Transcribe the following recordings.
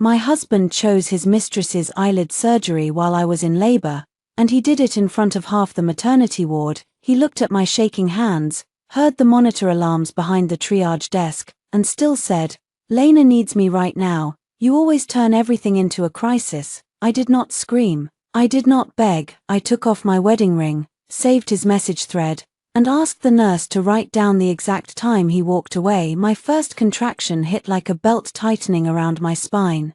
My husband chose his mistress's eyelid surgery while I was in labor, and he did it in front of half the maternity ward. He looked at my shaking hands, heard the monitor alarms behind the triage desk, and still said, "Lena needs me right now. You always turn everything into a crisis." I did not scream. I did not beg. I took off my wedding ring, saved his message thread, and asked the nurse to write down the exact time he walked away. My first contraction hit like a belt tightening around my spine.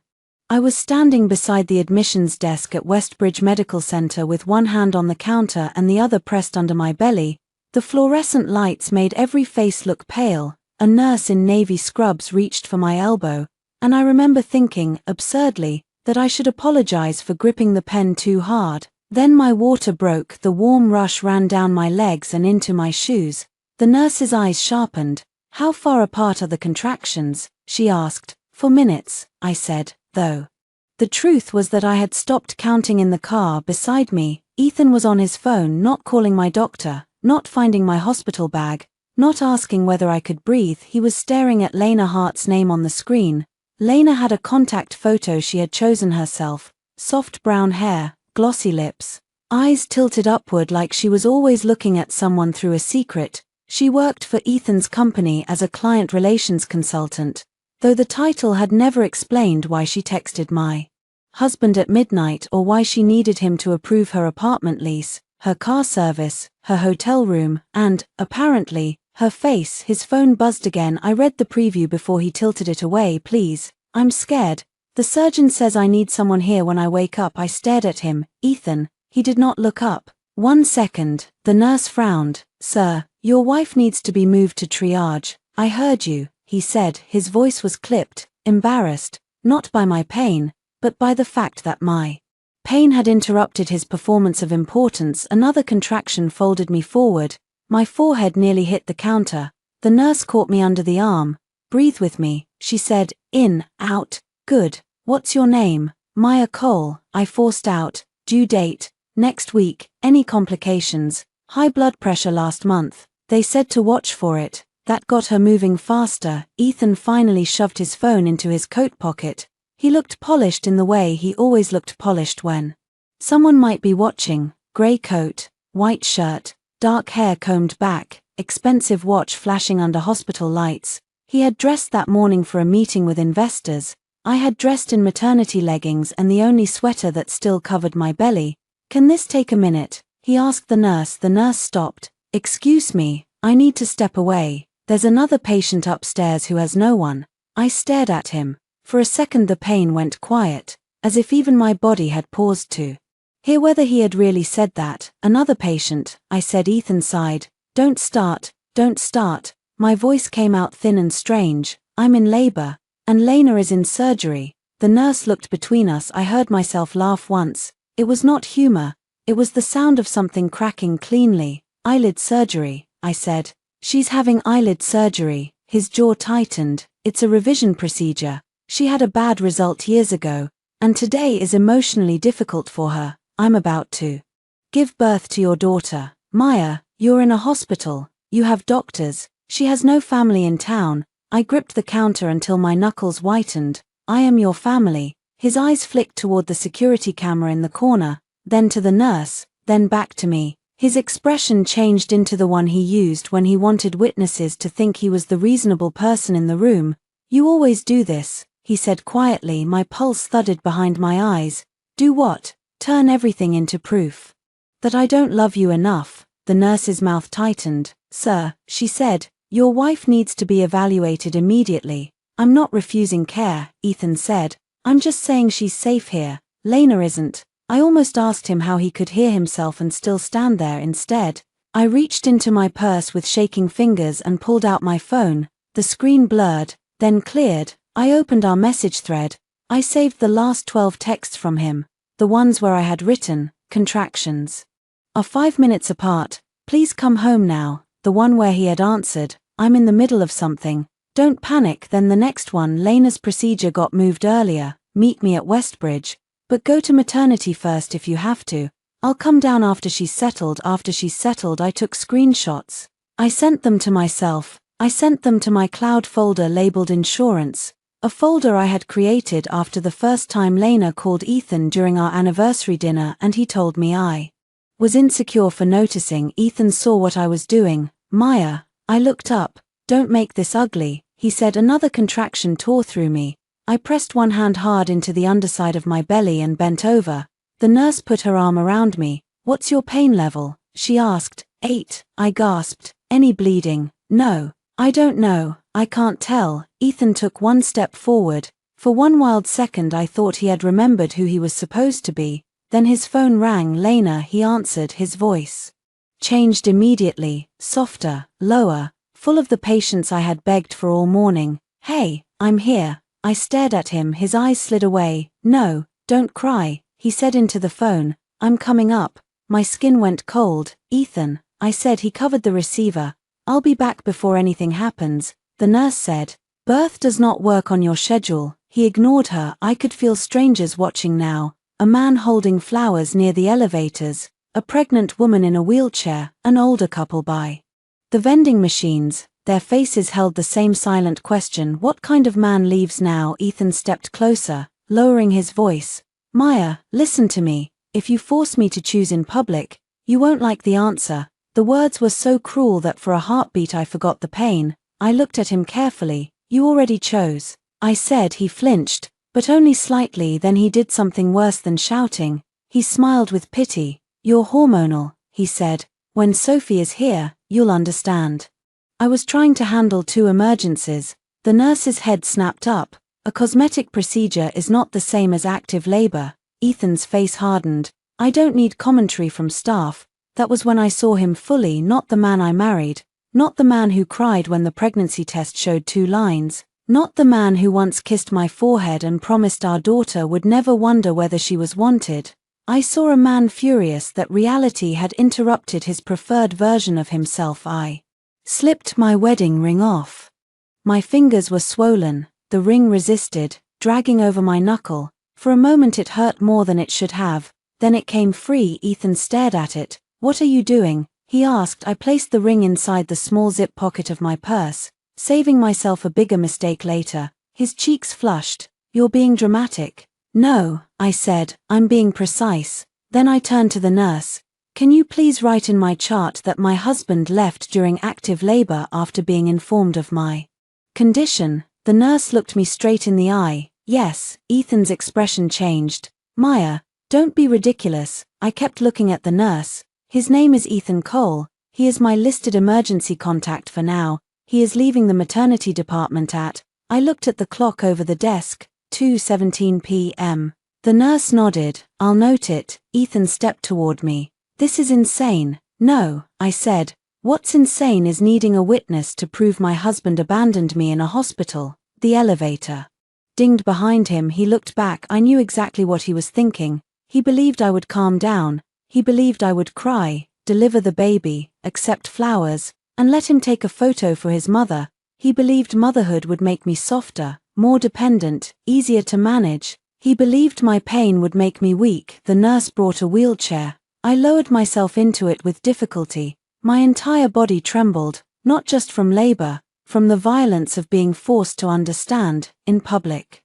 I was standing beside the admissions desk at Westbridge Medical Center with one hand on the counter and the other pressed under my belly. The fluorescent lights made every face look pale. A nurse in navy scrubs reached for my elbow, and I remember thinking, absurdly, that I should apologize for gripping the pen too hard. Then my water broke, the warm rush ran down my legs and into my shoes. The nurse's eyes sharpened. "How far apart are the contractions?" she asked. "For minutes," I said, though. The truth was that I had stopped counting. In the car beside me, Ethan was on his phone, not calling my doctor, not finding my hospital bag, not asking whether I could breathe. He was staring at Lena Hart's name on the screen. Lena had a contact photo she had chosen herself, soft brown hair, glossy lips, eyes tilted upward like she was always looking at someone through a secret. She worked for Ethan's company as a client relations consultant, though the title had never explained why she texted my husband at midnight or why she needed him to approve her apartment lease, her car service, her hotel room, and, apparently, her face. His phone buzzed again. I read the preview before he tilted it away. "Please, I'm scared. The surgeon says I need someone here when I wake up." I stared at him. "Ethan." He did not look up. "1 second, the nurse frowned. "Sir, your wife needs to be moved to triage." "I heard you," he said. His voice was clipped, embarrassed, not by my pain, but by the fact that my pain had interrupted his performance of importance. Another contraction folded me forward. My forehead nearly hit the counter. The nurse caught me under the arm. "Breathe with me," she said. "In, out, good. What's your name?" "Maya Cole," I forced out. "Due date, next week." "Any complications?" "High blood pressure last month. They said to watch for it." That got her moving faster. Ethan finally shoved his phone into his coat pocket. He looked polished in the way he always looked polished when someone might be watching. Grey coat, white shirt, dark hair combed back, expensive watch flashing under hospital lights. He had dressed that morning for a meeting with investors. I had dressed in maternity leggings and the only sweater that still covered my belly. "Can this take a minute?" he asked the nurse. The nurse stopped. "Excuse me, I need to step away. There's another patient upstairs who has no one." I stared at him. For a second the pain went quiet, as if even my body had paused to hear whether he had really said that. "Another patient," I said. Ethan sighed. Don't start. My voice came out thin and strange. "I'm in labor, and Lena is in surgery." The nurse looked between us. I heard myself laugh once. It was not humor, it was the sound of something cracking cleanly. "Eyelid surgery," I said. "She's having eyelid surgery." His jaw tightened. "It's a revision procedure. She had a bad result years ago, and today is emotionally difficult for her. I'm about to give birth to your daughter. Maya, you're in a hospital. You have doctors. She has no family in town." I gripped the counter until my knuckles whitened. "I am your family." His eyes flicked toward the security camera in the corner, then to the nurse, then back to me. His expression changed into the one he used when he wanted witnesses to think he was the reasonable person in the room. "You always do this," he said quietly. My pulse thudded behind my eyes. "Do what?" "Turn everything into proof that I don't love you enough." The nurse's mouth tightened. "Sir," she said, "your wife needs to be evaluated immediately." "I'm not refusing care," Ethan said. "I'm just saying she's safe here. Lena isn't." I almost asked him how he could hear himself and still stand there. Instead, I reached into my purse with shaking fingers and pulled out my phone. The screen blurred, then cleared. I opened our message thread. I saved the last 12 texts from him, the ones where I had written, "Contractions are 5 minutes apart. Please come home now." The one where he had answered, "I'm in the middle of something. Don't panic." Then the next one, "Lena's procedure got moved earlier. Meet me at Westbridge. But go to maternity first if you have to. I'll come down after she's settled." After she's settled, I took screenshots. I sent them to myself. I sent them to my cloud folder labeled insurance. A folder I had created after the first time Lena called Ethan during our anniversary dinner, and he told me I was insecure for noticing. Ethan saw what I was doing. Maya, I looked up. Don't make this ugly, he said. Another contraction tore through me. I pressed one hand hard into the underside of my belly and bent over. The nurse put her arm around me. What's your pain level? She asked. 8, I gasped. Any bleeding? No. I don't know, I can't tell. Ethan took one step forward. For one wild second I thought he had remembered who he was supposed to be. Then his phone rang. Lena, he answered. His voice changed immediately, softer, lower, full of the patience I had begged for all morning. Hey, I'm here. I stared at him. His eyes slid away. No, don't cry, he said into the phone. I'm coming up. My skin went cold. Ethan, I said. He covered the receiver. I'll be back before anything happens, the nurse said. Birth does not work on your schedule. He ignored her. I could feel strangers watching now. A man holding flowers near the elevators, a pregnant woman in a wheelchair, an older couple by the vending machines. Their faces held the same silent question. What kind of man leaves now? Ethan stepped closer, lowering his voice. Maya, listen to me. If you force me to choose in public, you won't like the answer. The words were so cruel that for a heartbeat I forgot the pain. I looked at him carefully. You already chose, I said. He flinched, but only slightly. Then he did something worse than shouting. He smiled with pity. You're hormonal, he said. When Sophie is here, you'll understand. I was trying to handle 2 emergencies. The nurse's head snapped up. A cosmetic procedure is not the same as active labor. Ethan's face hardened. I don't need commentary from staff. That was when I saw him fully. Not the man I married. Not the man who cried when the pregnancy test showed 2 lines. Not the man who once kissed my forehead and promised our daughter would never wonder whether she was wanted. I saw a man furious that reality had interrupted his preferred version of himself. I slipped my wedding ring off. My fingers were swollen. The ring resisted, dragging over my knuckle. For a moment it hurt more than it should have. Then it came free. Ethan stared at it. What are you doing? He asked. I placed the ring inside the small zip pocket of my purse, saving myself a bigger mistake later. His cheeks flushed. You're being dramatic. No, I said, I'm being precise. Then I turned to the nurse. Can you please write in my chart that my husband left during active labor after being informed of my condition? The nurse looked me straight in the eye. Yes. Ethan's expression changed. Maya, don't be ridiculous. I kept looking at the nurse. His name is Ethan Cole. He is my listed emergency contact for now. He is leaving the maternity department at. I looked at the clock over the desk. 2:17 p.m. The nurse nodded. I'll note it. Ethan stepped toward me. This is insane. No, I said. What's insane is needing a witness to prove my husband abandoned me in a hospital. The elevator dinged behind him. He looked back. I knew exactly what he was thinking. He believed I would calm down. He believed I would cry, deliver the baby, accept flowers, and let him take a photo for his mother. He believed motherhood would make me softer, more dependent, easier to manage. He believed my pain would make me weak. The nurse brought a wheelchair. I lowered myself into it with difficulty. My entire body trembled, not just from labor, from the violence of being forced to understand, in public,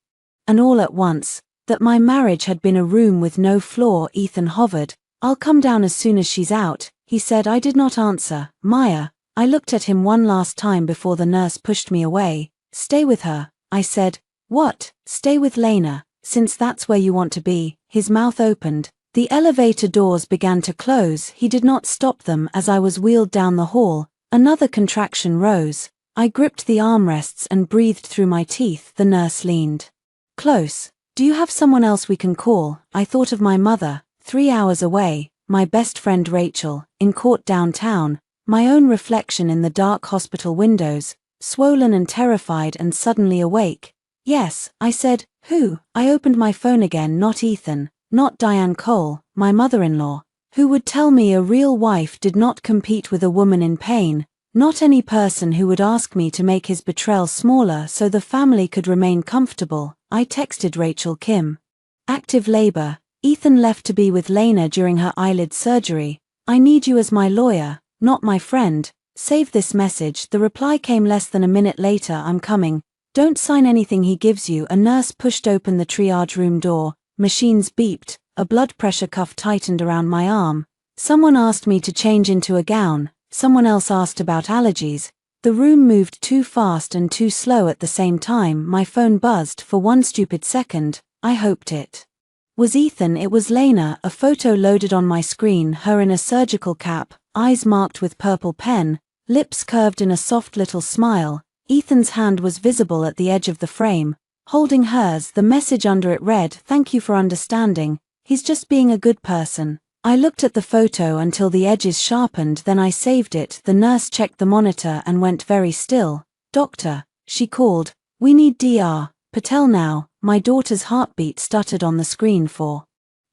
and all at once, that my marriage had been a room with no floor. Ethan hovered. I'll come down as soon as she's out, he said. I did not answer. Maya, I looked at him one last time before the nurse pushed me away. Stay with her, I said. What? Stay with Lena, since that's where you want to be. His mouth opened. The elevator doors began to close. He did not stop them as I was wheeled down the hall. Another contraction rose. I gripped the armrests and breathed through my teeth. The nurse leaned close. Do you have someone else we can call? I thought of my mother, 3 hours away, my best friend Rachel, in court downtown, my own reflection in the dark hospital windows, swollen and terrified and suddenly awake. Yes, I said. Who? I opened my phone again. Not Ethan, not Diane Cole, my mother-in-law, who would tell me a real wife did not compete with a woman in pain, not any person who would ask me to make his betrayal smaller so the family could remain comfortable. I texted Rachel. Kim. Active labor. Ethan left to be with Lena during her eyelid surgery. I need you as my lawyer, not my friend. Save this message. The reply came less than a minute later. I'm coming. Don't sign anything he gives you. A nurse pushed open the triage room door, machines beeped, a blood pressure cuff tightened around my arm. Someone asked me to change into a gown, someone else asked about allergies. The room moved too fast and too slow at the same time. My phone buzzed. For one stupid second, I hoped it was Ethan. It was Lena. A photo loaded on my screen, her in a surgical cap, eyes marked with purple pen, lips curved in a soft little smile. Ethan's hand was visible at the edge of the frame, holding hers. The message under it read, "Thank you for understanding. He's just being a good person." I looked at the photo until the edges sharpened, then I saved it. The nurse checked the monitor and went very still. "Doctor," she called, "we need Dr. Patel now." My daughter's heartbeat stuttered on the screen for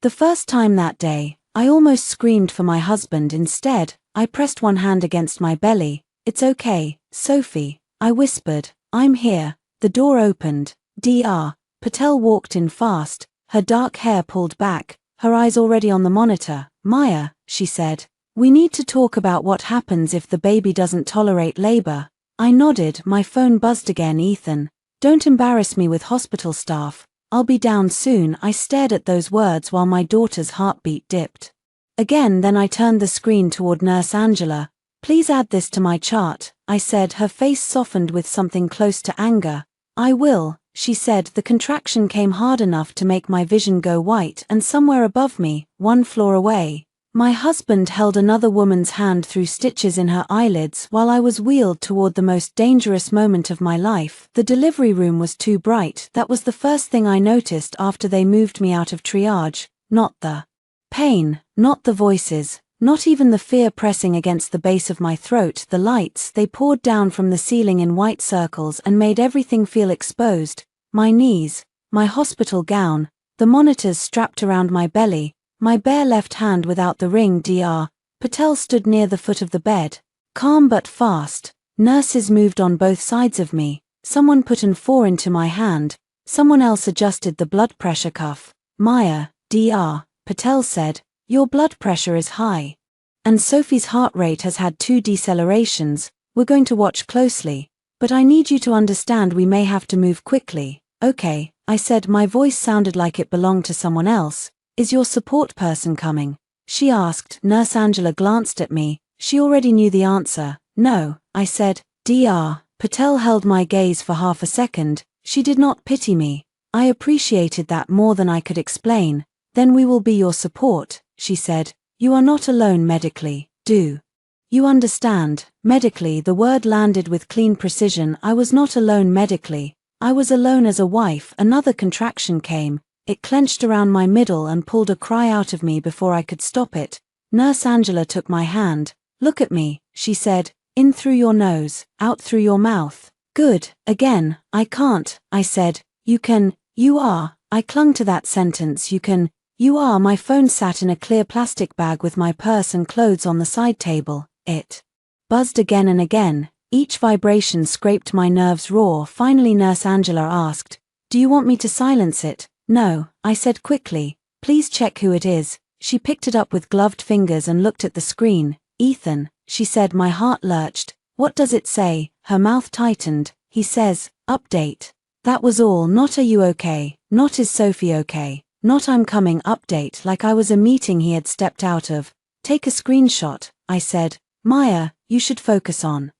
the first time that day. I almost screamed for my husband. Instead, I pressed one hand against my belly. "It's okay, Sophie," I whispered. "I'm here." The door opened. Dr. Patel walked in fast, her dark hair pulled back, her eyes already on the monitor. "Maya," she said, "we need to talk about what happens if the baby doesn't tolerate labor." I nodded. My phone buzzed again. "Ethan, don't embarrass me with hospital staff. I'll be down soon." I stared at those words while my daughter's heartbeat dipped again. Then I turned the screen toward Nurse Angela. "Please add this to my chart," I said. Her face softened with something close to anger. "I will," she said. The contraction came hard enough to make my vision go white, and somewhere above me, one floor away, my husband held another woman's hand through stitches in her eyelids while I was wheeled toward the most dangerous moment of my life. The delivery room was too bright. That was the first thing I noticed after they moved me out of triage. Not the pain, not the voices, not even the fear pressing against the base of my throat. The lights, they poured down from the ceiling in white circles and made everything feel exposed. My knees, my hospital gown, the monitors strapped around my belly, my bare left hand without the ring. Dr. Patel stood near the foot of the bed, calm but fast. Nurses moved on both sides of me. Someone put an 4 into my hand, someone else adjusted the blood pressure cuff. "Maya," Dr. Patel said, "your blood pressure is high. And Sophie's heart rate has had 2 decelerations. We're going to watch closely. But I need you to understand we may have to move quickly." "Okay," I said. My voice sounded like it belonged to someone else. "Is your support person coming?" she asked. Nurse Angela glanced at me. She already knew the answer. "No," I said. Dr. Patel held my gaze for half a second. She did not pity me. I appreciated that more than I could explain. "Then we will be your support," she said. "You are not alone medically, do you understand?" Medically, the word landed with clean precision. I was not alone medically. I was alone as a wife. Another contraction came. It clenched around my middle and pulled a cry out of me before I could stop it. Nurse Angela took my hand. "Look at me," she said. "In through your nose, out through your mouth." "Good." Again. "I can't," I said. "You can, you are." I clung to that sentence. "You can, you are." My phone sat in a clear plastic bag with my purse and clothes on the side table. It buzzed again and again. Each vibration scraped my nerves raw. Finally Nurse Angela asked, "Do you want me to silence it?" "No," I said quickly. "Please check who it is." She picked it up with gloved fingers and looked at the screen. "Ethan," she said. My heart lurched. "What does it say?" Her mouth tightened. "He says, update." That was all. Not "Are you okay?" Not "Is Sophie okay?" Not "I'm coming." Update, like I was a meeting he had stepped out of. "Take a screenshot," I said. "Maya, you should focus on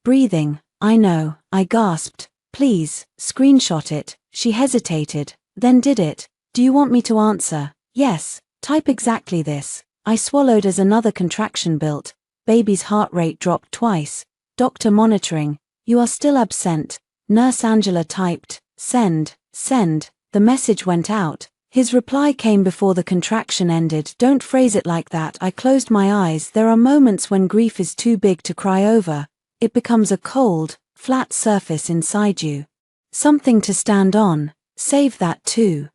breathing." "I know," I gasped. "Please, screenshot it." She hesitated, then did it. "Do you want me to answer?" "Yes." "Type exactly this." I swallowed as another contraction built. Baby's heart rate dropped twice. "Doctor monitoring. You are still absent." Nurse Angela typed, "Send, send." The message went out. His reply came before the contraction ended. "Don't phrase it like that." I closed my eyes. There are moments when grief is too big to cry over. It becomes a cold, flat surface inside you. Something to stand on. "Save that too,"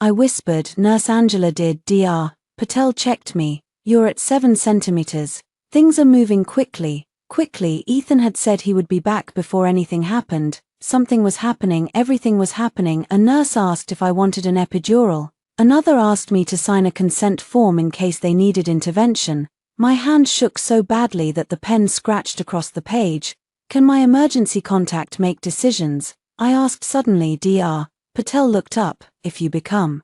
I whispered. Nurse Angela did. Dr. Patel checked me. "You're at 7 centimeters. Things are moving quickly, quickly." Ethan had said he would be back before anything happened. Something was happening. Everything was happening. A nurse asked if I wanted an epidural. Another asked me to sign a consent form in case they needed intervention. My hand shook so badly that the pen scratched across the page. "Can my emergency contact make decisions?" I asked suddenly. Dr. Patel looked up. If you become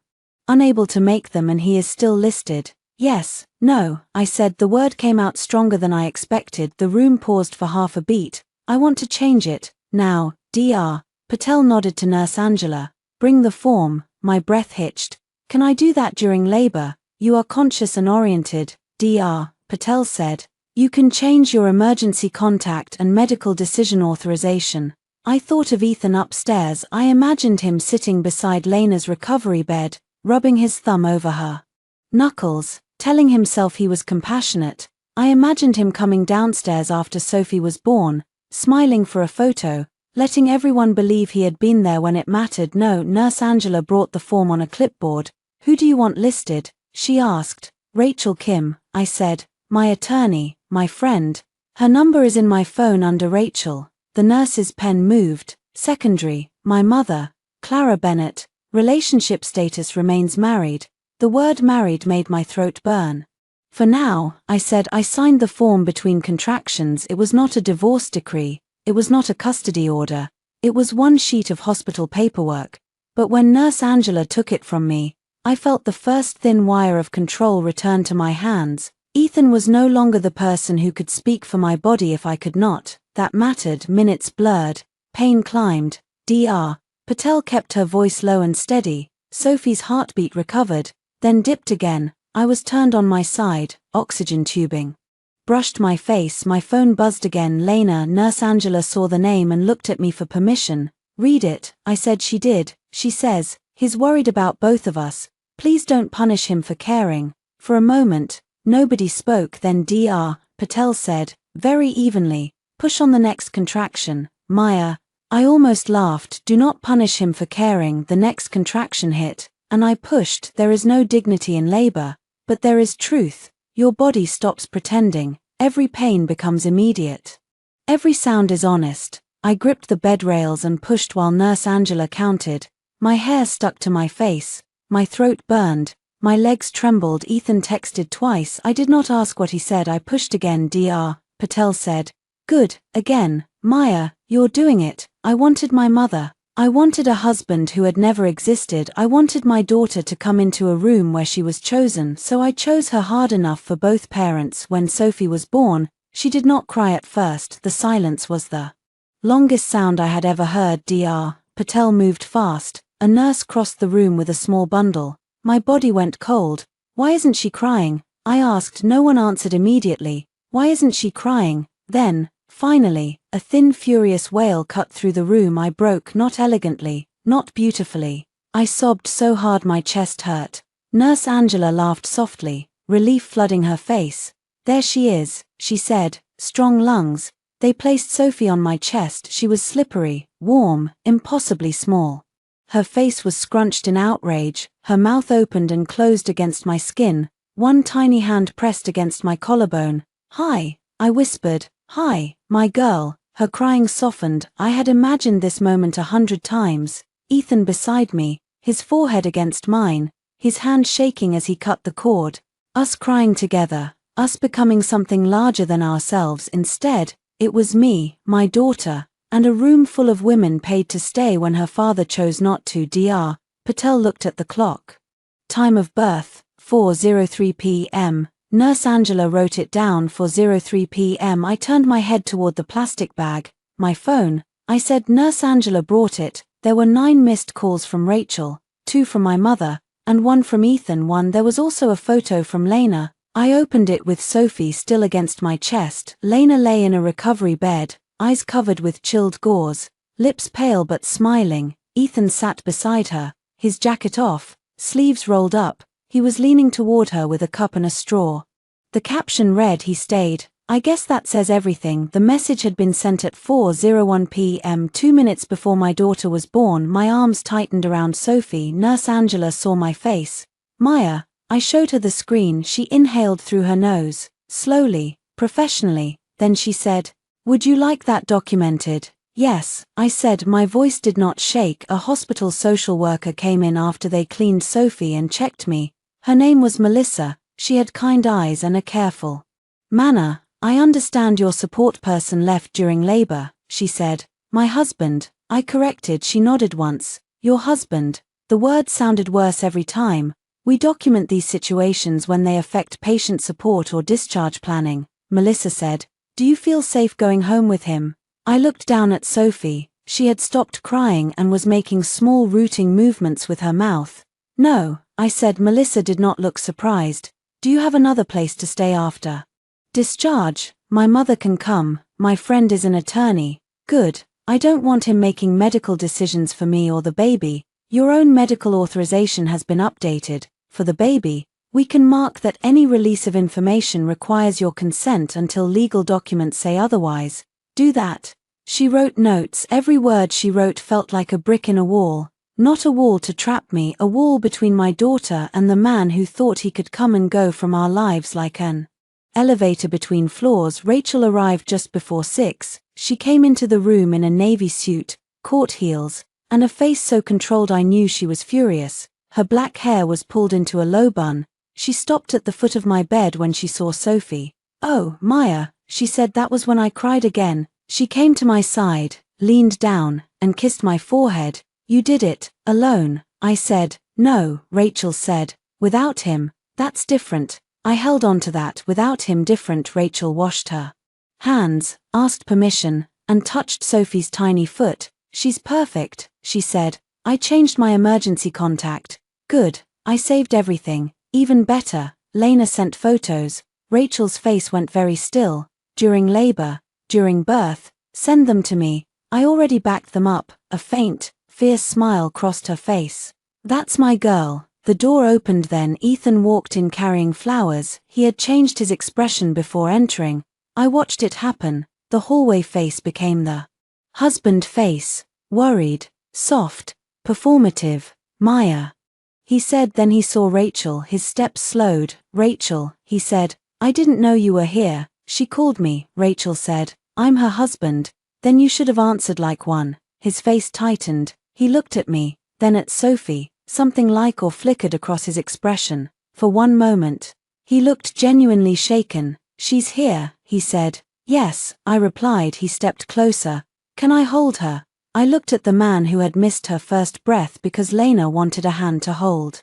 unable to make them and he is still listed. Yes, no, I said. The word came out stronger than I expected. The room paused for half a beat. I want to change it, now. Dr. Patel nodded to Nurse Angela. Bring the form. My breath hitched. Can I do that during labor? You are conscious and oriented, Dr. Patel said. You can change your emergency contact and medical decision authorization. I thought of Ethan upstairs. I imagined him sitting beside Lena's recovery bed, rubbing his thumb over her knuckles, telling himself he was compassionate. I imagined him coming downstairs after Sophie was born, smiling for a photo, letting everyone believe he had been there when it mattered. No, Nurse Angela brought the form on a clipboard. Who do you want listed? She asked. Rachel Kim, I said. My attorney, my friend. Her number is in my phone under Rachel. The nurse's pen moved. Secondary, my mother, Clara Bennett. Relationship status remains married. The word married made my throat burn. For now, I said. I signed the form between contractions. It was not a divorce decree. It was not a custody order. It was one sheet of hospital paperwork. But when Nurse Angela took it from me, I felt the first thin wire of control return to my hands. Ethan was no longer the person who could speak for my body if I could not. That mattered. Minutes blurred. Pain climbed. Dr. Patel kept her voice low and steady. Sophie's heartbeat recovered, then dipped again. I was turned on my side. Oxygen tubing brushed my face. My phone buzzed again. Lena. Nurse Angela saw the name and looked at me for permission. Read it, I said. She did. She says, he's worried about both of us. Please don't punish him for caring. For a moment, nobody spoke. Then Dr. Patel said, very evenly, push on the next contraction, Maya. I almost laughed. Do not punish him for caring. The next contraction hit, and I pushed. There is no dignity in labor, but there is truth. Your body stops pretending. Every pain becomes immediate. Every sound is honest. I gripped the bed rails and pushed while Nurse Angela counted. My hair stuck to my face. My throat burned. My legs trembled. Ethan texted twice. I did not ask what he said. I pushed again. Dr. Patel said, good, again. Maya, you're doing it. I wanted my mother. I wanted a husband who had never existed. I wanted my daughter to come into a room where she was chosen, so I chose her hard enough for both parents. When Sophie was born, she did not cry at first. The silence was the longest sound I had ever heard. Dr. Patel moved fast. A nurse crossed the room with a small bundle. My body went cold. Why isn't she crying? I asked. No one answered immediately. Why isn't she crying? Then, finally, a thin, furious wail cut through the room. I broke, not elegantly, not beautifully. I sobbed so hard my chest hurt. Nurse Angela laughed softly, relief flooding her face. There she is, she said, strong lungs. They placed Sophie on my chest. She was slippery, warm, impossibly small. Her face was scrunched in outrage, her mouth opened and closed against my skin, one tiny hand pressed against my collarbone. Hi, I whispered. Hi, my girl. Her crying softened. I had imagined this moment 100 times. Ethan beside me, his forehead against mine, his hand shaking as he cut the cord. Us crying together, us becoming something larger than ourselves. Instead, it was me, my daughter, and a room full of women paid to stay when her father chose not to. Dr. Patel looked at the clock. Time of birth, 4:03 p.m. Nurse Angela wrote it down. 4:03 p.m. I turned my head toward the plastic bag. My phone. I said. Nurse Angela brought it. There were 9 missed calls from Rachel, 2 from my mother, and 1 from Ethan. There was also a photo from Lena. I opened it with Sophie still against my chest. Lena lay in a recovery bed, eyes covered with chilled gauze, lips pale but smiling. Ethan sat beside her, his jacket off, sleeves rolled up. He was leaning toward her with a cup and a straw. The caption read, he stayed. I guess that says everything. The message had been sent at 4:01 p.m. 2 minutes before my daughter was born. My arms tightened around Sophie. Nurse Angela saw my face. Maya. I showed her the screen. She inhaled through her nose, slowly, professionally. Then she said, would you like that documented? Yes, I said. My voice did not shake. A hospital social worker came in after they cleaned Sophie and checked me. Her name was Melissa. She had kind eyes and a careful manner. I understand your support person left during labor, she said. My husband. I corrected. She nodded once. Your husband. The word sounded worse every time. We document these situations when they affect patient support or discharge planning, Melissa said. Do you feel safe going home with him? I looked down at Sophie. She had stopped crying and was making small rooting movements with her mouth. No, I said. Melissa did not look surprised. Do you have another place to stay after discharge? My mother can come. My friend is an attorney. Good. I don't want him making medical decisions for me or the baby. Your own medical authorization has been updated. For the baby, we can mark that any release of information requires your consent until legal documents say otherwise. Do that. She wrote notes. Every word she wrote felt like a brick in a wall. Not a wall to trap me, a wall between my daughter and the man who thought he could come and go from our lives like an elevator between floors. Rachel arrived just before 6. She came into the room in a navy suit, court heels, and a face so controlled I knew she was furious. Her black hair was pulled into a low bun. She stopped at the foot of my bed when she saw Sophie. Oh, Maya, she said. That was when I cried again. She came to my side, leaned down, and kissed my forehead. You did it, alone, I said. No, Rachel said. Without him. That's different. I held on to that. Without him. Different. Rachel washed her hands, asked permission, and touched Sophie's tiny foot. She's perfect, she said. I changed my emergency contact. Good. I saved everything. Even better, Lena sent photos. Rachel's face went very still. During labor, during birth. Send them to me. I already backed them up. A faint, fierce smile crossed her face. That's my girl. The door opened then. Ethan walked in carrying flowers. He had changed his expression before entering. I watched it happen. The hallway face became the husband face. Worried, soft, performative. Maya, he said. Then he saw Rachel. His steps slowed. Rachel, he said. I didn't know you were here. She called me, Rachel said. I'm her husband. Then you should have answered like one. His face tightened. He looked at me, then at Sophie. Something like awe flickered across his expression. For one moment, he looked genuinely shaken. She's here, he said. Yes, I replied. He stepped closer. Can I hold her? I looked at the man who had missed her first breath because Lena wanted a hand to hold.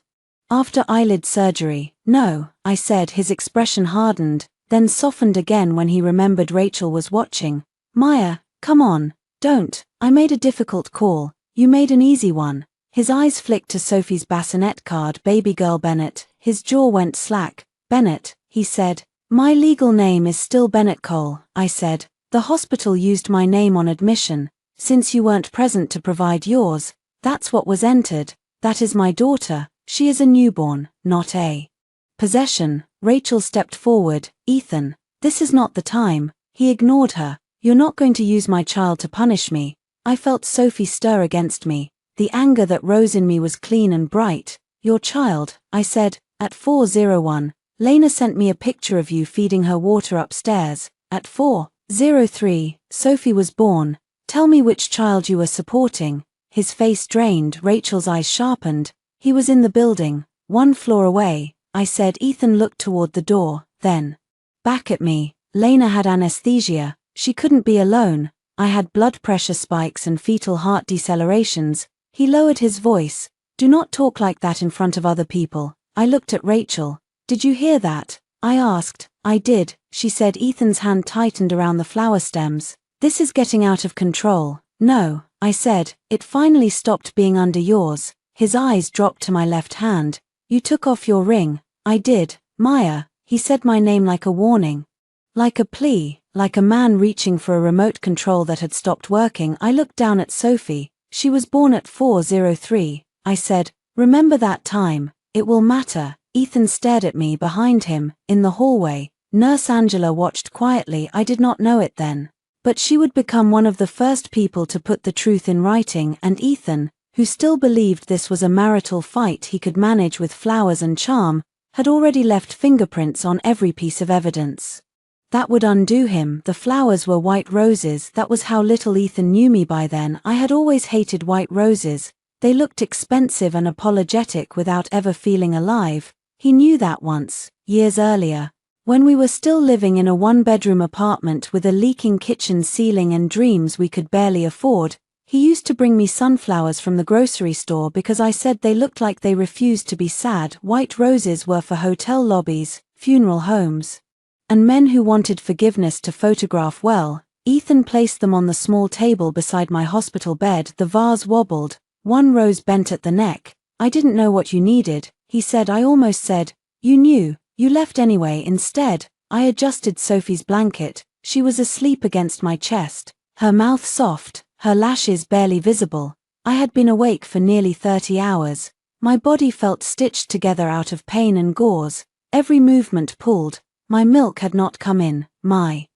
After eyelid surgery, no, I said. His expression hardened, then softened again when he remembered Rachel was watching. Maya, come on, don't. I made a difficult call. You made an easy one. His eyes flicked to Sophie's bassinet card. Baby girl Bennett. His jaw went slack. Bennett, he said. My legal name is still Bennett Cole, I said. The hospital used my name on admission. Since you weren't present to provide yours, that's what was entered. That is my daughter. She is a newborn, not a possession. Rachel stepped forward. Ethan, this is not the time. He ignored her. You're not going to use my child to punish me. I felt Sophie stir against me. The anger that rose in me was clean and bright. Your child, I said. At 4:01, Lena sent me a picture of you feeding her water upstairs. At 4:03, Sophie was born. Tell me which child you were supporting. His face drained. Rachel's eyes sharpened. He was in the building, 1 floor away, I said. Ethan looked toward the door, then back at me. Lena had anesthesia. She couldn't be alone. I had blood pressure spikes and fetal heart decelerations. He lowered his voice. Do not talk like that in front of other people. I looked at Rachel. Did you hear that? I asked. I did, she said. Ethan's hand tightened around the flower stems. This is getting out of control. No, I said. It finally stopped being under yours. His eyes dropped to my left hand. You took off your ring. I did. Maya, he said my name like a warning. Like a plea, like a man reaching for a remote control that had stopped working. I looked down at Sophie. She was born at 4:03. I said, remember that time. It will matter. Ethan stared at me behind him, in the hallway. Nurse Angela watched quietly. I did not know it then. But she would become one of the first people to put the truth in writing, and Ethan, who still believed this was a marital fight he could manage with flowers and charm, had already left fingerprints on every piece of evidence. That would undo him. The flowers were white roses. That was how little Ethan knew me by then. I had always hated white roses. They looked expensive and apologetic without ever feeling alive. He knew that once, years earlier. When we were still living in a 1-bedroom apartment with a leaking kitchen ceiling and dreams we could barely afford, He used to bring me sunflowers from the grocery store because I said they looked like they refused to be sad. White roses were for hotel lobbies, funeral homes, and men who wanted forgiveness to photograph well. Ethan placed them on the small table beside my hospital bed. The vase wobbled, one rose bent at the neck. I didn't know what you needed, he said. I almost said, you knew, you left anyway. Instead, I adjusted Sophie's blanket. She was asleep against my chest, her mouth soft, her lashes barely visible. I had been awake for nearly 30 hours. My body felt stitched together out of pain and gauze. Every movement pulled. My milk had not come in. My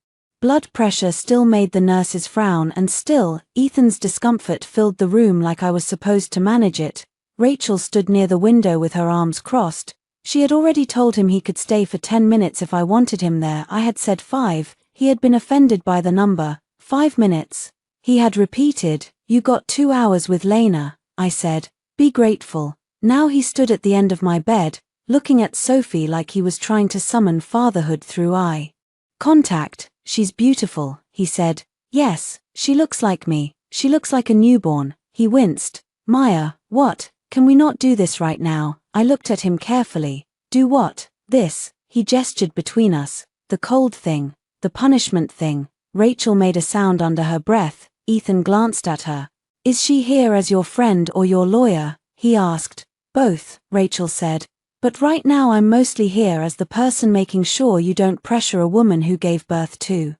blood pressure still made the nurses frown, and still, Ethan's discomfort filled the room like I was supposed to manage it. Rachel stood near the window with her arms crossed. She had already told him he could stay for 10 minutes if I wanted him there. I had said 5. He had been offended by the number. 5 minutes. He had repeated, you got 2 hours with Lena. I said, be grateful. Now he stood at the end of my bed, looking at Sophie like he was trying to summon fatherhood through eye contact. She's beautiful, he said. Yes, she looks like me. She looks like a newborn. He winced. Maya, what? Can we not do this right now? I looked at him carefully. Do what? This. He gestured between us. The cold thing. The punishment thing. Rachel made a sound under her breath. Ethan glanced at her. Is she here as your friend or your lawyer? He asked. Both, Rachel said. But right now I'm mostly here as the person making sure you don't pressure a woman who gave birth 2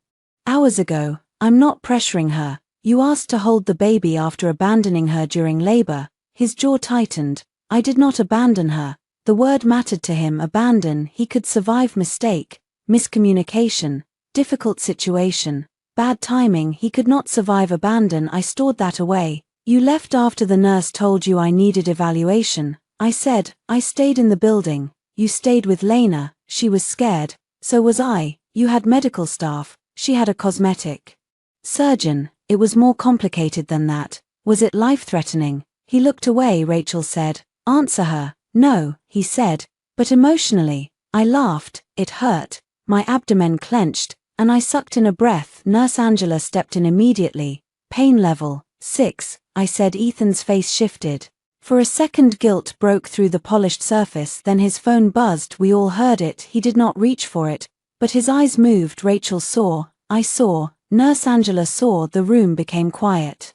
hours ago. I'm not pressuring her. You asked to hold the baby after abandoning her during labor. His jaw tightened. I did not abandon her. The word mattered to him. Abandon. He could survive mistake, miscommunication, difficult situation, bad timing. He could not survive abandon. I stored that away. You left after the nurse told you I needed evaluation. I said, I stayed in the building. You stayed with Lena. She was scared. So was I. You had medical staff. She had a cosmetic surgeon. It was more complicated than that. Was it life-threatening? He looked away. Rachel said, answer her. No, he said. But emotionally. I laughed. It hurt. My abdomen clenched, and I sucked in a breath. Nurse Angela stepped in immediately. Pain level 6, I said. Ethan's face shifted. For a second guilt broke through the polished surface, then his phone buzzed. We all heard it. He did not reach for it, but his eyes moved. Rachel saw. I saw. Nurse Angela saw. The room became quiet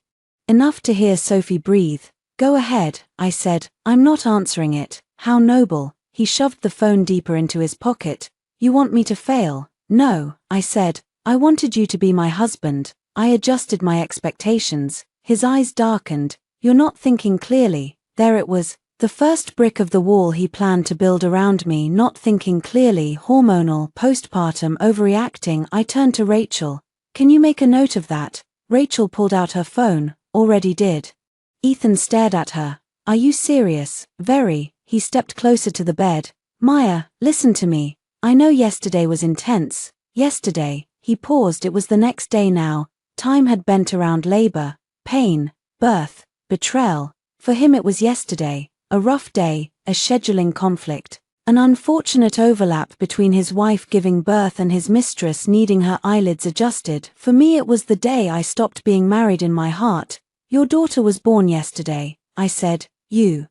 enough to hear Sophie breathe. Go ahead, I said. I'm not answering it. How noble. He shoved the phone deeper into his pocket. You want me to fail? No, I said. I wanted you to be my husband. I adjusted my expectations. His eyes darkened. You're not thinking clearly. There it was, the first brick of the wall he planned to build around me. Not thinking clearly, hormonal, postpartum, overreacting. I turned to Rachel. Can you make a note of that? Rachel pulled out her phone. Already did. Ethan stared at her. Are you serious? Very. He stepped closer to the bed. Maya, listen to me. I know yesterday was intense. Yesterday. He paused. It was the next day now. Time had bent around labor, pain, birth, betrayal. For him it was yesterday, a rough day, a scheduling conflict, an unfortunate overlap between his wife giving birth and his mistress needing her eyelids adjusted. For me it was the day I stopped being married in my heart. Your daughter was born yesterday, I said. You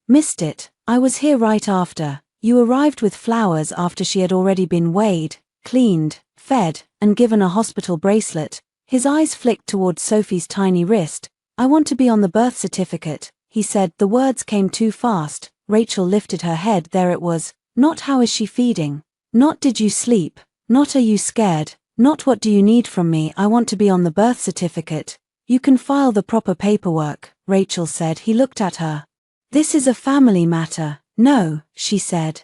missed it. I was here right after. You arrived with flowers after she had already been weighed, cleaned, fed, and given a hospital bracelet. His eyes flicked towards Sophie's tiny wrist. I want to be on the birth certificate, he said. The words came too fast. Rachel lifted her head. There it was. Not how is she feeding. Not did you sleep. Not are you scared. Not what do you need from me. I want to be on the birth certificate. You can file the proper paperwork, Rachel said. He looked at her. This is a family matter. No, she said.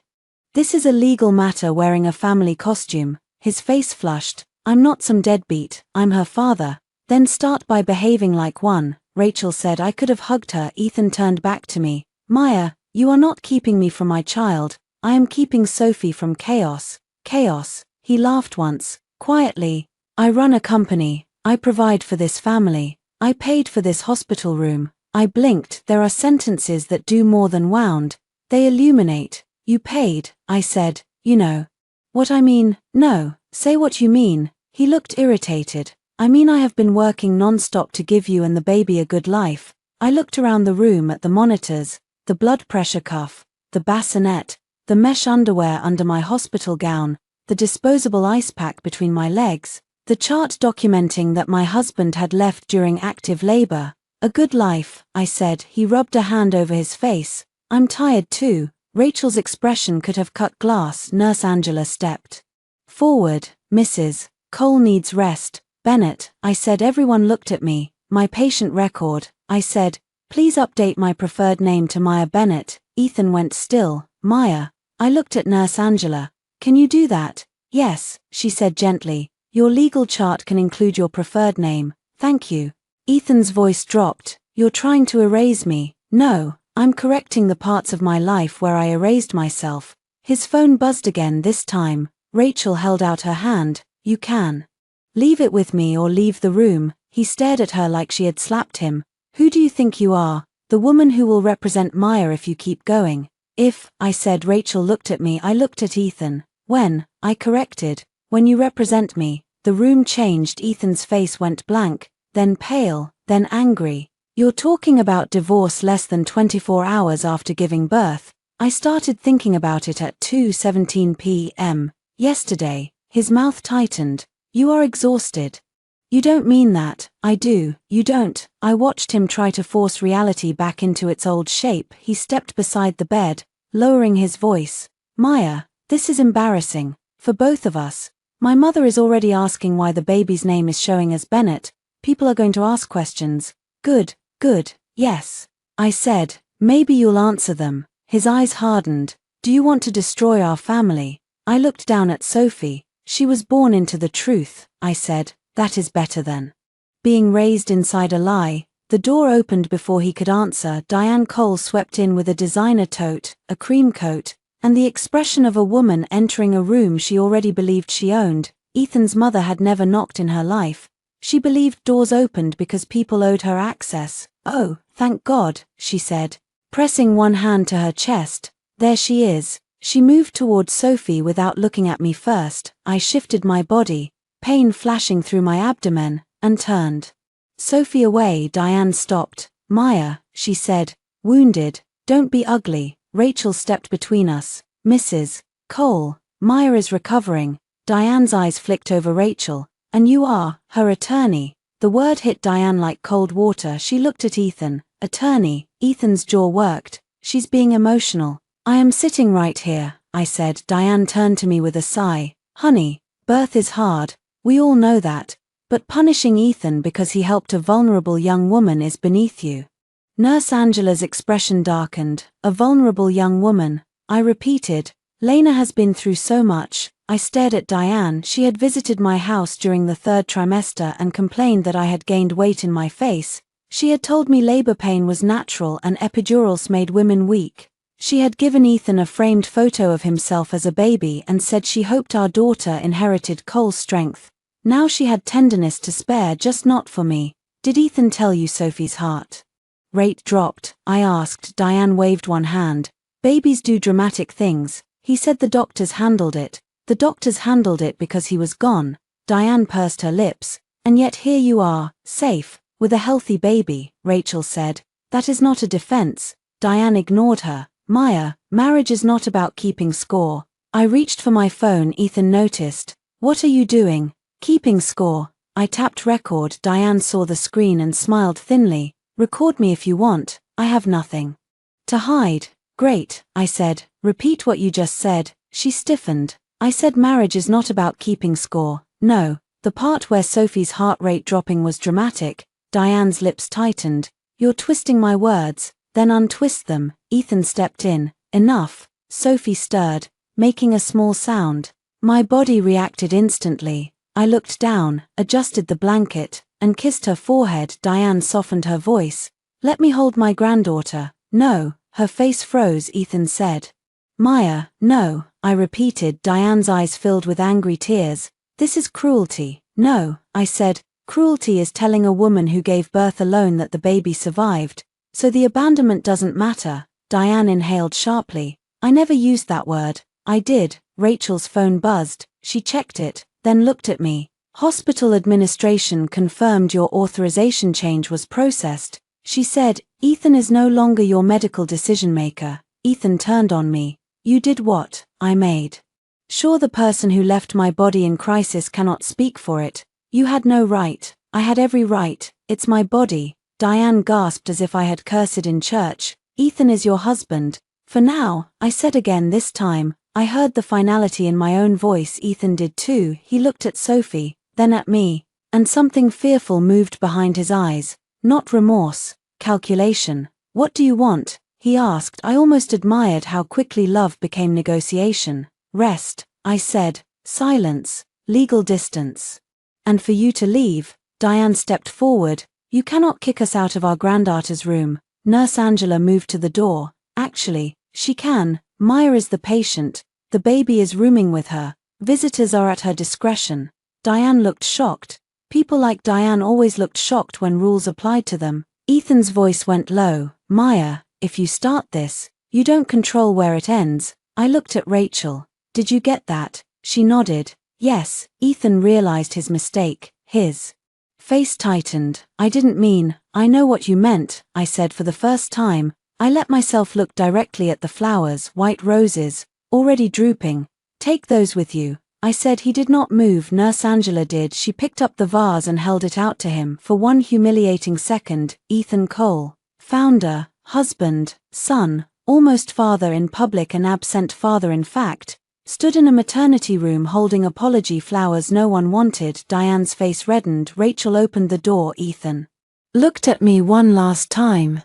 This is a legal matter. Wearing a family costume. His face flushed. I'm not some deadbeat. I'm her father. Then start by behaving like one, Rachel said. I could have hugged her. Ethan turned back to me. Maya, you are not keeping me from my child. I am keeping Sophie from chaos. Chaos. He laughed once, quietly. I run a company. I provide for this family. I paid for this hospital room. I blinked. There are sentences that do more than wound. They illuminate. You paid, I said. You know what I mean? No, say what you mean. He looked irritated. I mean, I have been working non-stop to give you and the baby a good life. I looked around the room at the monitors, the blood pressure cuff, the bassinet, the mesh underwear under my hospital gown, the disposable ice pack between my legs, the chart documenting that my husband had left during active labor. A good life, I said. He rubbed a hand over his face. I'm tired too. Rachel's expression could have cut glass. Nurse Angela stepped forward. Mrs. Cole needs rest. Bennett, I said. Everyone looked at me. My patient record, I said. Please update my preferred name to Maya Bennett. Ethan went still. Maya. I looked at Nurse Angela. Can you do that? Yes, she said gently. Your legal chart can include your preferred name. Thank you. Ethan's voice dropped. You're trying to erase me. No, I'm correcting the parts of my life where I erased myself. His phone buzzed again this time. Rachel held out her hand. You can leave it with me or leave the room. He stared at her like she had slapped him. Who do you think you are? The woman who will represent Maya if you keep going. If, I said. Rachel looked at me. I looked at Ethan. When, I corrected. When you represent me. The room changed. Ethan's face went blank, then pale, then angry. You're talking about divorce less than 24 hours after giving birth. I started thinking about it at 2:17 p.m. yesterday. His mouth tightened. You are exhausted. You don't mean that. I do. You don't. I watched him try to force reality back into its old shape. He stepped beside the bed, lowering his voice. Maya, this is embarrassing. For both of us. My mother is already asking why the baby's name is showing as Bennett. People are going to ask questions. Good, yes. I said, maybe you'll answer them. His eyes hardened. Do you want to destroy our family? I looked down at Sophie. She was born into the truth, I said. That is better than being raised inside a lie. The door opened before he could answer. Diane Cole swept in with a designer tote, a cream coat, and the expression of a woman entering a room she already believed she owned. Ethan's mother had never knocked in her life. She believed doors opened because people owed her access. Oh, thank God, she said, pressing one hand to her chest. There she is. She moved toward Sophie without looking at me first. I shifted my body, pain flashing through my abdomen, and turned Sophie away. Diane stopped. Maya, she said, wounded. Don't be ugly. Rachel stepped between us. Mrs. Cole, Maya is recovering. Diane's eyes flicked over Rachel. And you are her attorney. The word hit Diane like cold water. She looked at Ethan. Attorney. Ethan's jaw worked. She's being emotional. I am sitting right here, I said. Diane turned to me with a sigh. Honey, birth is hard. We all know that. But punishing Ethan because he helped a vulnerable young woman is beneath you. Nurse Angela's expression darkened. A vulnerable young woman, I repeated. Lena has been through so much. I stared at Diane. She had visited my house during the 3rd trimester and complained that I had gained weight in my face. She had told me labor pain was natural and epidurals made women weak. She had given Ethan a framed photo of himself as a baby and said she hoped our daughter inherited Cole's strength. Now she had tenderness to spare, just not for me. Did Ethan tell you Sophie's heart rate dropped? I asked. Diane waved one hand. Babies do dramatic things. He said the doctors handled it. The doctors handled it because he was gone. Diane pursed her lips. And yet here you are, safe, with a healthy baby, Rachel said. That is not a defense. Diane ignored her. Maya, marriage is not about keeping score. I reached for my phone. Ethan noticed. What are you doing? Keeping score. I tapped record. Diane saw the screen and smiled thinly. Record me if you want. I have nothing to hide. Great, I said. Repeat what you just said. She stiffened. I said marriage is not about keeping score. No, the part where Sophie's heart rate dropping was dramatic. Diane's lips tightened. You're twisting my words. Then untwist them. Ethan stepped in. Enough. Sophie stirred, making a small sound. My body reacted instantly. I looked down, adjusted the blanket, and kissed her forehead. Diane softened her voice. Let me hold my granddaughter. No. Her face froze. Ethan said. Maya, no, I repeated. Diane's eyes filled with angry tears. This is cruelty. No, I said. Cruelty is telling a woman who gave birth alone that the baby survived. So the abandonment doesn't matter. Diane inhaled sharply. I never used that word. I did. Rachel's phone buzzed. She checked it, then looked at me. Hospital administration confirmed your authorization change was processed. She said, Ethan is no longer your medical decision maker. Ethan turned on me. You did what? I made. Sure, the person who left my body in crisis cannot speak for it. You had no right. I had every right. It's my body. Diane gasped as if I had cursed in church. Ethan is your husband. For now, I said again this time. I heard the finality in my own voice. Ethan did too. He looked at Sophie, then at me, and something fearful moved behind his eyes. Not remorse, calculation. What do you want? He asked. I almost admired how quickly love became negotiation. Rest, I said. Silence, legal distance. And for you to leave. Diane stepped forward. You cannot kick us out of our granddaughter's room. Nurse Angela moved to the door. Actually, she can. Maya is the patient. The baby is rooming with her. Visitors are at her discretion. Diane looked shocked. People like Diane always looked shocked when rules applied to them. Ethan's voice went low. Maya, if you start this, you don't control where it ends. I looked at Rachel. Did you get that? She nodded. Yes. Ethan realized his mistake. His face tightened. I didn't mean, I know what you meant, I said for the first time. I let myself look directly at the flowers, white roses, already drooping. Take those with you. I said. He did not move. Nurse Angela did. She picked up the vase and held it out to him. For one humiliating second, Ethan Cole, founder, husband, son, almost father in public and absent father in fact, stood in a maternity room holding apology flowers no one wanted. Diane's face reddened. Rachel opened the door. Ethan looked at me one last time.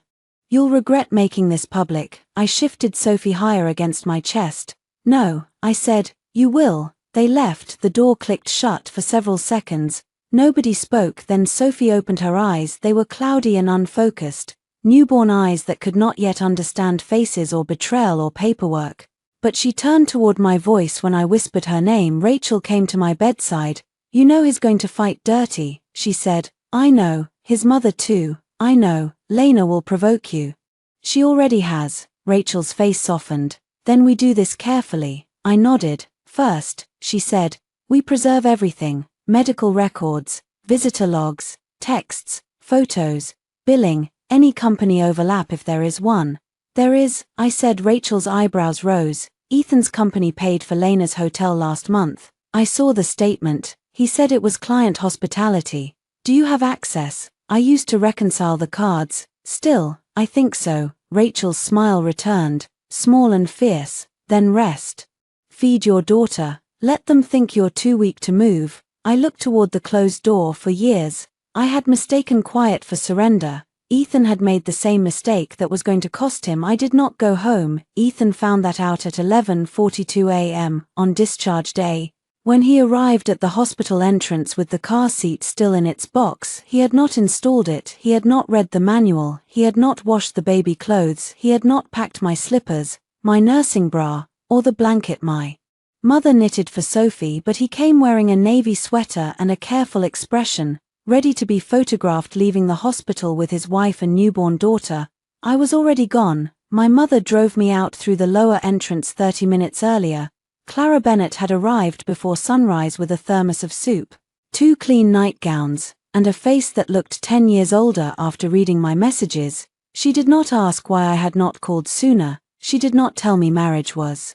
You'll regret making this public. I shifted Sophie higher against my chest. No, I said. You will. They left. The door clicked shut for several seconds. Nobody spoke. Then Sophie opened her eyes. They were cloudy and unfocused. Newborn eyes that could not yet understand faces or betrayal or paperwork. But she turned toward my voice when I whispered her name. Rachel came to my bedside. You know he's going to fight dirty, she said. I know. His mother too. I know. Lena will provoke you. She already has. Rachel's face softened. Then we do this carefully. I nodded. First, she said, we preserve everything. Medical records, visitor logs, texts, photos, billing, any company overlap if there is one. There is, I said. Rachel's eyebrows rose. Ethan's company paid for Lena's hotel last month. I saw the statement. He said it was client hospitality. Do you have access? I used to reconcile the cards. Still, I think so. Rachel's smile returned, small and fierce. Then rest. Feed your daughter. Let them think you're too weak to move. I looked toward the closed door. For years, I had mistaken quiet for surrender. Ethan had made the same mistake that was going to cost him. I did not go home. Ethan found that out at 11:42 a.m. on discharge day. When he arrived at the hospital entrance with the car seat still in its box, he had not installed it, he had not read the manual, he had not washed the baby clothes, he had not packed my slippers, my nursing bra, or the blanket my mother knitted for Sophie. But he came wearing a navy sweater and a careful expression, ready to be photographed leaving the hospital with his wife and newborn daughter. I was already gone. My mother drove me out through the lower entrance 30 minutes earlier. Clara Bennett had arrived before sunrise with a thermos of soup, 2 clean nightgowns, and a face that looked 10 years older after reading my messages. She did not ask why I had not called sooner. She did not tell me marriage was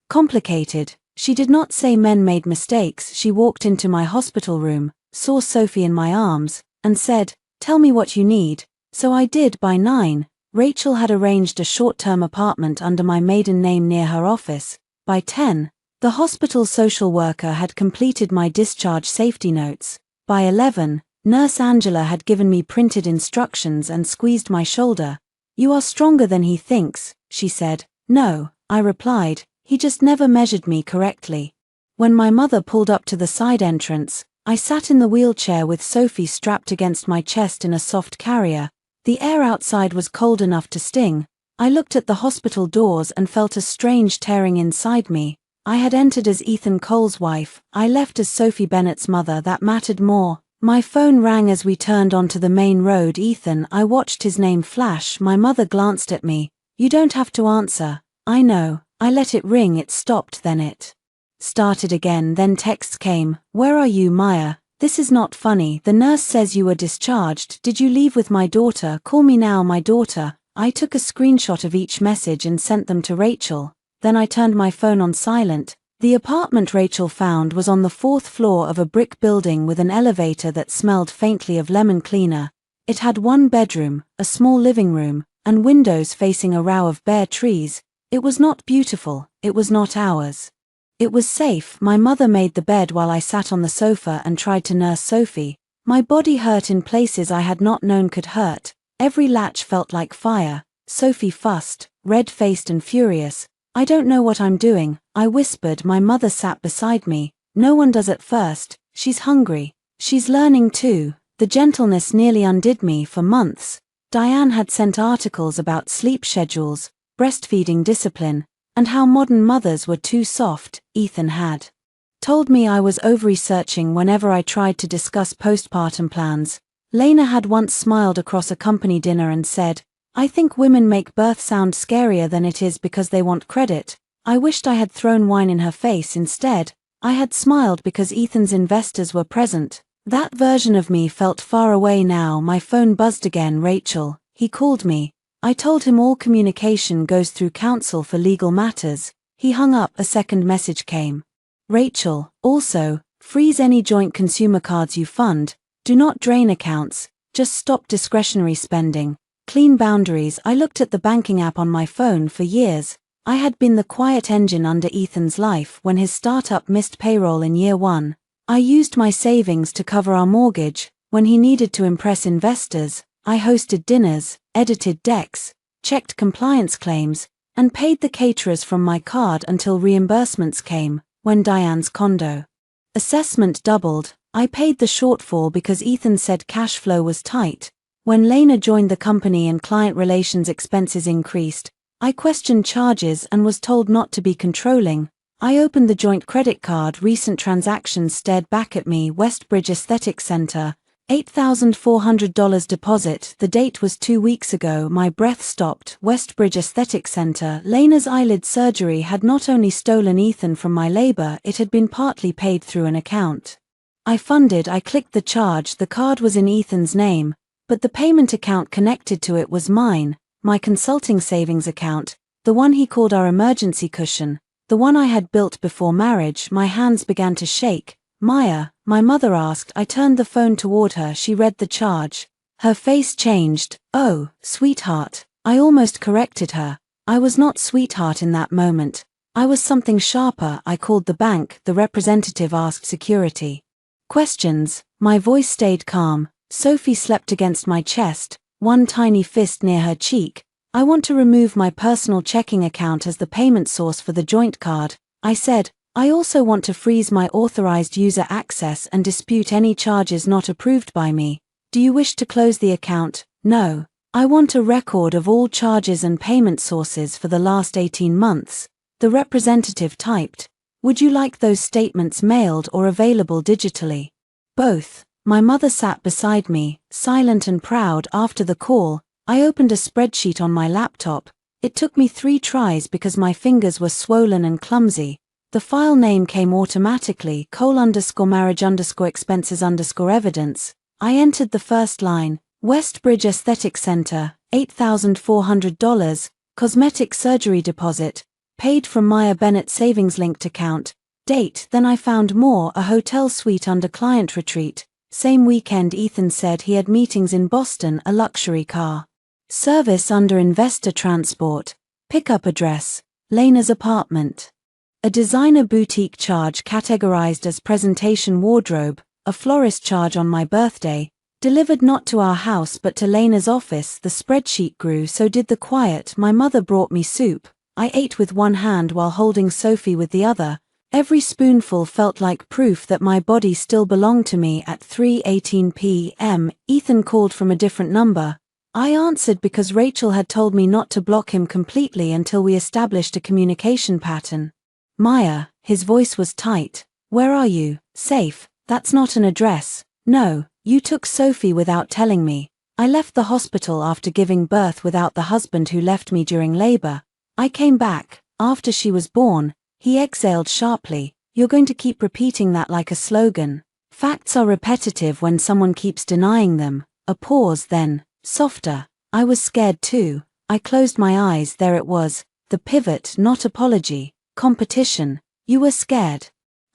complicated. She did not say men made mistakes. She walked into my hospital room, saw Sophie in my arms, and said, "Tell me what you need." So I did. By 9, Rachel had arranged a short-term apartment under my maiden name near her office. By 10, the hospital social worker had completed my discharge safety notes. By 11, Nurse Angela had given me printed instructions and squeezed my shoulder. "You are stronger than he thinks," she said. "No," I replied, "he just never measured me correctly." When my mother pulled up to the side entrance, I sat in the wheelchair with Sophie strapped against my chest in a soft carrier. The air outside was cold enough to sting. I looked at the hospital doors and felt a strange tearing inside me. I had entered as Ethan Cole's wife, I left as Sophie Bennett's mother. That mattered more. My phone rang as we turned onto the main road. Ethan, I watched his name flash. My mother glanced at me. "You don't have to answer." "I know." I let it ring. It stopped, then it started again. Then texts came. "Where are you, Maya? This is not funny. The nurse says you were discharged. Did you leave with my daughter? Call me now, my daughter. I took a screenshot of each message and sent them to Rachel. Then I turned my phone on silent. The apartment Rachel found was on the 4th floor of a brick building with an elevator that smelled faintly of lemon cleaner. It had one bedroom, a small living room, and windows facing a row of bare trees. It was not beautiful, it was not ours. It was safe. My mother made the bed while I sat on the sofa and tried to nurse Sophie. My body hurt in places I had not known could hurt. Every latch felt like fire. Sophie fussed, red-faced and furious. I don't know what I'm doing, I whispered. My mother sat beside me. No one does at first. She's hungry. She's learning too. The gentleness nearly undid me for months. Diane had sent articles about sleep schedules, breastfeeding discipline, and how modern mothers were too soft. Ethan had told me I was over-researching whenever I tried to discuss postpartum plans. Lena had once smiled across a company dinner and said, I think women make birth sound scarier than it is because they want credit. I wished I had thrown wine in her face instead. I had smiled because Ethan's investors were present. That version of me felt far away now. My phone buzzed again. Rachel. He called me. I told him all communication goes through counsel for legal matters. He hung up. A second message came. Rachel, also, freeze any joint consumer cards you fund. Do not drain accounts, just stop discretionary spending. Clean boundaries. I looked at the banking app on my phone for years. I had been the quiet engine under Ethan's life when his startup missed payroll in year 1. I used my savings to cover our mortgage. When he needed to impress investors, I hosted dinners, edited decks, checked compliance claims, and paid the caterers from my card until reimbursements came. When Diane's condo assessment doubled, I paid the shortfall because Ethan said cash flow was tight. When Lena joined the company and client relations expenses increased, I questioned charges and was told not to be controlling. I opened the joint credit card. Recent transactions stared back at me. Westbridge Aesthetic Center, $8,400 deposit. The date was 2 weeks ago. My breath stopped. Westbridge Aesthetic Center. Lena's eyelid surgery had not only stolen Ethan from my labor, it had been partly paid through an account I funded. I clicked the charge. The card was in Ethan's name, but the payment account connected to it was mine, my consulting savings account, the one he called our emergency cushion, the one I had built before marriage. My hands began to shake. Maya, my mother asked. I turned the phone toward her. She read the charge. Her face changed. Oh, sweetheart. I almost corrected her. I was not sweetheart in that moment. I was something sharper. I called the bank. The representative asked security questions. My voice stayed calm. Sophie slept against my chest, one tiny fist near her cheek. I want to remove my personal checking account as the payment source for the joint card, I said. I also want to freeze my authorized user access and dispute any charges not approved by me. Do you wish to close the account? No. I want a record of all charges and payment sources for the last 18 months. The representative typed. Would you like those statements mailed or available digitally? Both. My mother sat beside me, silent and proud. After the call, I opened a spreadsheet on my laptop. It took me 3 tries because my fingers were swollen and clumsy. The file name came automatically: col_marriage_expenses_evidence. I entered the first line: Westbridge Aesthetic Center, $8,400, cosmetic surgery deposit, paid from Maya Bennett savings linked account. Date. Then I found more: a hotel suite under client retreat. Same weekend. Ethan said he had meetings in Boston. A luxury car service under investor transport. Pickup address: Lena's apartment. A designer boutique charge categorized as presentation wardrobe, a florist charge on my birthday, delivered not to our house but to Lena's office. The spreadsheet grew, so did the quiet. My mother brought me soup. I ate with one hand while holding Sophie with the other. Every spoonful felt like proof that my body still belonged to me. At 3:18 p.m., Ethan called from a different number. I answered because Rachel had told me not to block him completely until we established a communication pattern. Maya, his voice was tight. Where are you? Safe. That's not an address. No, you took Sophie without telling me. I left the hospital after giving birth without the husband who left me during labor. I came back after she was born. He exhaled sharply. You're going to keep repeating that like a slogan. Facts are repetitive when someone keeps denying them. A pause, then, softer. I was scared too. I closed my eyes. There it was. The pivot, not apology. Competition. You were scared.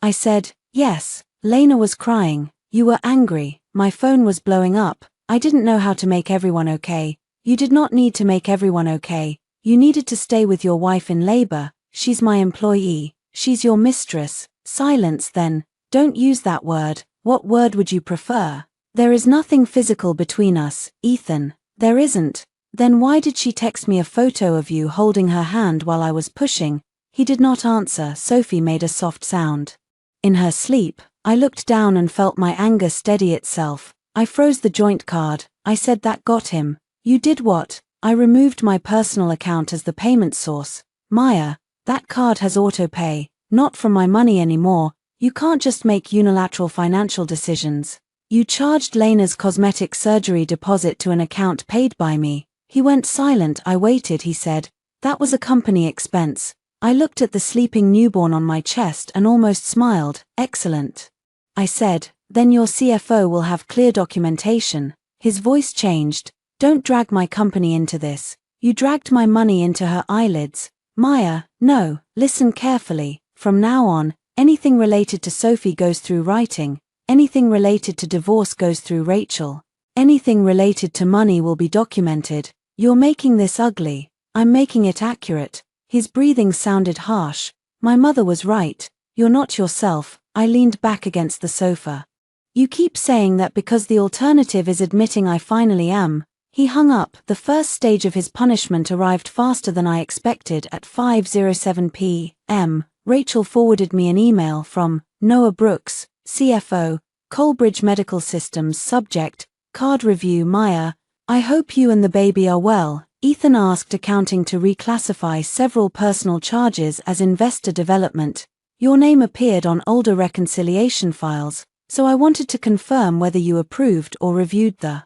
I said, yes. Lena was crying. You were angry. My phone was blowing up. I didn't know how to make everyone okay. You did not need to make everyone okay. You needed to stay with your wife in labor. She's my employee. She's your mistress. Silence then. Don't use that word. What word would you prefer? There is nothing physical between us, Ethan. There isn't. Then why did she text me a photo of you holding her hand while I was pushing? He did not answer. Sophie made a soft sound. In her sleep, I looked down and felt my anger steady itself. I froze the joint card. I said that got him. You did what? I removed my personal account as the payment source. Maya, that card has auto-pay, not from my money anymore. You can't just make unilateral financial decisions. You charged Lena's cosmetic surgery deposit to an account paid by me. He went silent. I waited. He said, that was a company expense. I looked at the sleeping newborn on my chest and almost smiled. Excellent. I said, then your CFO will have clear documentation. His voice changed. Don't drag my company into this. You dragged my money into her eyelids. Maya, no, listen carefully. From now on, anything related to Sophie goes through writing. Anything related to divorce goes through Rachel. Anything related to money will be documented. You're making this ugly. I'm making it accurate. His breathing sounded harsh. My mother was right. You're not yourself. I leaned back against the sofa. You keep saying that because the alternative is admitting I finally am. He hung up. The first stage of his punishment arrived faster than I expected. At 5:07 p.m., Rachel forwarded me an email from Noah Brooks, CFO, Colbridge Medical Systems. Subject, card review. Maya, I hope you and the baby are well. Ethan asked accounting to reclassify several personal charges as investor development. Your name appeared on older reconciliation files, so I wanted to confirm whether you approved or reviewed the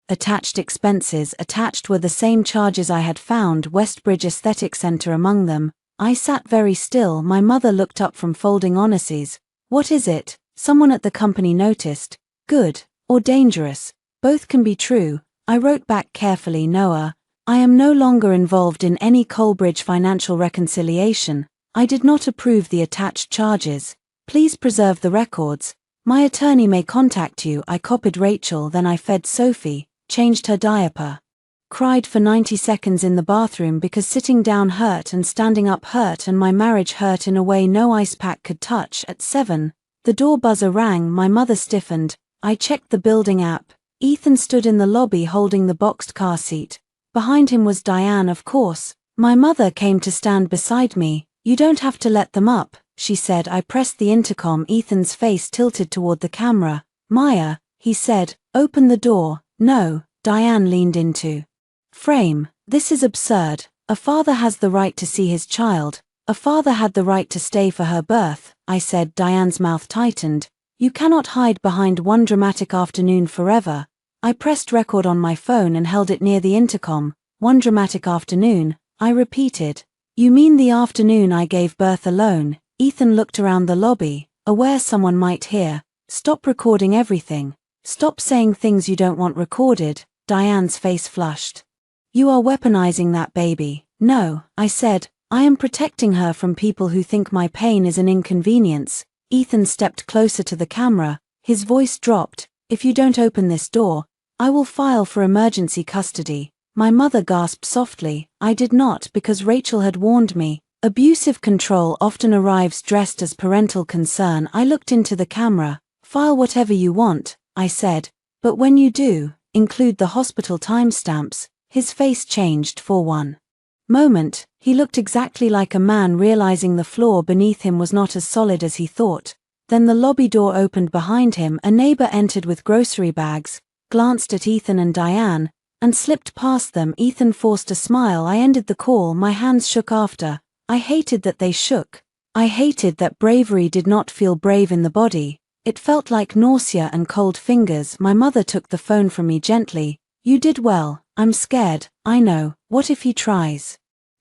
attached expenses. Attached were the same charges I had found, Westbridge Aesthetic Center among them. I sat very still. My mother looked up from folding Onassis. What is it? Someone at the company noticed. Good, or dangerous. Both can be true. I wrote back carefully. Noah, I am no longer involved in any Colbridge financial reconciliation. I did not approve the attached charges. Please preserve the records. My attorney may contact you. I copied Rachel, then I fed Sophie, changed her diaper. Cried for 90 seconds in the bathroom because sitting down hurt and standing up hurt and my marriage hurt in a way no ice pack could touch. At 7, the door buzzer rang. My mother stiffened. I checked the building app. Ethan stood in the lobby holding the boxed car seat. Behind him was Diane, of course. My mother came to stand beside me. You don't have to let them up, she said. I pressed the intercom. Ethan's face tilted toward the camera. Maya, he said, open the door. No, Diane leaned into frame. This is absurd. A father has the right to see his child. A father had the right to stay for her birth, I said. Diane's mouth tightened. You cannot hide behind one dramatic afternoon forever. I pressed record on my phone and held it near the intercom. One dramatic afternoon, I repeated. You mean the afternoon I gave birth alone? Ethan looked around the lobby, aware someone might hear. Stop recording everything. Stop saying things you don't want recorded. Diane's face flushed. You are weaponizing that baby. No, I said, I am protecting her from people who think my pain is an inconvenience. Ethan stepped closer to the camera. His voice dropped. If you don't open this door, I will file for emergency custody. My mother gasped softly. I did not, because Rachel had warned me. Abusive control often arrives dressed as parental concern. I looked into the camera. File whatever you want, I said. But when you do, include the hospital timestamps. His face changed for one moment. He looked exactly like a man realizing the floor beneath him was not as solid as he thought. Then the lobby door opened behind him. A neighbor entered with grocery bags, glanced at Ethan and Diane, and slipped past them. Ethan forced a smile. I ended the call. My hands shook after. I hated that they shook. I hated that bravery did not feel brave in the body. It felt like nausea and cold fingers. My mother took the phone from me gently. You did well. I'm scared. I know. What if he tries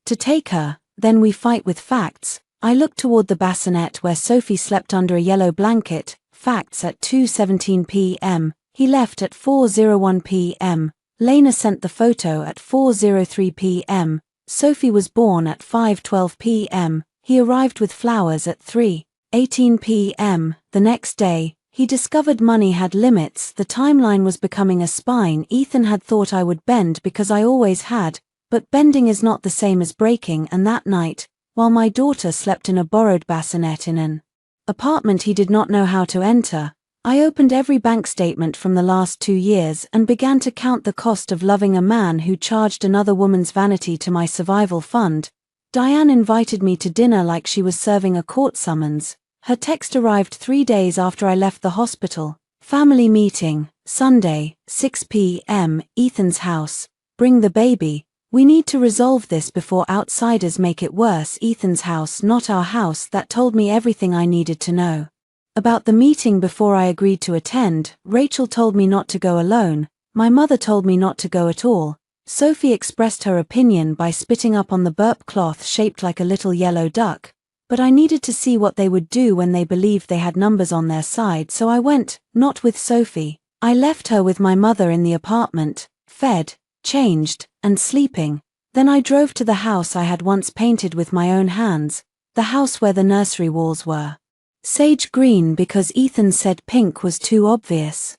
to take her? Then we fight with facts. I looked toward the bassinet where Sophie slept under a yellow blanket. facts at 2:17 p.m., he left at 4:01 p.m., Lena sent the photo at 4:03 p.m., Sophie was born at 5:12 p.m., he arrived with flowers at 3:18 p.m., the next day, he discovered money had limits, the timeline was becoming a spine. Ethan had thought I would bend because I always had, but bending is not the same as breaking, and that night, while my daughter slept in a borrowed bassinet in an apartment he did not know how to enter, I opened every bank statement from the last 2 years and began to count the cost of loving a man who charged another woman's vanity to my survival fund. Diane invited me to dinner like she was serving a court summons. Her text arrived 3 days after I left the hospital. Family meeting, Sunday, 6 p.m., Ethan's house. Bring the baby. We need to resolve this before outsiders make it worse. Ethan's house, not our house. That told me everything I needed to know. About the meeting before I agreed to attend, Rachel told me not to go alone. My mother told me not to go at all. Sophie expressed her opinion by spitting up on the burp cloth shaped like a little yellow duck. But I needed to see what they would do when they believed they had numbers on their side, so I went, not with Sophie. I left her with my mother in the apartment, fed, changed, and sleeping. Then I drove to the house I had once painted with my own hands, the house where the nursery walls were sage green because Ethan said pink was too obvious.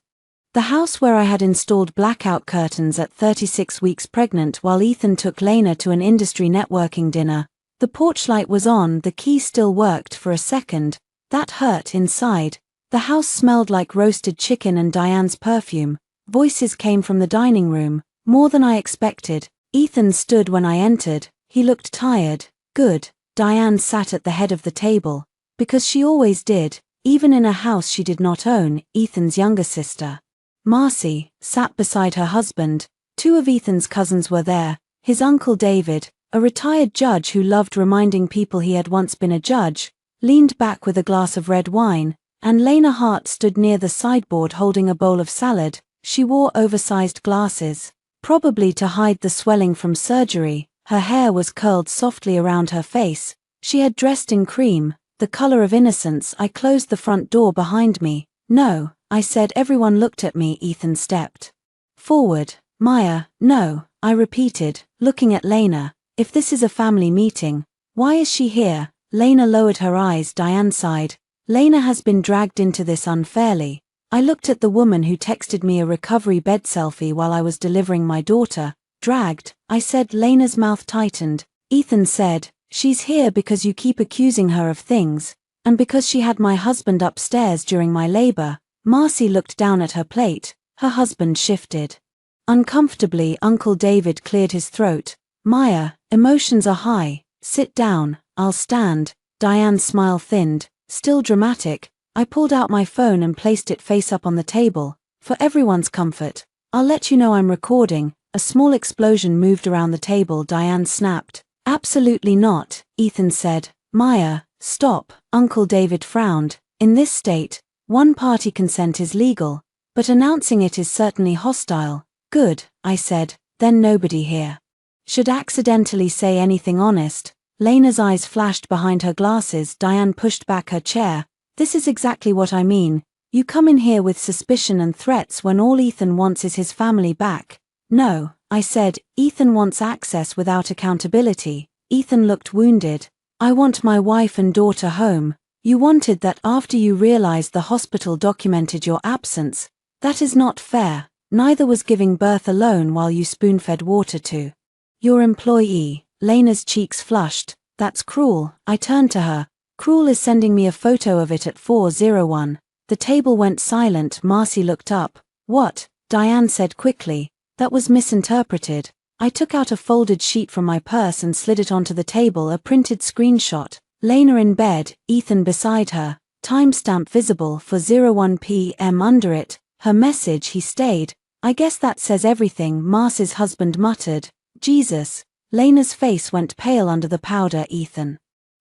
The house where I had installed blackout curtains at 36 weeks pregnant while Ethan took Lena to an industry networking dinner. The porch light was on, the key still worked for a second. That hurt inside. The house smelled like roasted chicken and Diane's perfume. Voices came from the dining room, more than I expected. Ethan stood when I entered. He looked tired. Good. Diane sat at the head of the table. Because she always did, even in a house she did not own. Ethan's younger sister, Marcy, sat beside her husband. 2 of Ethan's cousins were there. His uncle David, a retired judge who loved reminding people he had once been a judge, leaned back with a glass of red wine, and Lena Hart stood near the sideboard holding a bowl of salad. She wore oversized glasses, probably to hide the swelling from surgery. Her hair was curled softly around her face. She had dressed in cream, the color of innocence. I closed the front door behind me. No, I said. Everyone looked at me. Ethan stepped forward. Maya, no, I repeated, looking at Lena. If this is a family meeting, why is she here? Lena lowered her eyes. Diane sighed. Lena has been dragged into this unfairly. I looked at the woman who texted me a recovery bed selfie while I was delivering my daughter. Dragged, I said. Lena's mouth tightened. Ethan said, she's here because you keep accusing her of things, and because she had my husband upstairs during my labor. Marcy looked down at her plate. Her husband shifted uncomfortably. Uncle David cleared his throat. Maya, emotions are high. Sit down, I'll stand. Diane's smile thinned, still dramatic. I pulled out my phone and placed it face up on the table. For everyone's comfort, I'll let you know I'm recording. A small explosion moved around the table. Diane snapped. Absolutely not, Ethan said. Maya, stop. Uncle David frowned. In this state, one-party consent is legal, but announcing it is certainly hostile. Good, I said, then nobody here should accidentally say anything honest. Lena's eyes flashed behind her glasses. Diane pushed back her chair. This is exactly what I mean. You come in here with suspicion and threats when all Ethan wants is his family back. No, I said, Ethan wants access without accountability. Ethan looked wounded. I want my wife and daughter home. You wanted that after you realized the hospital documented your absence. That is not fair. Neither was giving birth alone while you spoon-fed water to your employee. Lena's cheeks flushed. That's cruel. I turned to her. Cruel is sending me a photo of it at 4:01. The table went silent. Marcy looked up. What? Diane said quickly. That was misinterpreted. I took out a folded sheet from my purse and slid it onto the table, a printed screenshot. Lena in bed, Ethan beside her, timestamp visible for 01 p.m. under it. Her message, he stayed. I guess that says everything. Marcy's husband muttered, Jesus. Lena's face went pale under the powder. Ethan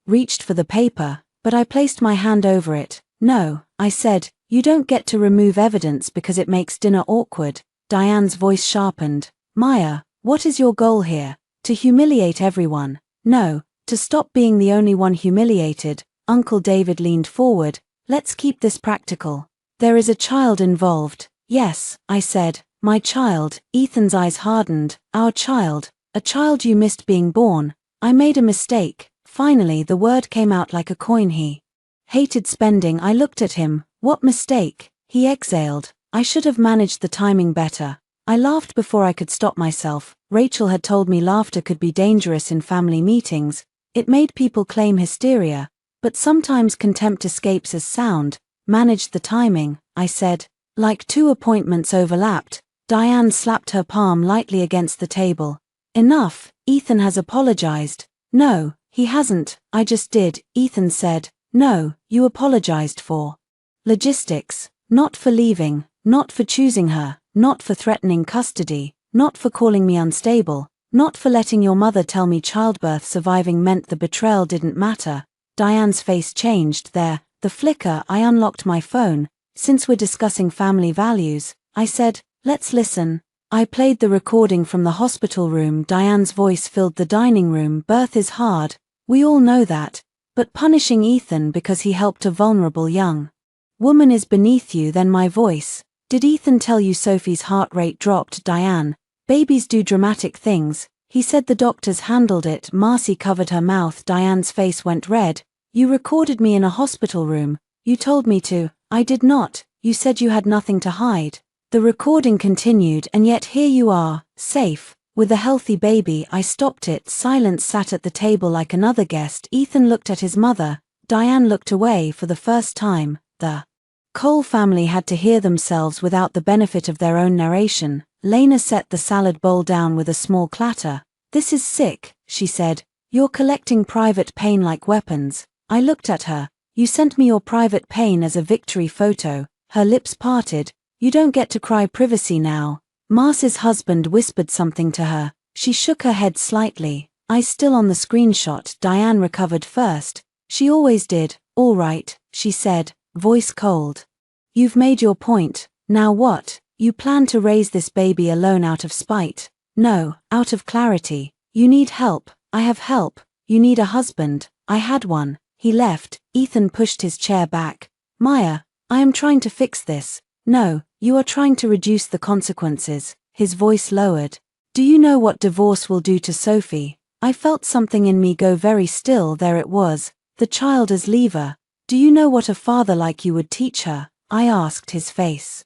reached for the paper, but I placed my hand over it. No, I said, you don't get to remove evidence because it makes dinner awkward. Diane's voice sharpened. Maya, what is your goal here? To humiliate everyone? No, to stop being the only one humiliated. Uncle David leaned forward. Let's keep this practical. There is a child involved. Yes, I said. My child. Ethan's eyes hardened. Our child. A child you missed being born. I made a mistake. Finally the word came out like a coin. He hated spending. I looked at him. What mistake? He exhaled. I should have managed the timing better. I laughed before I could stop myself. Rachel had told me laughter could be dangerous in family meetings. It made people claim hysteria. But sometimes contempt escapes as sound. Managed the timing, I said. Like two appointments overlapped. Diane slapped her palm lightly against the table. Enough, Ethan has apologized. No, he hasn't, I just did, Ethan said. No, you apologized for logistics, not for leaving, not for choosing her, not for threatening custody, not for calling me unstable, not for letting your mother tell me childbirth surviving meant the betrayal didn't matter. Diane's face changed there, the flicker. I unlocked my phone. Since we're discussing family values, I said, let's listen. I played the recording from the hospital room. Diane's voice filled the dining room. Birth is hard. We all know that. But punishing Ethan because he helped a vulnerable young woman is beneath you. Then my voice. Did Ethan tell you Sophie's heart rate dropped? Diane. Babies do dramatic things. He said the doctors handled it. Marcy covered her mouth. Diane's face went red. You recorded me in a hospital room. You told me to. I did not. You said you had nothing to hide. The recording continued, and yet here you are, safe, with a healthy baby. I stopped it. Silence sat at the table like another guest. Ethan looked at his mother. Diane looked away for the first time. The Cole family had to hear themselves without the benefit of their own narration. Lena set the salad bowl down with a small clatter. This is sick, she said. You're collecting private pain like weapons. I looked at her. You sent me your private pain as a victory photo. Her lips parted. You don't get to cry privacy now. Marcy's husband whispered something to her. She shook her head slightly. Eyes still on the screenshot. Diane recovered first. She always did. All right, she said, voice cold. You've made your point. Now what? You plan to raise this baby alone out of spite? No, out of clarity. You need help. I have help. You need a husband. I had one. He left. Ethan pushed his chair back. Maya, I am trying to fix this. No, you are trying to reduce the consequences. His voice lowered. Do you know what divorce will do to Sophie? I felt something in me go very still. There it was. The child as lever. Do you know what a father like you would teach her? I asked. His face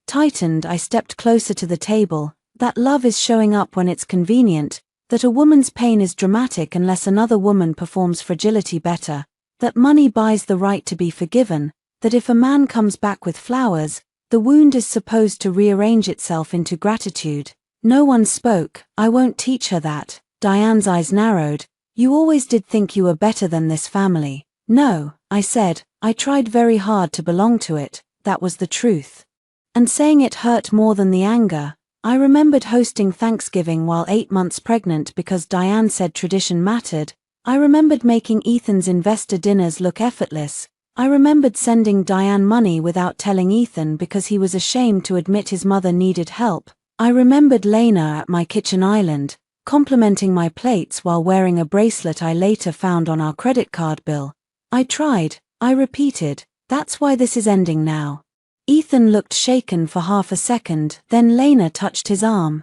tightened. I stepped closer to the table. That love is showing up when it's convenient. That a woman's pain is dramatic unless another woman performs fragility better. That money buys the right to be forgiven. That if a man comes back with flowers, the wound is supposed to rearrange itself into gratitude. No one spoke. I won't teach her that. Diane's eyes narrowed. You always did think you were better than this family. No, I said. I tried very hard to belong to it. That was the truth. And saying it hurt more than the anger. I remembered hosting Thanksgiving while 8 months pregnant because Diane said tradition mattered. I remembered making Ethan's investor dinners look effortless. I remembered sending Diane money without telling Ethan because he was ashamed to admit his mother needed help. I remembered Lena at my kitchen island, complimenting my plates while wearing a bracelet I later found on our credit card bill. I tried, I repeated, that's why this is ending now. Ethan looked shaken for half a second, then Lena touched his arm.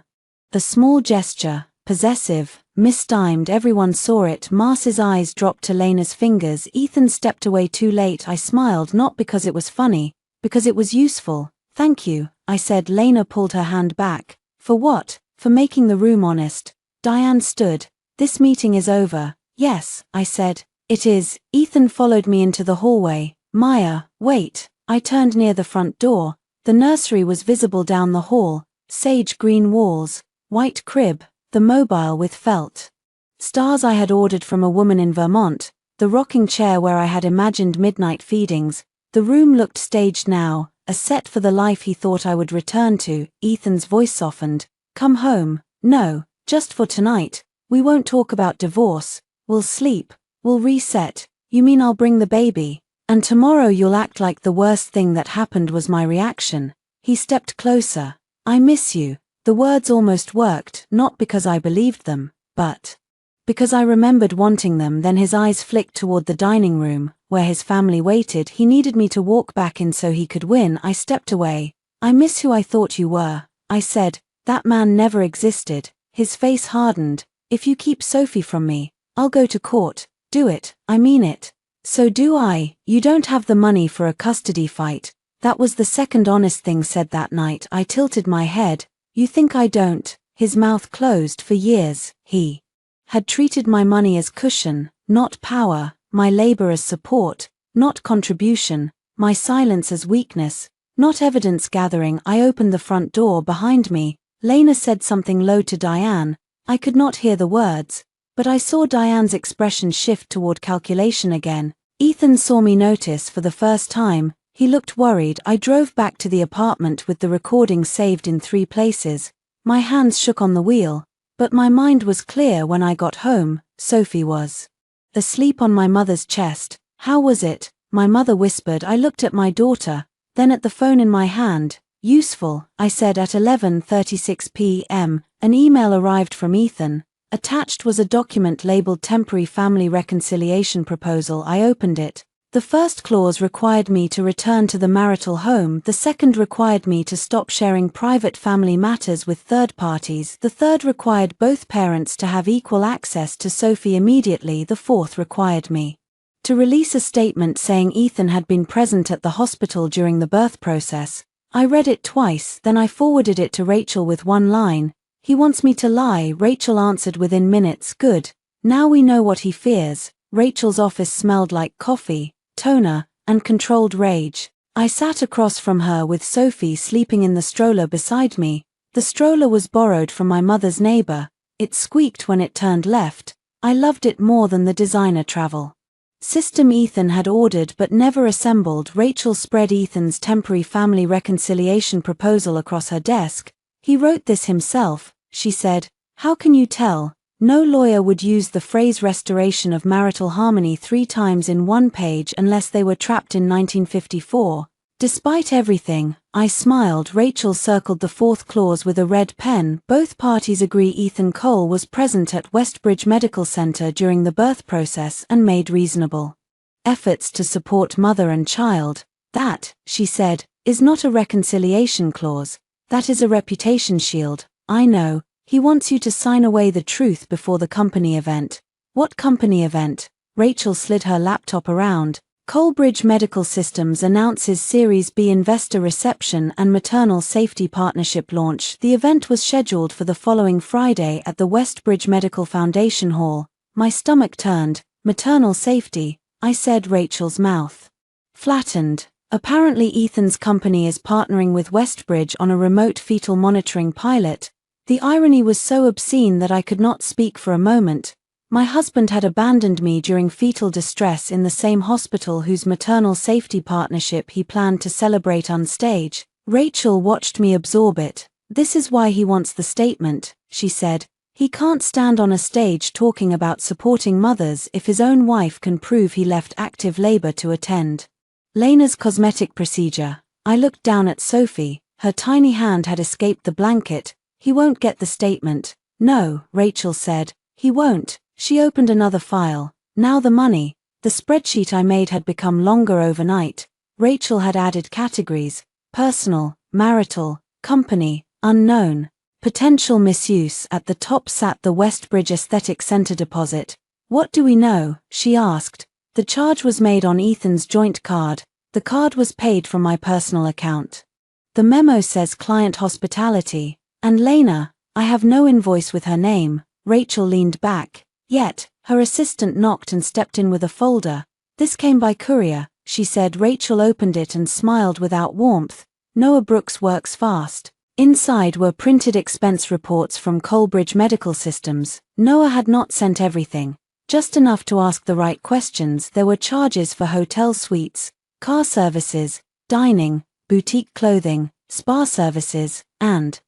The small gesture, possessive, mistimed, everyone saw it. Marcy's eyes dropped to Lena's fingers. Ethan stepped away too late. I smiled, not because it was funny, because it was useful. Thank you, I said. Lena pulled her hand back. For what? For making the room honest. Diane stood. This meeting is over. Yes, I said. It is. Ethan followed me into the hallway. Maya, wait. I turned near the front door. The nursery was visible down the hall. Sage green walls, white crib, the mobile with felt stars I had ordered from a woman in Vermont, the rocking chair where I had imagined midnight feedings. The room looked staged now, a set for the life he thought I would return to. Ethan's voice softened. Come home. No, just for tonight. We won't talk about divorce. We'll sleep. We'll reset. You mean I'll bring the baby? And tomorrow you'll act like the worst thing that happened was my reaction. He stepped closer. I miss you. The words almost worked, not because I believed them, but because I remembered wanting them. Then his eyes flicked toward the dining room. where his family waited. He needed me to walk back in so he could win. I stepped away. "I miss who I thought you were," I said. "That man never existed." His face hardened. "If you keep Sophie from me, I'll go to court." "Do it, I mean it." "So do I. You don't have the money for a custody fight." That was the second honest thing said that night. I tilted my head. "You think I don't?" His mouth closed. For years, he had treated my money as cushion, not power, my labor as support, not contribution, my silence as weakness, not evidence gathering. I opened the front door behind me. Lena said something low to Diane. I could not hear the words, but I saw Diane's expression shift toward calculation again. Ethan saw me notice for the first time. He looked worried. I drove back to the apartment with the recording saved in 3 places. My hands shook on the wheel, but my mind was clear when I got home. Sophie was asleep on my mother's chest. "How was it?" my mother whispered. I looked at my daughter, then at the phone in my hand. "Useful," I said. At 11:36 p.m., an email arrived from Ethan. Attached was a document labeled Temporary Family Reconciliation Proposal. I opened it. The first clause required me to return to the marital home. The second required me to stop sharing private family matters with third parties. The third required both parents to have equal access to Sophie immediately. The fourth required me to release a statement saying Ethan had been present at the hospital during the birth process. I read it twice, then I forwarded it to Rachel with one line. "He wants me to lie." Rachel answered within minutes. "Good. Now we know what he fears." Rachel's office smelled like coffee, toner, and controlled rage. I sat across from her with Sophie sleeping in the stroller beside me. The stroller was borrowed from my mother's neighbor. It squeaked when it turned left. I loved it more than the designer travel system Ethan had ordered but never assembled. Rachel spread Ethan's temporary family reconciliation proposal across her desk. "He wrote this himself," she said. "How can you tell? No lawyer would use the phrase restoration of marital harmony 3 times in one page unless they were trapped in 1954. Despite everything, I smiled. Rachel circled the 4th clause with a red pen. Both parties agree Ethan Cole was present at Westbridge Medical Center during the birth process and made reasonable efforts to support mother and child. That, she said, is not a reconciliation clause. That is a reputation shield. I know. He wants you to sign away the truth before the company event. What company event? Rachel slid her laptop around. Colebridge Medical Systems announces Series B investor reception and maternal safety partnership launch. The event was scheduled for the following Friday at the Westbridge Medical Foundation Hall. My stomach turned. Maternal safety, I said. Rachel's mouth flattened. Apparently Ethan's company is partnering with Westbridge on a remote fetal monitoring pilot. The irony was so obscene that I could not speak for a moment. My husband had abandoned me during fetal distress in the same hospital whose maternal safety partnership he planned to celebrate on stage. Rachel watched me absorb it. This is why he wants the statement, she said. He can't stand on a stage talking about supporting mothers if his own wife can prove he left active labor to attend Lena's cosmetic procedure. I looked down at Sophie. Her tiny hand had escaped the blanket. He won't get the statement. No, Rachel said. He won't. She opened another file. Now the money. The spreadsheet I made had become longer overnight. Rachel had added categories: personal, marital, company, unknown, potential misuse. At the top sat the Westbridge Aesthetic Center deposit. What do we know? She asked. The charge was made on Ethan's joint card. The card was paid from my personal account. The memo says client hospitality. And Lena, I have no invoice with her name. Rachel leaned back. Yet, her assistant knocked and stepped in with a folder. This came by courier, she said. Rachel opened it and smiled without warmth. Noah Brooks works fast. Inside were printed expense reports from Colebridge Medical Systems. Noah had not sent everything, just enough to ask the right questions. There were charges for hotel suites, car services, dining, boutique clothing, spa services, and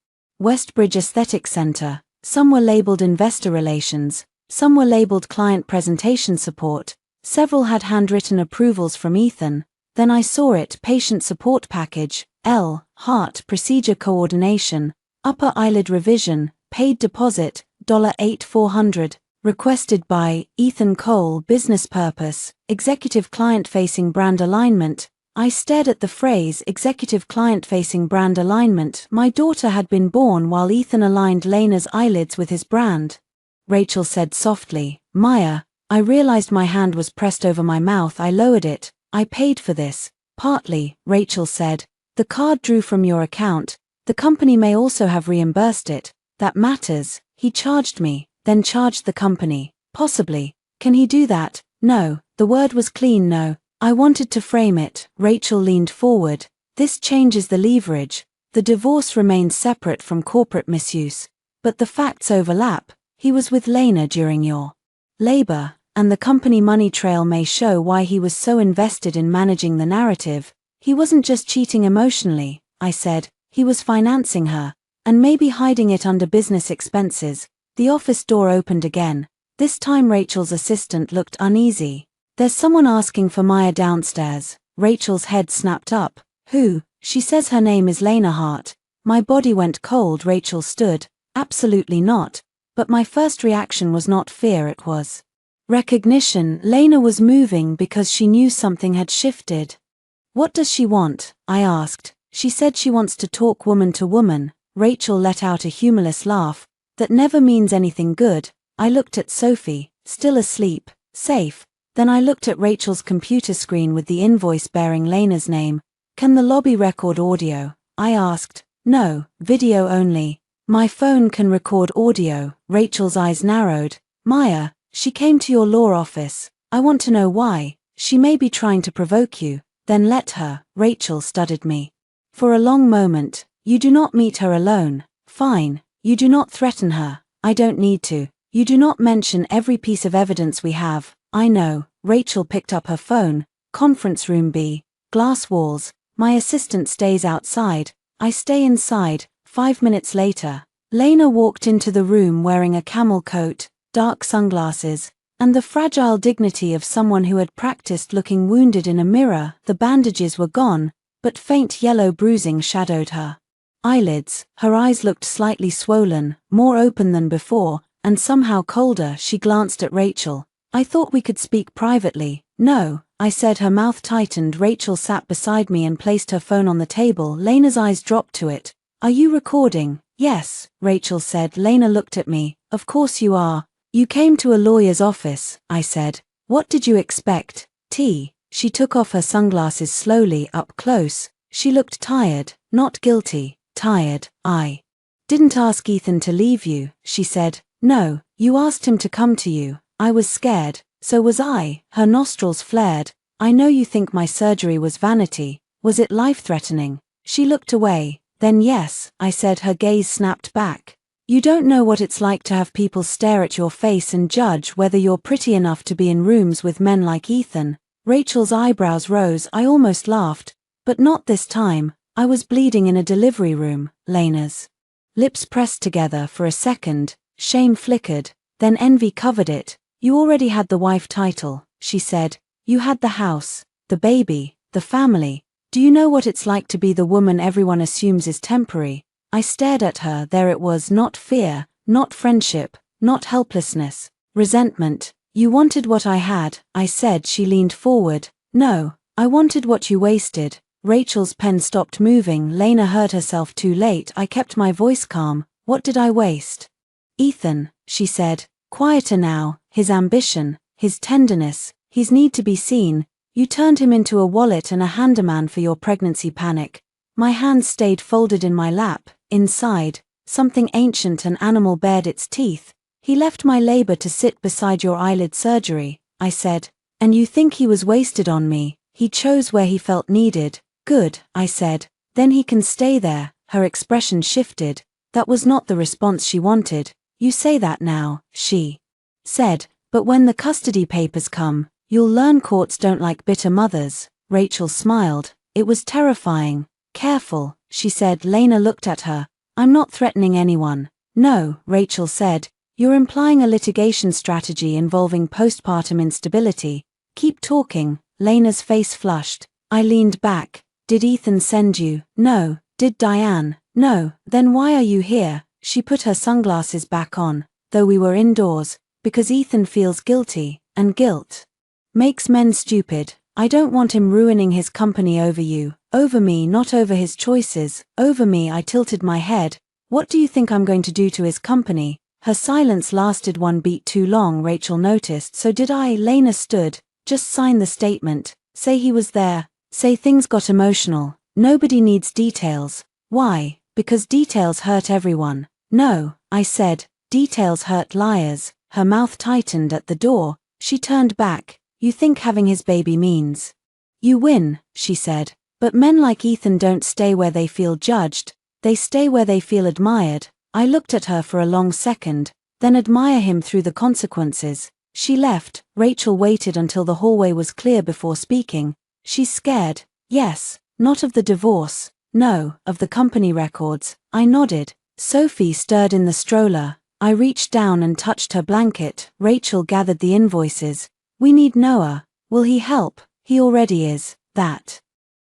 Westbridge Aesthetic Center. Some were labeled investor relations. Some were labeled client presentation support. Several had handwritten approvals from Ethan. Then I saw it: patient support package, L, heart procedure coordination, upper eyelid revision, paid deposit, $8,400, Requested by Ethan Cole. Business purpose, executive client-facing brand alignment. I stared at the phrase executive client-facing brand alignment. My daughter had been born while Ethan aligned Lena's eyelids with his brand. Rachel said softly, Maya. I realized my hand was pressed over my mouth. I lowered it. I paid for this. Partly, Rachel said. The card drew from your account. The company may also have reimbursed it. That matters. He charged me, then charged the company. Possibly. Can he do that? No. The word was clean no. I wanted to frame it. Rachel leaned forward. This changes the leverage. The divorce remains separate from corporate misuse. But the facts overlap. He was with Lena during your labor, and the company money trail may show why he was so invested in managing the narrative. He wasn't just cheating emotionally, I said, he was financing her, and maybe hiding it under business expenses. The office door opened again. This time Rachel's assistant looked uneasy. There's someone asking for Maya downstairs. Rachel's head snapped up. Who? She says her name is Lena Hart. My body went cold. Rachel stood. Absolutely not. But my first reaction was not fear, it was recognition. Lena was moving because she knew something had shifted. What does she want? I asked. She said she wants to talk woman to woman. Rachel let out a humorless laugh. That never means anything good. I looked at Sophie, still asleep, safe. Then I looked at Rachel's computer screen with the invoice bearing Lena's name. Can the lobby record audio? I asked. No, video only. My phone can record audio. Rachel's eyes narrowed. Maya, she came to your law office. I want to know why. She may be trying to provoke you. Then let her. Rachel studied me. For a long moment. You do not meet her alone. Fine. You do not threaten her. I don't need to. You do not mention every piece of evidence we have. I know. Rachel picked up her phone. Conference room B. Glass walls. My assistant stays outside. I stay inside. 5 minutes later. Lena walked into the room wearing a camel coat, dark sunglasses, and the fragile dignity of someone who had practiced looking wounded in a mirror. The bandages were gone, but faint yellow bruising shadowed her eyelids. Her eyes looked slightly swollen, more open than before, and somehow colder. She glanced at Rachel. I thought we could speak privately. No, I said. Her mouth tightened. Rachel sat beside me and placed her phone on the table. Lena's eyes dropped to it. Are you recording? Yes, Rachel said. Lena looked at me. Of course you are. You came to a lawyer's office, I said. What did you expect? Tea. She took off her sunglasses slowly, up close. She looked tired, not guilty, tired. I didn't ask Ethan to leave you, she said. No, you asked him to come to you. I was scared. So was I. Her nostrils flared. I know you think my surgery was vanity. Was it life-threatening? She looked away. Then yes, I said. Her gaze snapped back. You don't know what it's like to have people stare at your face and judge whether you're pretty enough to be in rooms with men like Ethan. Rachel's eyebrows rose. I almost laughed. But not this time. I was bleeding in a delivery room. Lena's lips pressed together for a second. Shame flickered. Then envy covered it. You already had the wife title, she said. You had the house, the baby, the family. Do you know what it's like to be the woman everyone assumes is temporary? I stared at her. There it was, not fear, not friendship, not helplessness, resentment. You wanted what I had, I said. She leaned forward. No, I wanted what you wasted. Rachel's pen stopped moving. Lena heard herself too late. I kept my voice calm. What did I waste? Ethan, she said. Quieter now. His ambition, his tenderness, his need to be seen. You turned him into a wallet and a handyman for your pregnancy panic. My hands stayed folded in my lap. Inside, something ancient and animal bared its teeth. He left my labor to sit beside your eyelid surgery, I said. And you think he was wasted on me? He chose where he felt needed. Good, I said. Then he can stay there. Her expression shifted. That was not the response she wanted. You say that now, she said, but when the custody papers come, you'll learn courts don't like bitter mothers. Rachel smiled. It was terrifying. Careful, she said. Lena looked at her. I'm not threatening anyone. No, Rachel said. You're implying a litigation strategy involving postpartum instability. Keep talking. Lena's face flushed. I leaned back. Did Ethan send you? No. Did Diane? No. Then why are you here? She put her sunglasses back on. Though we were indoors, Because Ethan feels guilty, and guilt makes men stupid. I don't want him ruining his company over you, over me, not over his choices, over me. I tilted my head. What do you think I'm going to do to his company? Her silence lasted one beat too long. Rachel noticed. So did I. Lena stood. Just sign the statement. Say he was there. Say things got emotional. Nobody needs details. Why? Because details hurt everyone. No, I said. Details hurt liars. Her mouth tightened at the door. She turned back. You think having his baby means you win, she said. But men like Ethan don't stay where they feel judged. They stay where they feel admired. I looked at her for a long second, then admire him through the consequences. She left. Rachel waited until the hallway was clear before speaking. She's scared. Yes, not of the divorce. No, of the company records. I nodded. Sophie stirred in the stroller. I reached down and touched her blanket. Rachel gathered the invoices. We need Noah. Will he help? He already is. That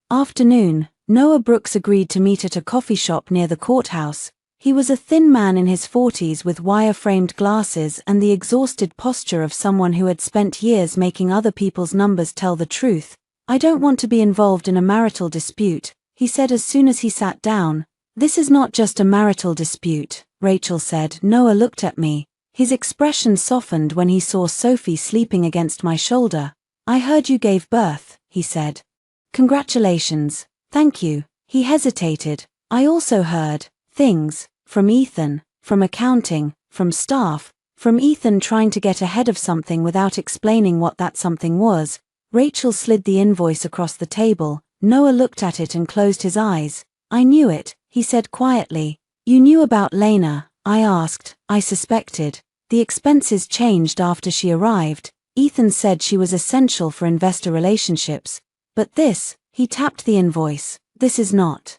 afternoon, Noah Brooks agreed to meet at a coffee shop near the courthouse. He was a thin man in his 40s with wire-framed glasses and the exhausted posture of someone who had spent years making other people's numbers tell the truth. I don't want to be involved in a marital dispute, he said as soon as he sat down. This is not just a marital dispute, Rachel said. Noah looked at me. His expression softened when he saw Sophie sleeping against my shoulder. I heard you gave birth, he said. Congratulations. Thank you. He hesitated. I also heard things from Ethan, from accounting, from staff, from Ethan trying to get ahead of something without explaining what that something was. Rachel slid the invoice across the table. Noah looked at it and closed his eyes. I knew it, he said quietly. You knew about Lena? I asked. I suspected. The expenses changed after she arrived. Ethan said she was essential for investor relationships. But this, he tapped the invoice, this is not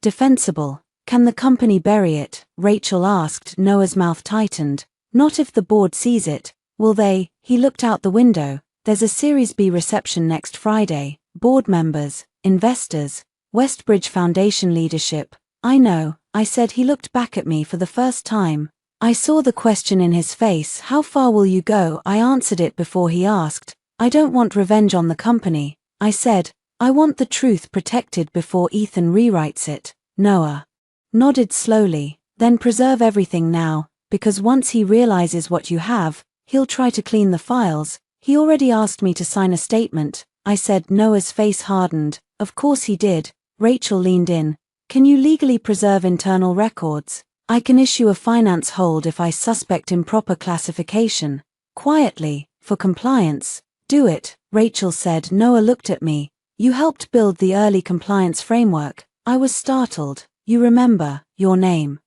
defensible. Can the company bury it? Rachel asked. Noah's mouth tightened. Not if the board sees it. Will they? He looked out the window. There's a Series B reception next Friday. Board members, investors, Westbridge Foundation leadership. I know, I said. He looked back at me for the first time. I saw the question in his face. How far will you go? I answered it before he asked. I don't want revenge on the company, I said. I want the truth protected before Ethan rewrites it. Noah nodded slowly. Then preserve everything now, because once he realizes what you have, he'll try to clean the files. He already asked me to sign a statement, I said. Noah's face hardened. Of course he did. Rachel leaned in. Can you legally preserve internal records? I can issue a finance hold if I suspect improper classification. Quietly, for compliance. Do it, Rachel said. Noah looked at me. You helped build the early compliance framework. I was startled. You remember, your name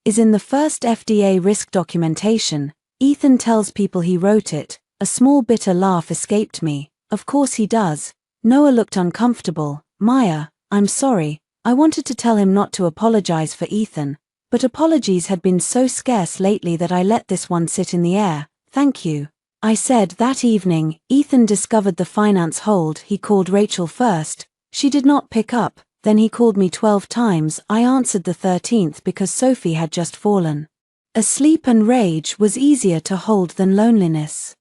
is in the first FDA risk documentation. Ethan tells people he wrote it. A small bitter laugh escaped me. Of course he does. Noah looked uncomfortable. Maya, I'm sorry. I wanted to tell him not to apologize for Ethan. But apologies had been so scarce lately that I let this one sit in the air. Thank you, I said. That evening, Ethan discovered the finance hold. He called Rachel first. She did not pick up. Then he called me 12 times. I answered the 13th because Sophie had just fallen asleep, and rage was easier to hold than loneliness.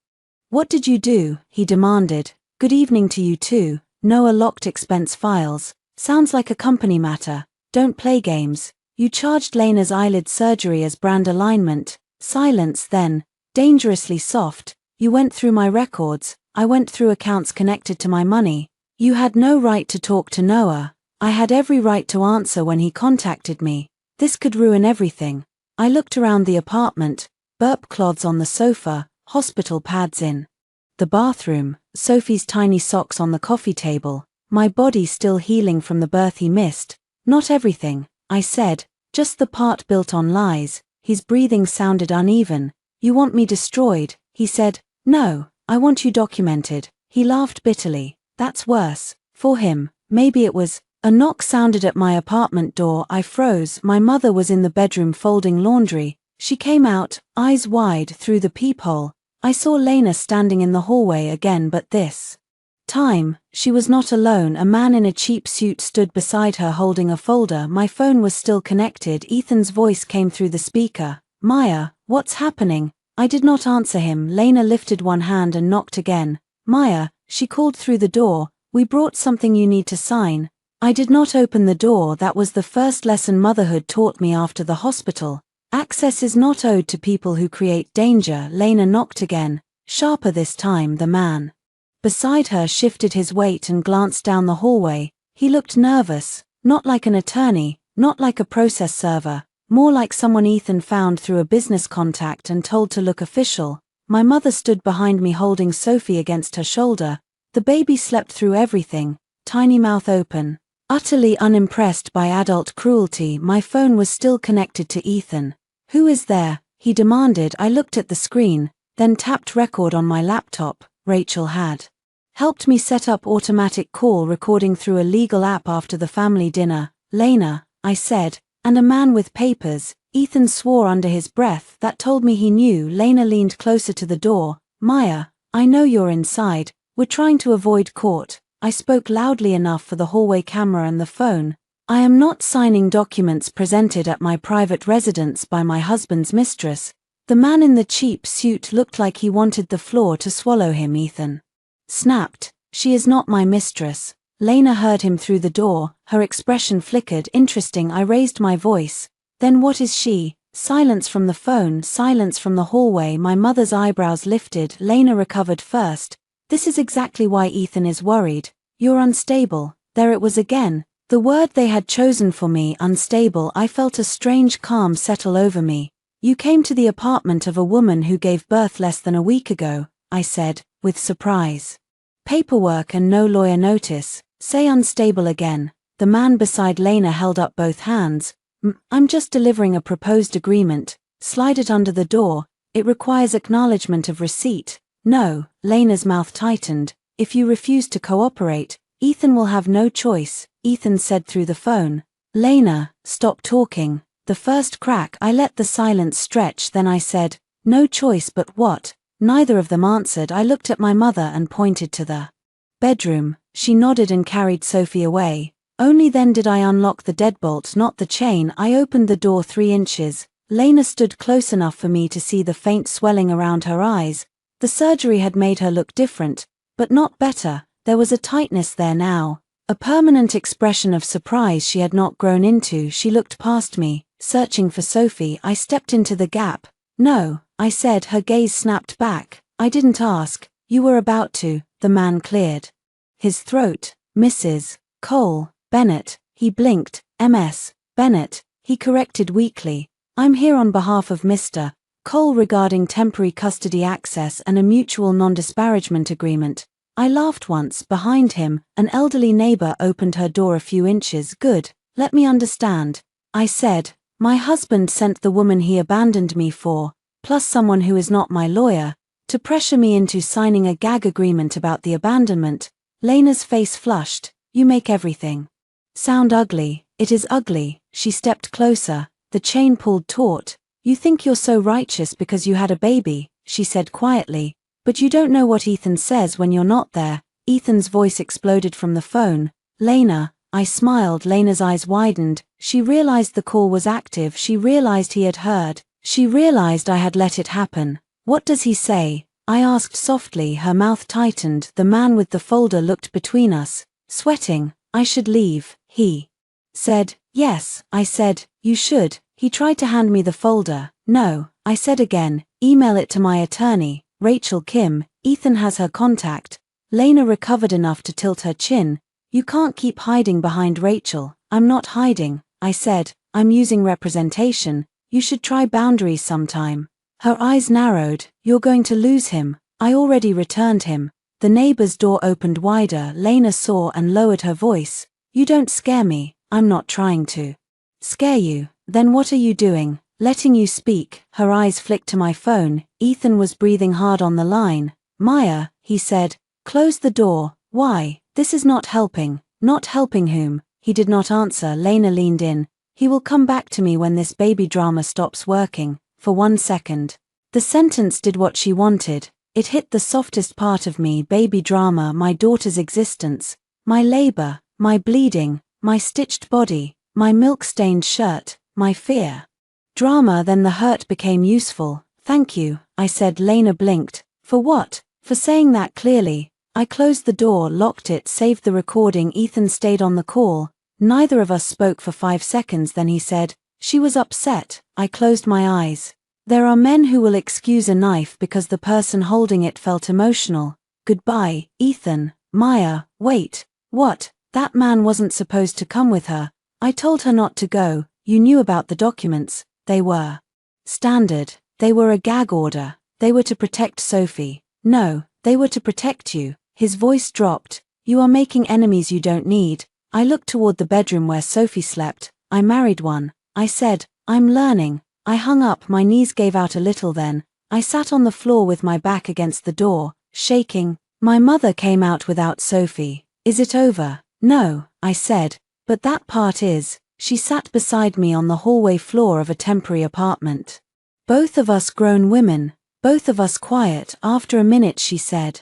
What did you do? He demanded. Good evening to you too. Noah locked expense files. Sounds like a company matter. Don't play games. You charged Lena's eyelid surgery as brand alignment. Silence then, dangerously soft. You went through my records. I went through accounts connected to my money. You had no right to talk to Noah. I had every right to answer when he contacted me. This could ruin everything. I looked around the apartment. Burp cloths on the sofa, hospital pads in the bathroom, Sophie's tiny socks on the coffee table, my body still healing from the birth he missed. Not everything, I said, just the part built on lies. His breathing sounded uneven. You want me destroyed? He said. No, I want you documented. He laughed bitterly. That's worse. For him, maybe it was. A knock sounded at my apartment door. I froze. My mother was in the bedroom folding laundry. She came out, eyes wide, through the peephole. I saw Lena standing in the hallway again, but this time, she was not alone. A man in a cheap suit stood beside her holding a folder. My phone was still connected. Ethan's voice came through the speaker. Maya, what's happening? I did not answer him. Lena lifted one hand and knocked again. Maya, she called through the door, we brought something you need to sign. I did not open the door. That was the first lesson motherhood taught me after the hospital. Access is not owed to people who create danger. Lena knocked again, sharper this time. The man beside her shifted his weight and glanced down the hallway. He looked nervous, not like an attorney, not like a process server, more like someone Ethan found through a business contact and told to look official. My mother stood behind me holding Sophie against her shoulder. The baby slept through everything, tiny mouth open, utterly unimpressed by adult cruelty. My phone was still connected to Ethan. Who is there? He demanded. I looked at the screen, then tapped record on my laptop. Rachel had helped me set up automatic call recording through a legal app after the family dinner. Lena, I said, and a man with papers. Ethan swore under his breath. That told me he knew. Lena leaned closer to the door. Maya, I know you're inside. We're trying to avoid court. I spoke loudly enough for the hallway camera and the phone. I am not signing documents presented at my private residence by my husband's mistress. The man in the cheap suit looked like he wanted the floor to swallow him. Ethan snapped. She is not my mistress. Lena heard him through the door. Her expression flickered. Interesting. I raised my voice. Then what is she? Silence from the phone, silence from the hallway. My mother's eyebrows lifted. Lena recovered first. This is exactly why Ethan is worried. You're unstable. There it was again. The word they had chosen for me, unstable. I felt a strange calm settle over me. You came to the apartment of a woman who gave birth less than a week ago, I said, with surprise. Paperwork and no lawyer notice. Say unstable again. The man beside Lena held up both hands. I'm just delivering a proposed agreement. Slide it under the door. It requires acknowledgement of receipt. No. Lena's mouth tightened. If you refuse to cooperate, Ethan will have no choice, Ethan said through the phone. Lena, stop talking. The first crack. I let the silence stretch. Then I said, no choice but what? Neither of them answered. I looked at my mother and pointed to the bedroom. She nodded and carried Sophie away. Only then did I unlock the deadbolt, not the chain. I opened the door 3 inches. Lena stood close enough for me to see the faint swelling around her eyes. The surgery had made her look different, but not better. There was a tightness there now, a permanent expression of surprise she had not grown into. She looked past me, searching for Sophie. I stepped into the gap. No, I said. Her gaze snapped back. I didn't ask. You were about to. The man cleared his throat. Mrs. Cole Bennett. He blinked. Ms. Bennett. He corrected weakly. I'm here on behalf of Mr. Cole regarding temporary custody access and a mutual non-disparagement agreement. I laughed once. Behind him, an elderly neighbor opened her door a few inches. Good. Let me understand. I said. My husband sent the woman he abandoned me for, plus someone who is not my lawyer, to pressure me into signing a gag agreement about the abandonment. Lena's face flushed. You make everything sound ugly. It is ugly. She stepped closer. The chain pulled taut. You think you're so righteous because you had a baby, she said quietly, but you don't know what Ethan says when you're not there. Ethan's voice exploded from the phone. Lena. I smiled. Lena's eyes widened. She realized the call was active. She realized he had heard. She realized I had let it happen. What does he say? I asked softly. Her mouth tightened. The man with the folder looked between us, sweating. I should leave, he said. Yes, I said, you should. He tried to hand me the folder. No, I said again, email it to my attorney, Rachel Kim. Ethan has her contact. Lena recovered enough to tilt her chin. You can't keep hiding behind Rachel. I'm not hiding, I said. I'm using representation. You should try boundaries sometime. Her eyes narrowed. You're going to lose him. I already returned him. The neighbor's door opened wider. Lena saw and lowered her voice. You don't scare me. I'm not trying to scare you. Then what are you doing? Letting you speak. Her eyes flicked to my phone. Ethan was breathing hard on the line. Maya, he said, close the door. Why? This is not helping. Not helping whom? He did not answer. Lena leaned in. He will come back to me when this baby drama stops working. For 1 second. The sentence did what she wanted. It hit the softest part of me. Baby drama, my daughter's existence, my labor, my bleeding, my stitched body, my milk-stained shirt, my fear. Drama. Then the hurt became useful. Thank you, I said. Lena blinked. For what? For saying that clearly. I closed the door, locked it, saved the recording. Ethan stayed on the call. Neither of us spoke for 5 seconds, then he said, "She was upset." I closed my eyes. There are men who will excuse a knife because the person holding it felt emotional. Goodbye, Ethan. Maya, wait. What? That man wasn't supposed to come with her. I told her not to go. You knew about the documents. They were standard. They were a gag order. They were to protect Sophie. No, they were to protect you. His voice dropped. You are making enemies you don't need. I looked toward the bedroom where Sophie slept. I married one. I said, I'm learning. I hung up, my knees gave out a little then. I sat on the floor with my back against the door, shaking. My mother came out without Sophie. Is it over? No, I said. But that part is. She sat beside me on the hallway floor of a temporary apartment. Both of us grown women, both of us quiet. After a minute she said,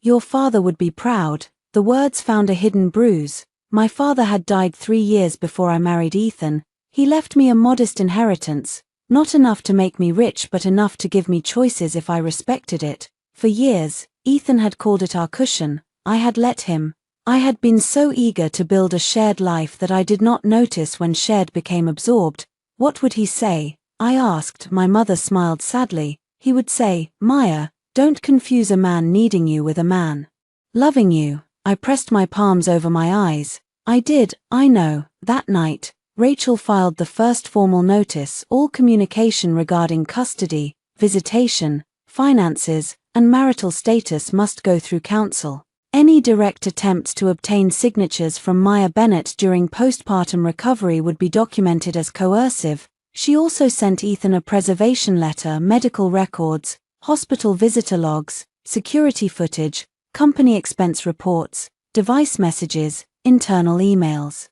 "Your father would be proud." The words found a hidden bruise. My father had died 3 years before I married Ethan. He left me a modest inheritance, not enough to make me rich but enough to give me choices if I respected it. For years, Ethan had called it our cushion. I had let him. I had been so eager to build a shared life that I did not notice when shared became absorbed. What would he say? I asked. My mother smiled sadly. He would say, "Maya, don't confuse a man needing you with a man loving you." I pressed my palms over my eyes. I did, I know. That night, Rachel filed the first formal notice. All communication regarding custody, visitation, finances, and marital status must go through counsel. Any direct attempt to obtain signatures from Maya Bennett during postpartum recovery would be documented as coercive. She also sent Ethan a preservation letter, medical records, hospital visitor logs, security footage, company expense reports, device messages, internal emails.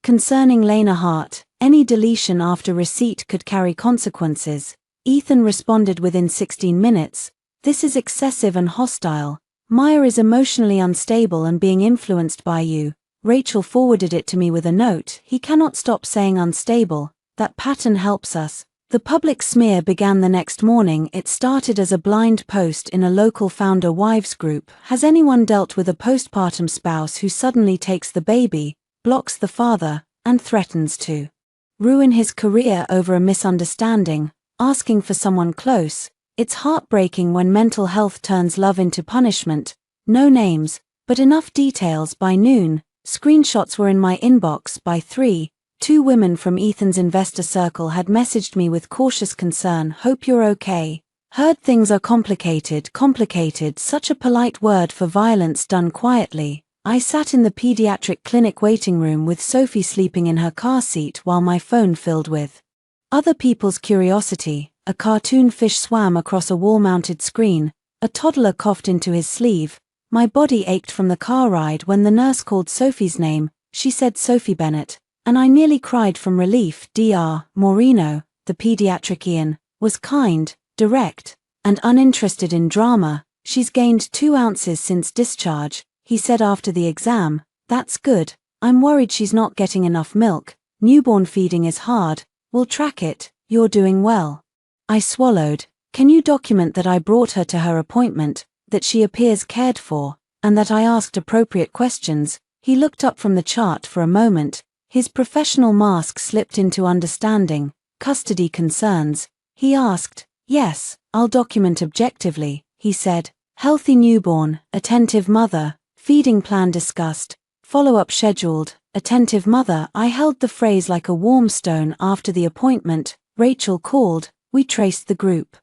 Concerning Lena Hart, any deletion after receipt could carry consequences. Ethan responded within 16 minutes. This is excessive and hostile. Maya is emotionally unstable and being influenced by you. Rachel forwarded it to me with a note. He cannot stop saying unstable. That pattern helps us. The public smear began the next morning. It started as a blind post in a local founder wives group. Has anyone dealt with a postpartum spouse who suddenly takes the baby, blocks the father, and threatens to ruin his career over a misunderstanding, asking for someone close? It's heartbreaking when mental health turns love into punishment. No names, but enough details. By noon, screenshots were in my inbox. By 3, 2 women from Ethan's investor circle had messaged me with cautious concern. "Hope you're okay. Heard things are complicated." Complicated, such a polite word for violence done quietly. I sat in the pediatric clinic waiting room with Sophie sleeping in her car seat while my phone filled with other people's curiosity. A cartoon fish swam across a wall-mounted screen. A toddler coughed into his sleeve. My body ached from the car ride. When the nurse called Sophie's name, she said Sophie Bennett, and I nearly cried from relief. Dr. Moreno, the pediatrician, was kind, direct, and uninterested in drama. "She's gained 2 ounces since discharge," he said after the exam. "That's good. I'm worried she's not getting enough milk. Newborn feeding is hard. We'll track it. You're doing well." I swallowed. "Can you document that I brought her to her appointment, that she appears cared for, and that I asked appropriate questions?" He looked up from the chart for a moment. His professional mask slipped into understanding. "Custody concerns?" he asked. "Yes, I'll document objectively," he said. "Healthy newborn, attentive mother, feeding plan discussed, follow-up scheduled, attentive mother." I held the phrase like a warm stone. After the appointment, Rachel called. We traced the group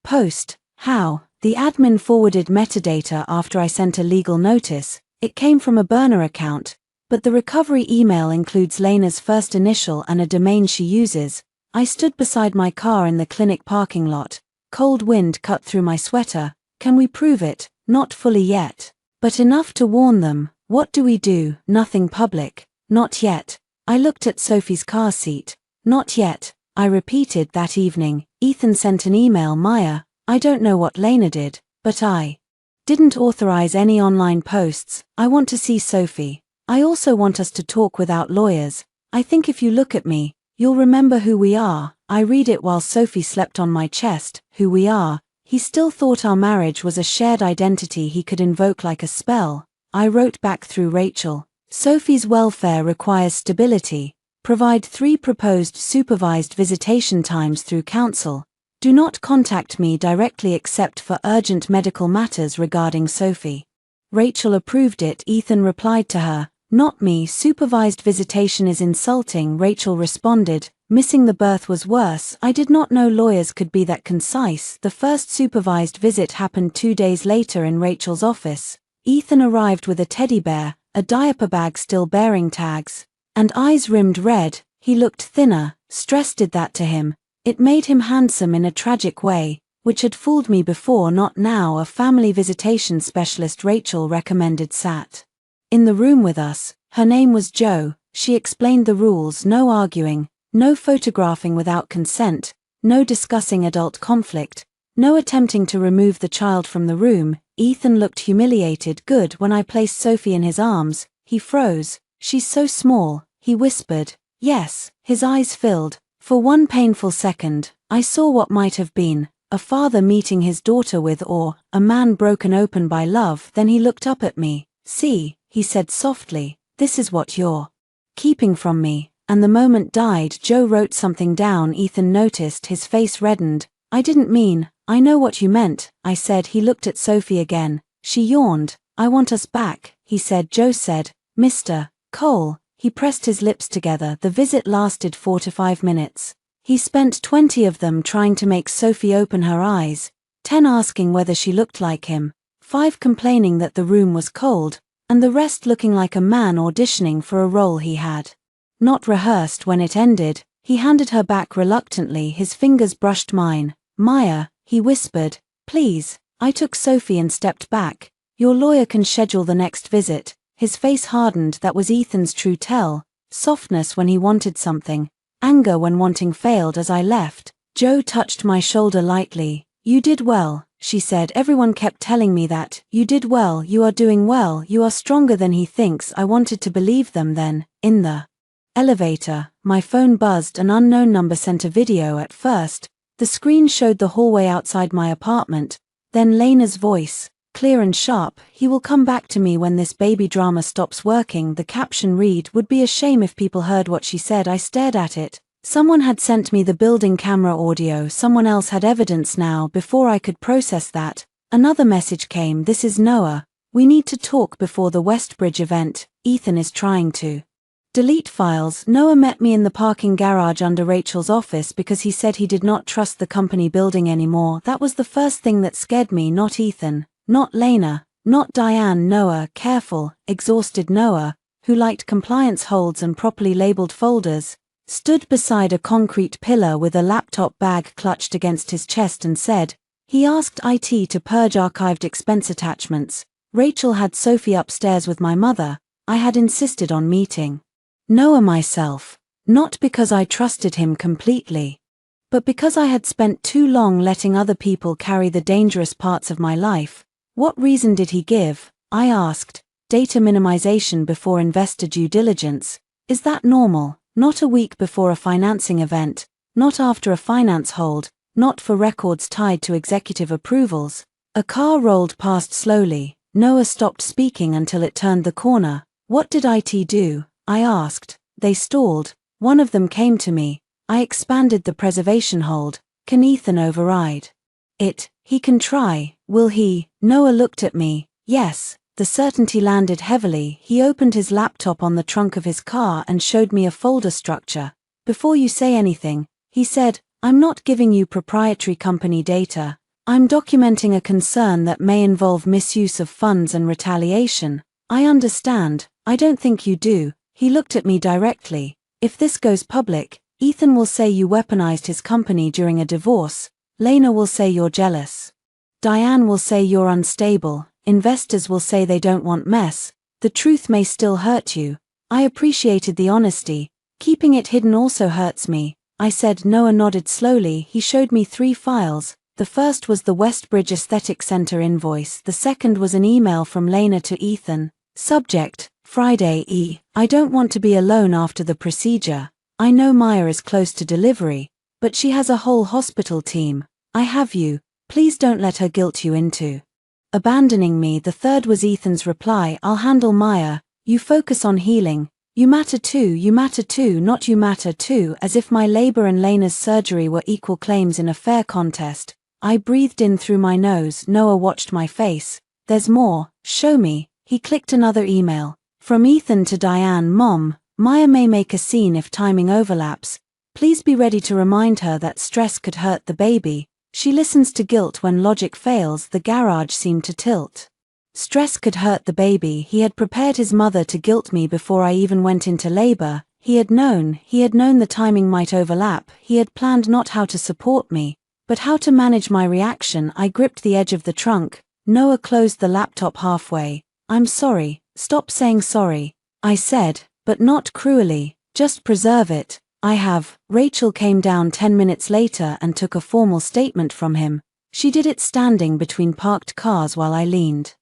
post. How? The admin forwarded metadata after I sent a legal notice. It came from a burner account, but the recovery email includes Lena's first initial and a domain she uses. I stood beside my car in the clinic parking lot. Cold wind cut through my sweater. "Can we prove it?" "Not fully yet, but enough to warn them." "What do we do?" "Nothing public." "Not yet." I looked at Sophie's car seat. "Not yet," I repeated. That evening, Ethan sent an email. "Maya, I don't know what Lena did, but I didn't authorize any online posts. I want to see Sophie. I also want us to talk without lawyers. I think if you look at me, you'll remember who we are." I read it while Sophie slept on my chest. Who we are. He still thought our marriage was a shared identity he could invoke like a spell. I wrote back through Rachel. Sophie's welfare requires stability. Provide 3 proposed supervised visitation times through counsel. Do not contact me directly except for urgent medical matters regarding Sophie. Rachel approved it. Ethan replied to her, not me. Supervised visitation is insulting. Rachel responded, missing the birth was worse. I did not know lawyers could be that concise. The first supervised visit happened 2 days later in Rachel's office. Ethan arrived with a teddy bear, a diaper bag still bearing tags, and eyes rimmed red. He looked thinner. Stress did that to him. It made him handsome in a tragic way, which had fooled me before, not now. A family visitation specialist Rachel recommended sat in the room with us. Her name was Jo. She explained the rules: no arguing, no photographing without consent, no discussing adult conflict, no attempting to remove the child from the room. Ethan looked humiliated. Good. When I placed Sophie in his arms, he froze. She's so small, he whispered. Yes. His eyes filled. For one painful second, I saw what might have been a father meeting his daughter with, or a man broken open by love. Then he looked up at me. See, he said softly, this is what you're keeping from me. And the moment died. Jo wrote something down. Ethan noticed. His face reddened. I didn't mean, I know what you meant, I said. He looked at Sophie again. She yawned. I want us back, he said. Jo said, Mr. Cole. He pressed his lips together. The visit lasted 4 to 5 minutes. He spent 20 of them trying to make Sophie open her eyes, 10 asking whether she looked like him, 5 complaining that the room was cold, and the rest looking like a man auditioning for a role he had not rehearsed. When it ended, he handed her back reluctantly. His fingers brushed mine. Maya, he whispered, please. I took Sophie and stepped back. Your lawyer can schedule the next visit. His face hardened. That was Ethan's true tell. Softness when he wanted something, anger when wanting failed. As I left, Jo touched my shoulder lightly. You did well, she said. Everyone kept telling me that. You did well. You are doing well. You are stronger than he thinks. I wanted to believe them. Then, in the elevator, my phone buzzed. An unknown number sent a video. At first, the screen showed the hallway outside my apartment. Then Lena's voice, clear and sharp. He will come back to me when this baby drama stops working. The caption read, would be a shame if people heard what she said. I stared at it. Someone had sent me the building camera audio. Someone else had evidence now. Before I could process that, another message came. This is Noah. We need to talk before the Westbridge event. Ethan is trying to delete files. Noah met me in the parking garage under Rachel's office because he said he did not trust the company building anymore. That was the first thing that scared me. Not Ethan, not Lena, not Diane. Noah, careful, exhausted Noah, who liked compliance holds and properly labeled folders, stood beside a concrete pillar with a laptop bag clutched against his chest and said, he asked IT to purge archived expense attachments. Rachel had Sophie upstairs with my mother. I had insisted on meeting Noah myself, not because I trusted him completely, but because I had spent too long letting other people carry the dangerous parts of my life. What reason did he give? I asked. Data minimization before investor due diligence. Is that normal? Not a week before a financing event, not after a finance hold, not for records tied to executive approvals. A car rolled past slowly. Noah stopped speaking until it turned the corner. What did IT do? I asked. They stalled. One of them came to me. I expanded the preservation hold. Can Ethan override it? He can try. Will he? Noah looked at me. Yes. The certainty landed heavily. He opened his laptop on the trunk of his car and showed me a folder structure. Before you say anything, he said, I'm not giving you proprietary company data. I'm documenting a concern that may involve misuse of funds and retaliation. I understand. I don't think you do. He looked at me directly. If this goes public, Ethan will say you weaponized his company during a divorce. Lena will say you're jealous. Diane will say you're unstable. Investors will say they don't want mess. The truth may still hurt you. I appreciated the honesty. Keeping it hidden also hurts me, I said. Noah nodded slowly. He showed me 3 files. The first was the Westbridge Aesthetic Center invoice. The second was an email from Lena to Ethan. Subject, Friday E. I don't want to be alone after the procedure. I know Maya is close to delivery, But she has a whole hospital team. I have you. Please don't let her guilt you into abandoning me. The third was Ethan's reply. I'll handle Maya. You focus on healing. You matter too, not you matter too. As if my labor and Lena's surgery were equal claims in a fair contest. I breathed in through my nose. Noah watched my face. There's more. Show me. He clicked another email. From Ethan to Diane. Mom, Maya may make a scene if timing overlaps. Please be ready to remind her that stress could hurt the baby. She listens to guilt when logic fails. The garage seemed to tilt. Stress could hurt the baby. He had prepared his mother to guilt me before I even went into labor. He had known the timing might overlap. He had planned not how to support me, but how to manage my reaction. I gripped the edge of the trunk. Noah closed the laptop halfway. I'm sorry. Stop saying sorry. I said, but not cruelly. Just preserve it. I have. Rachel came down 10 minutes later and took a formal statement from him. She did it standing between parked cars while I leaned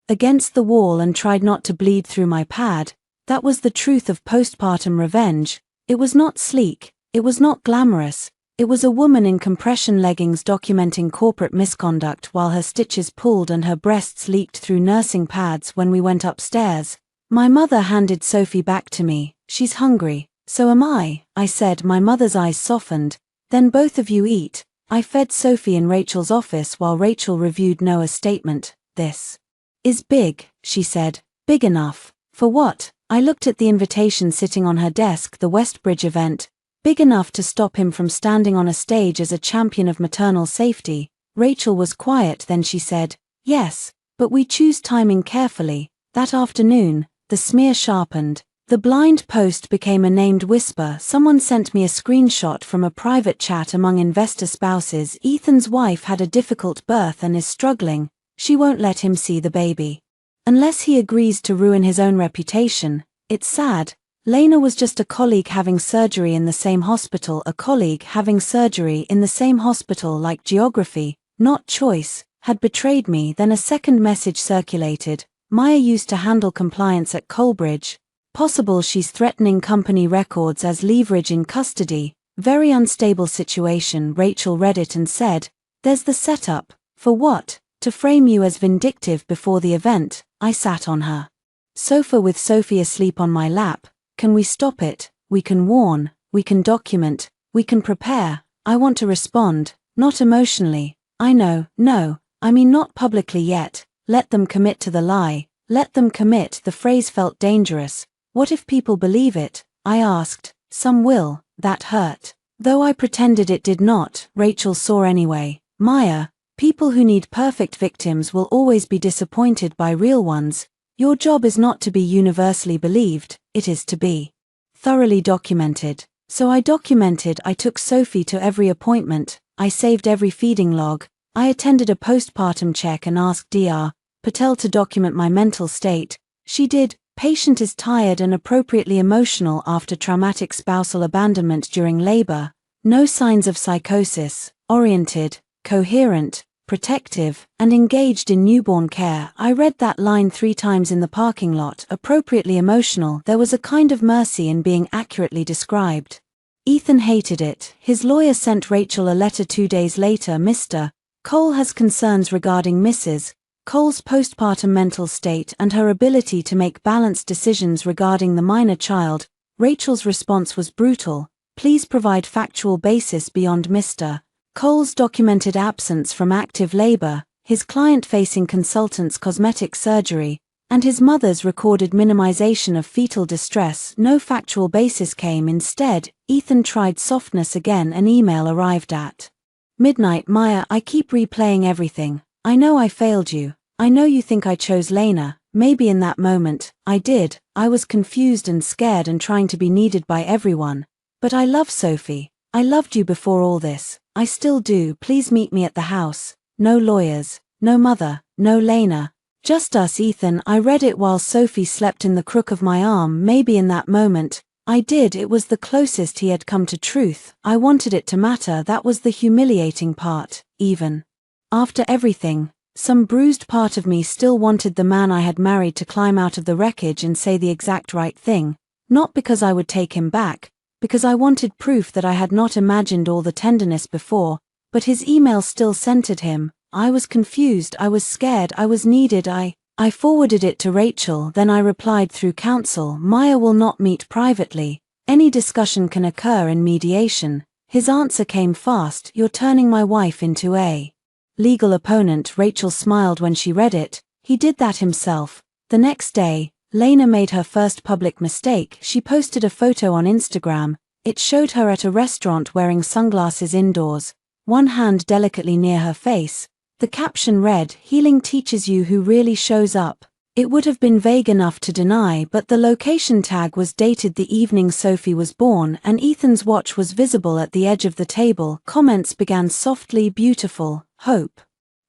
against the wall and tried not to bleed through my pad. That was the truth of postpartum revenge. It was not sleek. It was not glamorous. It was a woman in compression leggings documenting corporate misconduct while her stitches pulled and her breasts leaked through nursing pads. When we went upstairs, my mother handed Sophie back to me. She's hungry. So am I said. My mother's eyes softened. Then both of you eat. I fed Sophie in Rachel's office while Rachel reviewed Noah's statement. This is big, she said. Big enough. For what? I looked at the invitation sitting on her desk. The Westbridge event. Big enough to stop him from standing on a stage as a champion of maternal safety. Rachel was quiet, then she said, yes, but we choose timing carefully. That afternoon, the smear sharpened. The blind post became a named whisper. Someone sent me a screenshot from a private chat among investor spouses. Ethan's wife had a difficult birth and is struggling. She won't let him see the baby unless he agrees to ruin his own reputation. It's sad. Lena was just a colleague having surgery in the same hospital. A colleague having surgery in the same hospital, like geography, not choice, had betrayed me. Then a second message circulated. Maya used to handle compliance at Colbridge. Possible she's threatening company records as leverage in custody. Very unstable situation. Rachel read it and said, there's the setup. For what? To frame you as vindictive before the event. I sat on her sofa with Sophie asleep on my lap. Can we stop it? We can warn. We can document. We can prepare. I want to respond, not emotionally. I know, no, I mean not publicly yet. Let them commit to the lie. Let them commit. The phrase felt dangerous. What if people believe it? I asked. Some will. That hurt. Though I pretended it did not. Rachel saw anyway. Maya, people who need perfect victims will always be disappointed by real ones. Your job is not to be universally believed, it is to be thoroughly documented. So I documented. I took Sophie to every appointment. I saved every feeding log. I attended a postpartum check and asked Dr. Patel to document my mental state. She did. Patient is tired and appropriately emotional after traumatic spousal abandonment during labor. No signs of psychosis. Oriented, coherent, protective, and engaged in newborn care. I read that line 3 times in the parking lot. Appropriately emotional. There was a kind of mercy in being accurately described. Ethan hated it. His lawyer sent Rachel a letter 2 days later. Mr. Cole has concerns regarding Mrs. Cole's postpartum mental state and her ability to make balanced decisions regarding the minor child. Rachel's response was brutal. Please provide factual basis beyond Mr. Cole's documented absence from active labor, his client-facing consultant's cosmetic surgery, and his mother's recorded minimization of fetal distress. No factual basis came. Instead, Ethan tried softness again. An email arrived at midnight. Maya, I keep replaying everything. I know I failed you. I know you think I chose Lena. Maybe in that moment, I did. I was confused and scared and trying to be needed by everyone. But I love Sophie. I loved you before all this. I still do. Please meet me at the house. No lawyers. No mother. No Lena. Just us. Ethan. I read it while Sophie slept in the crook of my arm. Maybe in that moment, I did. It was the closest he had come to truth. I wanted it to matter. That was the humiliating part. Even after everything, some bruised part of me still wanted the man I had married to climb out of the wreckage and say the exact right thing. Not because I would take him back, because I wanted proof that I had not imagined all the tenderness before, but his email still centered him. I was confused, I was scared, I was needed. I forwarded it to Rachel, then I replied through counsel, Maya will not meet privately. Any discussion can occur in mediation. His answer came fast, you're turning my wife into a legal opponent. Rachel smiled when she read it. He did that himself. The next day, Lena made her first public mistake. She posted a photo on Instagram. It showed her at a restaurant wearing sunglasses indoors, one hand delicately near her face. The caption read, "Healing teaches you who really shows up." It would have been vague enough to deny, but the location tag was dated the evening Sophie was born, and Ethan's watch was visible at the edge of the table. Comments began softly, beautiful, hope.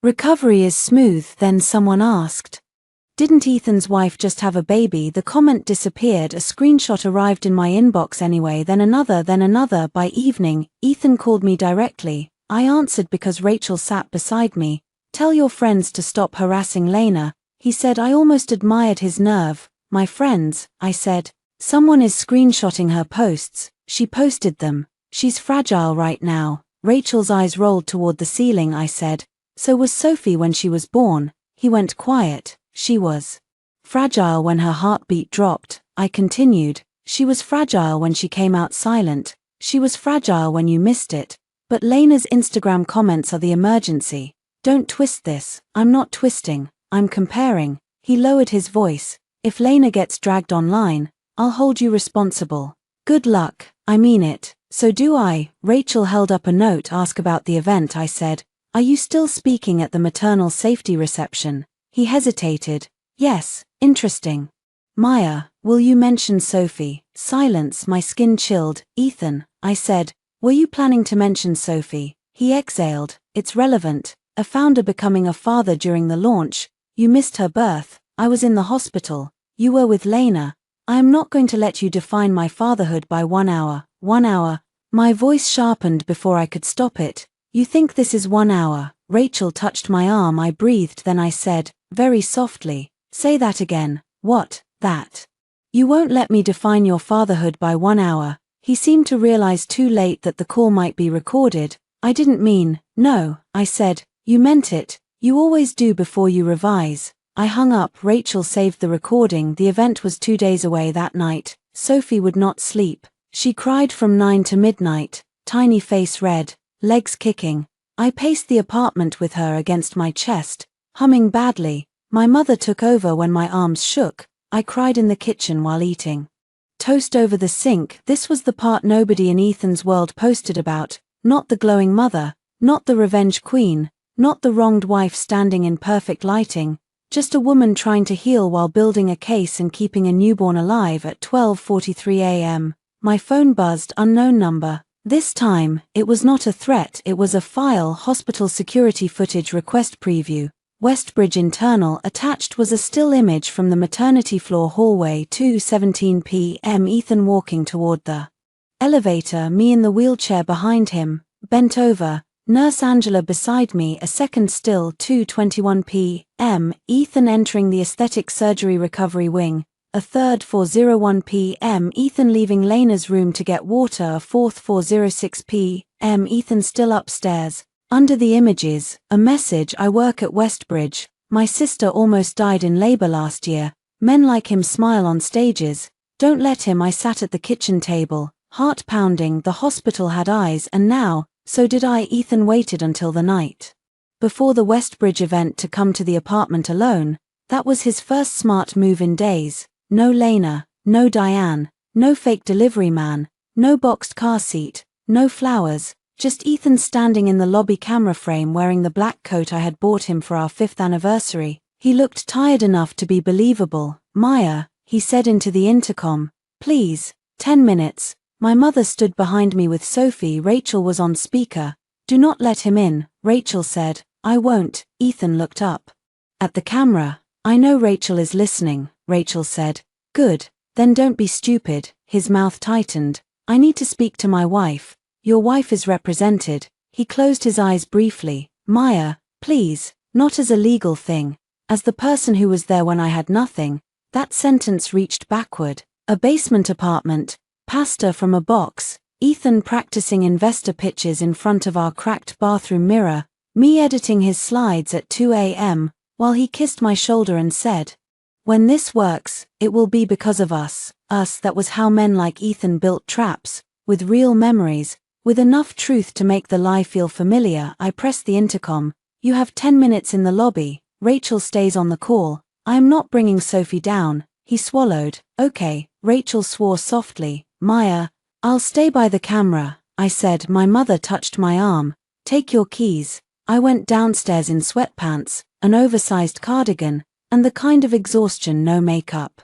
Recovery is smooth. Then someone asked, didn't Ethan's wife just have a baby? The comment disappeared. A screenshot arrived in my inbox anyway, then another. By evening, Ethan called me directly. I answered because Rachel sat beside me. Tell your friends to stop harassing Lena, he said. I almost admired his nerve. My friends, I said. Someone is screenshotting her posts. She posted them. She's fragile right now. Rachel's eyes rolled toward the ceiling. I said, so was Sophie when she was born. He went quiet. She was fragile when her heartbeat dropped. I continued. She was fragile when she came out silent. She was fragile when you missed it. But Lena's Instagram comments are the emergency. Don't twist this. I'm not twisting. I'm comparing. He lowered his voice. If Lena gets dragged online, I'll hold you responsible. Good luck. I mean it. So do I. Rachel held up a note. Ask about the event. I said, are you still speaking at the maternal safety reception? He hesitated. Yes, interesting. Maya, will you mention Sophie? Silence. My skin chilled. Ethan, I said, were you planning to mention Sophie? He exhaled. It's relevant. A founder becoming a father during the launch. You missed her birth. I was in the hospital. You were with Lena. I am not going to let you define my fatherhood by 1 hour. 1 hour. My voice sharpened before I could stop it. You think this is 1 hour? Rachel touched my arm. I breathed. Then I said, very softly, say that again. What? That. You won't let me define your fatherhood by 1 hour. He seemed to realize too late that the call might be recorded. I didn't mean, no, I said, you meant it. You always do before you revise. I hung up. Rachel saved the recording. The event was 2 days away that night. Sophie would not sleep. She cried from 9 to midnight, tiny face red, legs kicking. I paced the apartment with her against my chest, humming badly. My mother took over when my arms shook. I cried in the kitchen while eating toast over the sink. This was the part nobody in Ethan's world posted about, not the glowing mother, not the revenge queen, not the wronged wife standing in perfect lighting, just a woman trying to heal while building a case and keeping a newborn alive. At 12:43 a.m., my phone buzzed. Unknown number. This time, it was not a threat, it was a file. Hospital security footage request preview. Westbridge internal. Attached was a still image from the maternity floor hallway. 2:17 p.m. Ethan walking toward the elevator, me in the wheelchair behind him, bent over, Nurse Angela beside me. A second still. 2:21 p.m. Ethan entering the aesthetic surgery recovery wing. A third. 4:01 p.m. Ethan leaving Lena's room to get water. A fourth. 4:06 p.m. Ethan still upstairs. Under the images, a message. I work at Westbridge. My sister almost died in labor last year. Men like him smile on stages. Don't let him. I sat at the kitchen table, heart pounding. The hospital had eyes, and now, so did I. Ethan waited until the night before the Westbridge event to come to the apartment alone. That was his first smart move in days. No Lena, no Diane, no fake delivery man, no boxed car seat, no flowers. Just Ethan standing in the lobby, camera frame, wearing the black coat I had bought him for our 5th anniversary. He looked tired enough to be believable. Maya, he said into the intercom, please, 10 minutes. My mother stood behind me with Sophie. Rachel was on speaker. Do not let him in, Rachel said. I won't. Ethan looked up at the camera. I know Rachel is listening, Rachel said. Good, then don't be stupid. His mouth tightened. I need to speak to my wife. Your wife is represented. He closed his eyes briefly. Maya, please, not as a legal thing. As the person who was there when I had nothing. That sentence reached backward. A basement apartment. Pasta from a box, Ethan practicing investor pitches in front of our cracked bathroom mirror, me editing his slides at 2 a.m., while he kissed my shoulder and said, "When this works, it will be because of us." That was how men like Ethan built traps, with real memories, with enough truth to make the lie feel familiar. I pressed the intercom. "You have 10 minutes in the lobby, Rachel stays on the call. I am not bringing Sophie down." He swallowed. "Okay," Rachel swore softly. "Maya, I'll stay by the camera," I said. My mother touched my arm. "Take your keys." I went downstairs in sweatpants, an oversized cardigan, and the kind of exhaustion no makeup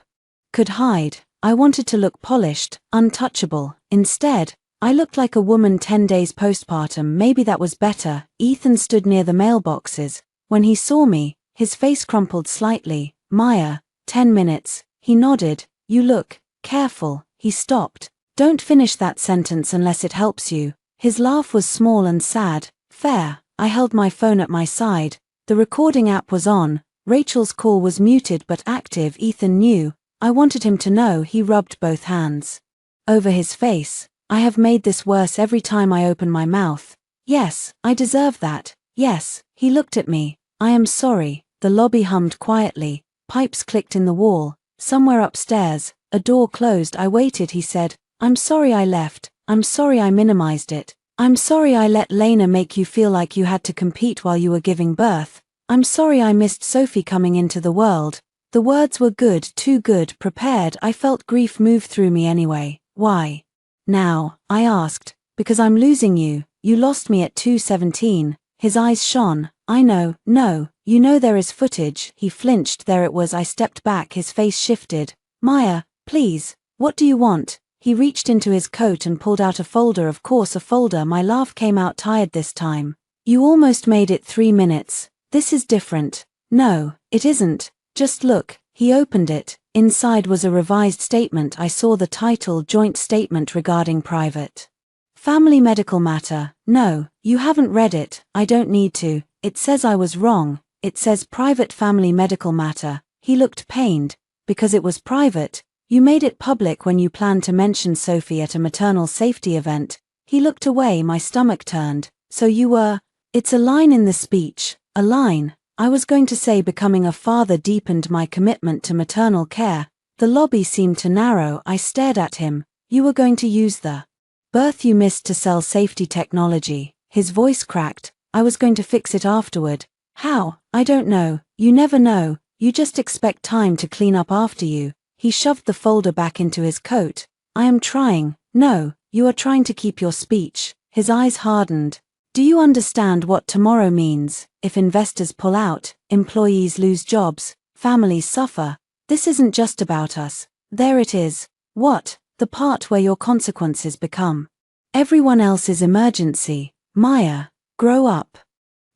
could hide. I wanted to look polished, untouchable. Instead, I looked like a woman 10 days postpartum. Maybe that was better. Ethan stood near the mailboxes. When he saw me, his face crumpled slightly. "Maya, 10 minutes. He nodded. "You look careful." He stopped. "Don't finish that sentence unless it helps you." His laugh was small and sad. "Fair." I held my phone at my side. The recording app was on. Rachel's call was muted but active. Ethan knew. I wanted him to know. He rubbed both hands over his face. "I have made this worse every time I open my mouth." "Yes, I deserve that." "Yes." He looked at me. "I am sorry." The lobby hummed quietly. Pipes clicked in the wall. Somewhere upstairs, a door closed. I waited. He said, "I'm sorry I left. I'm sorry I minimized it. I'm sorry I let Lena make you feel like you had to compete while you were giving birth. I'm sorry I missed Sophie coming into the world." The words were good, too good, prepared. I felt grief move through me anyway. "Why now?" I asked. "Because I'm losing you. You lost me at 2:17. His eyes shone. "I know, no, you know there is footage." He flinched. There it was. I stepped back. His face shifted. "Maya, please, what do you want?" He reached into his coat and pulled out a folder. Of course, a folder. My laugh came out tired this time. "You almost made it 3 minutes. This is different." "No, it isn't. Just look." He opened it. Inside was a revised statement. I saw the title, "Joint Statement Regarding Private Family Medical Matter." "No, you haven't read it." "I don't need to. It says I was wrong. It says private family medical matter." He looked pained. "Because it was private. You made it public when you planned to mention Sophie at a maternal safety event." He looked away. My stomach turned. "So you were—" "It's a line in the speech. A line." I was going to say becoming a father deepened my commitment to maternal care. The lobby seemed to narrow. I stared at him. "You were going to use the birth you missed to sell safety technology." His voice cracked. "I was going to fix it afterward." "How?" "I don't know. You never know. You just expect time to clean up after you." He shoved the folder back into his coat. "I am trying." "No, you are trying to keep your speech." His eyes hardened. "Do you understand what tomorrow means? If investors pull out, employees lose jobs, families suffer. This isn't just about us." "There it is." "What?" "The part where your consequences become everyone else's emergency." "Maya, grow up."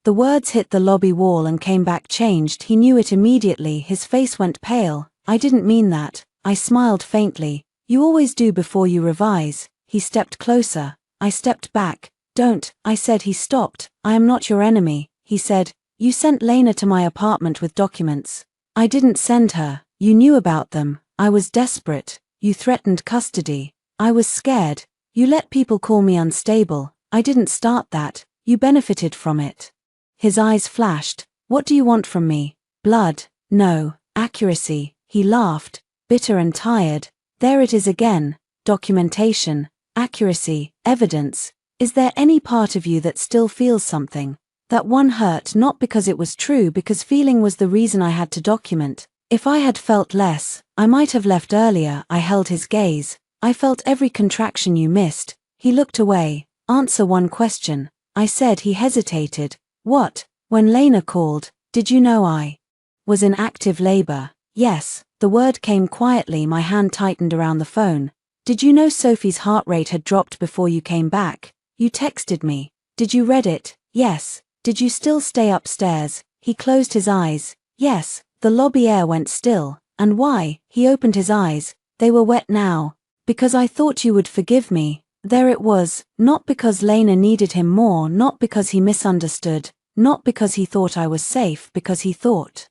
The words hit the lobby wall and came back changed. He knew it immediately. His face went pale. "I didn't mean that." I smiled faintly. "You always do before you revise." He stepped closer. I stepped back. "Don't," I said. He stopped. "I am not your enemy." He said, "You sent Lena to my apartment with documents." "I didn't send her. You knew about them." "I was desperate." "You threatened custody." "I was scared." "You let people call me unstable." "I didn't start that. You benefited from it." His eyes flashed. "What do you want from me?" "Blood." "No." "Accuracy." He laughed, bitter and tired. "There it is again. Documentation. Accuracy. Evidence. Is there any part of you that still feels something?" That one hurt, not because it was true, because feeling was the reason I had to document. If I had felt less, I might have left earlier. I held his gaze. "I felt every contraction you missed." He looked away. "Answer one question." I said. He hesitated. "What?" "When Lena called, did you know I was in active labor?" "Yes." The word came quietly. My hand tightened around the phone. "Did you know Sophie's heart rate had dropped before you came back?" "You texted me." "Did you read it?" "Yes." "Did you still stay upstairs?" He closed his eyes. "Yes." The lobby air went still. "And why?" He opened his eyes. They were wet now. "Because I thought you would forgive me." There it was. Not because Lena needed him more, not because he misunderstood, not because he thought I was safe, because he thought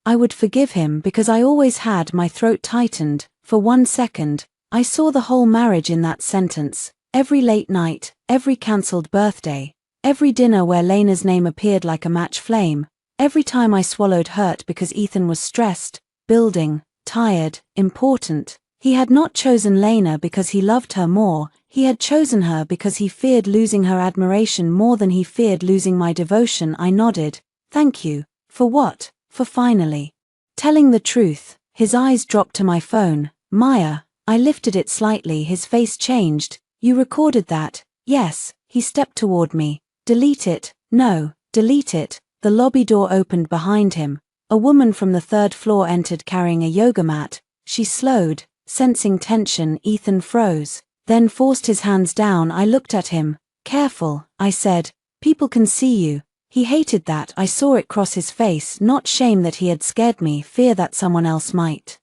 I would forgive him, because I always had. My throat tightened. For 1 second, I saw the whole marriage in that sentence. Every late night, every cancelled birthday, every dinner where Lena's name appeared like a match flame, every time I swallowed hurt because Ethan was stressed, building, tired, important. He had not chosen Lena because he loved her more, he had chosen her because he feared losing her admiration more than he feared losing my devotion. I nodded. Thank you. For what? For finally telling the truth. His eyes dropped to my phone. Maya. I lifted it slightly. His face changed. You recorded that? Yes. He stepped toward me. Delete it. No. Delete it. The lobby door opened behind him. A woman from the third floor entered carrying a yoga mat. She slowed. Sensing tension, Ethan froze, then forced his hands down. I looked at him. Careful, I said. People can see you. He hated that. I saw it cross his face, not shame that he had scared me, fear that someone else might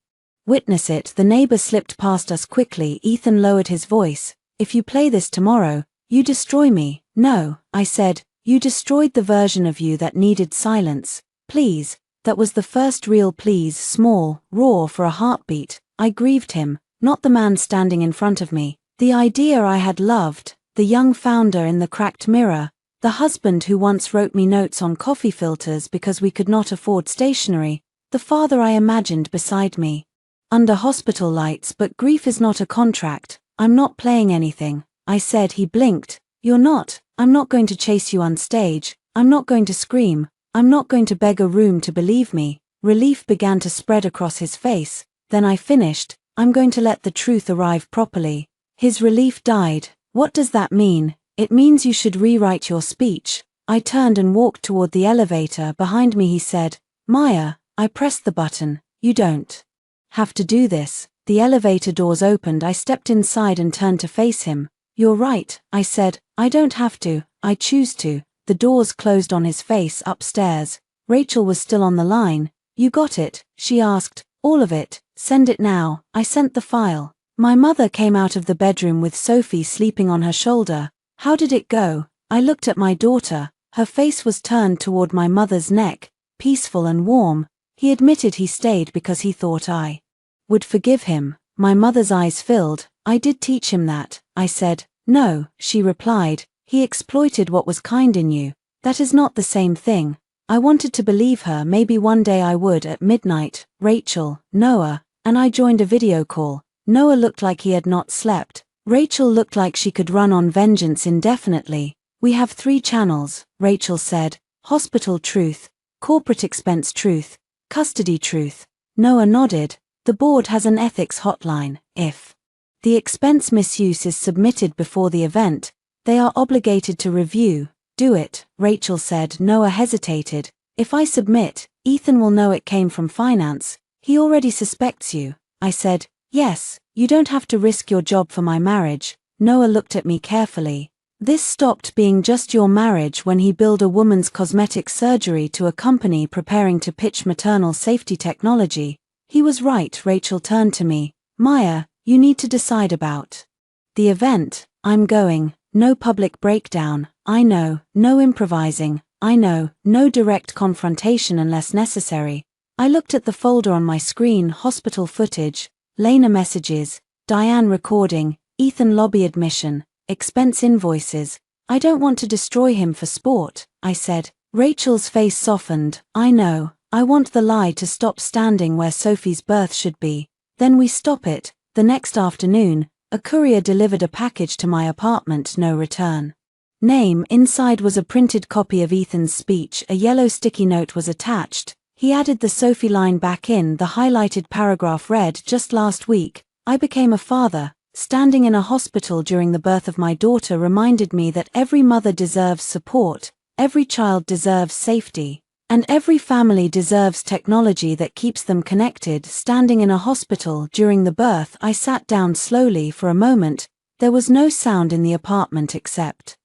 witness it. The neighbor slipped past us quickly. Ethan lowered his voice. If you play this tomorrow, you destroy me. No, I said. You destroyed the version of you that needed silence. Please. That was the first real please, small, raw for a heartbeat. I grieved him, not the man standing in front of me, the idea I had loved, the young founder in the cracked mirror, the husband who once wrote me notes on coffee filters because we could not afford stationery, the father I imagined beside me under hospital lights. But grief is not a contract. I'm not playing anything, I said. He blinked. You're not. I'm not going to chase you on stage. I'm not going to scream. I'm not going to beg a room to believe me. Relief began to spread across his face. Then I finished. I'm going to let the truth arrive properly. His relief died. What does that mean? It means you should rewrite your speech. I turned and walked toward the elevator. Behind me he said, Maya. I pressed the button. You don't have to do this. The elevator doors opened. I stepped inside and turned to face him. You're right, I said. I don't have to. I choose to. The doors closed on his face. Upstairs, Rachel was still on the line. You got it? She asked. All of it. Send it now. I sent the file. My mother came out of the bedroom with Sophie sleeping on her shoulder. How did it go? I looked at my daughter. Her face was turned toward my mother's neck, peaceful and warm. He admitted he stayed because he thought I would forgive him. My mother's eyes filled. I did teach him that, I said. No, she replied. He exploited what was kind in you. That is not the same thing. I wanted to believe her. Maybe one day I would. At midnight, Rachel, Noah, and I joined a video call. Noah looked like he had not slept. Rachel looked like she could run on vengeance indefinitely. We have 3 channels, Rachel said. Hospital truth, corporate expense truth, custody truth. Noah nodded. The board has an ethics hotline. If the expense misuse is submitted before the event, they are obligated to review. Do it, Rachel said. Noah hesitated. If I submit, Ethan will know it came from finance. He already suspects you. I said, yes, you don't have to risk your job for my marriage. Noah looked at me carefully. This stopped being just your marriage when he billed a woman's cosmetic surgery to a company preparing to pitch maternal safety technology. He was right. Rachel turned to me. Maya, you need to decide about the event. I'm going. No public breakdown. I know. No improvising. I know. No direct confrontation unless necessary. I looked at the folder on my screen. Hospital footage, Lena messages, Diane recording, Ethan lobby admission, expense invoices. I don't want to destroy him for sport, I said. Rachel's face softened. I know. I want the lie to stop standing where Sophie's birth should be. Then we stop it. The next afternoon, a courier delivered a package to my apartment. No return name. Inside was a printed copy of Ethan's speech. A yellow sticky note was attached. He added the Sophie line back in. The highlighted paragraph read, just last week, I became a father. Standing in a hospital during the birth of my daughter reminded me that every mother deserves support, every child deserves safety, and every family deserves technology that keeps them connected. Standing in a hospital during the birth, I sat down slowly for a moment. There was no sound in the apartment except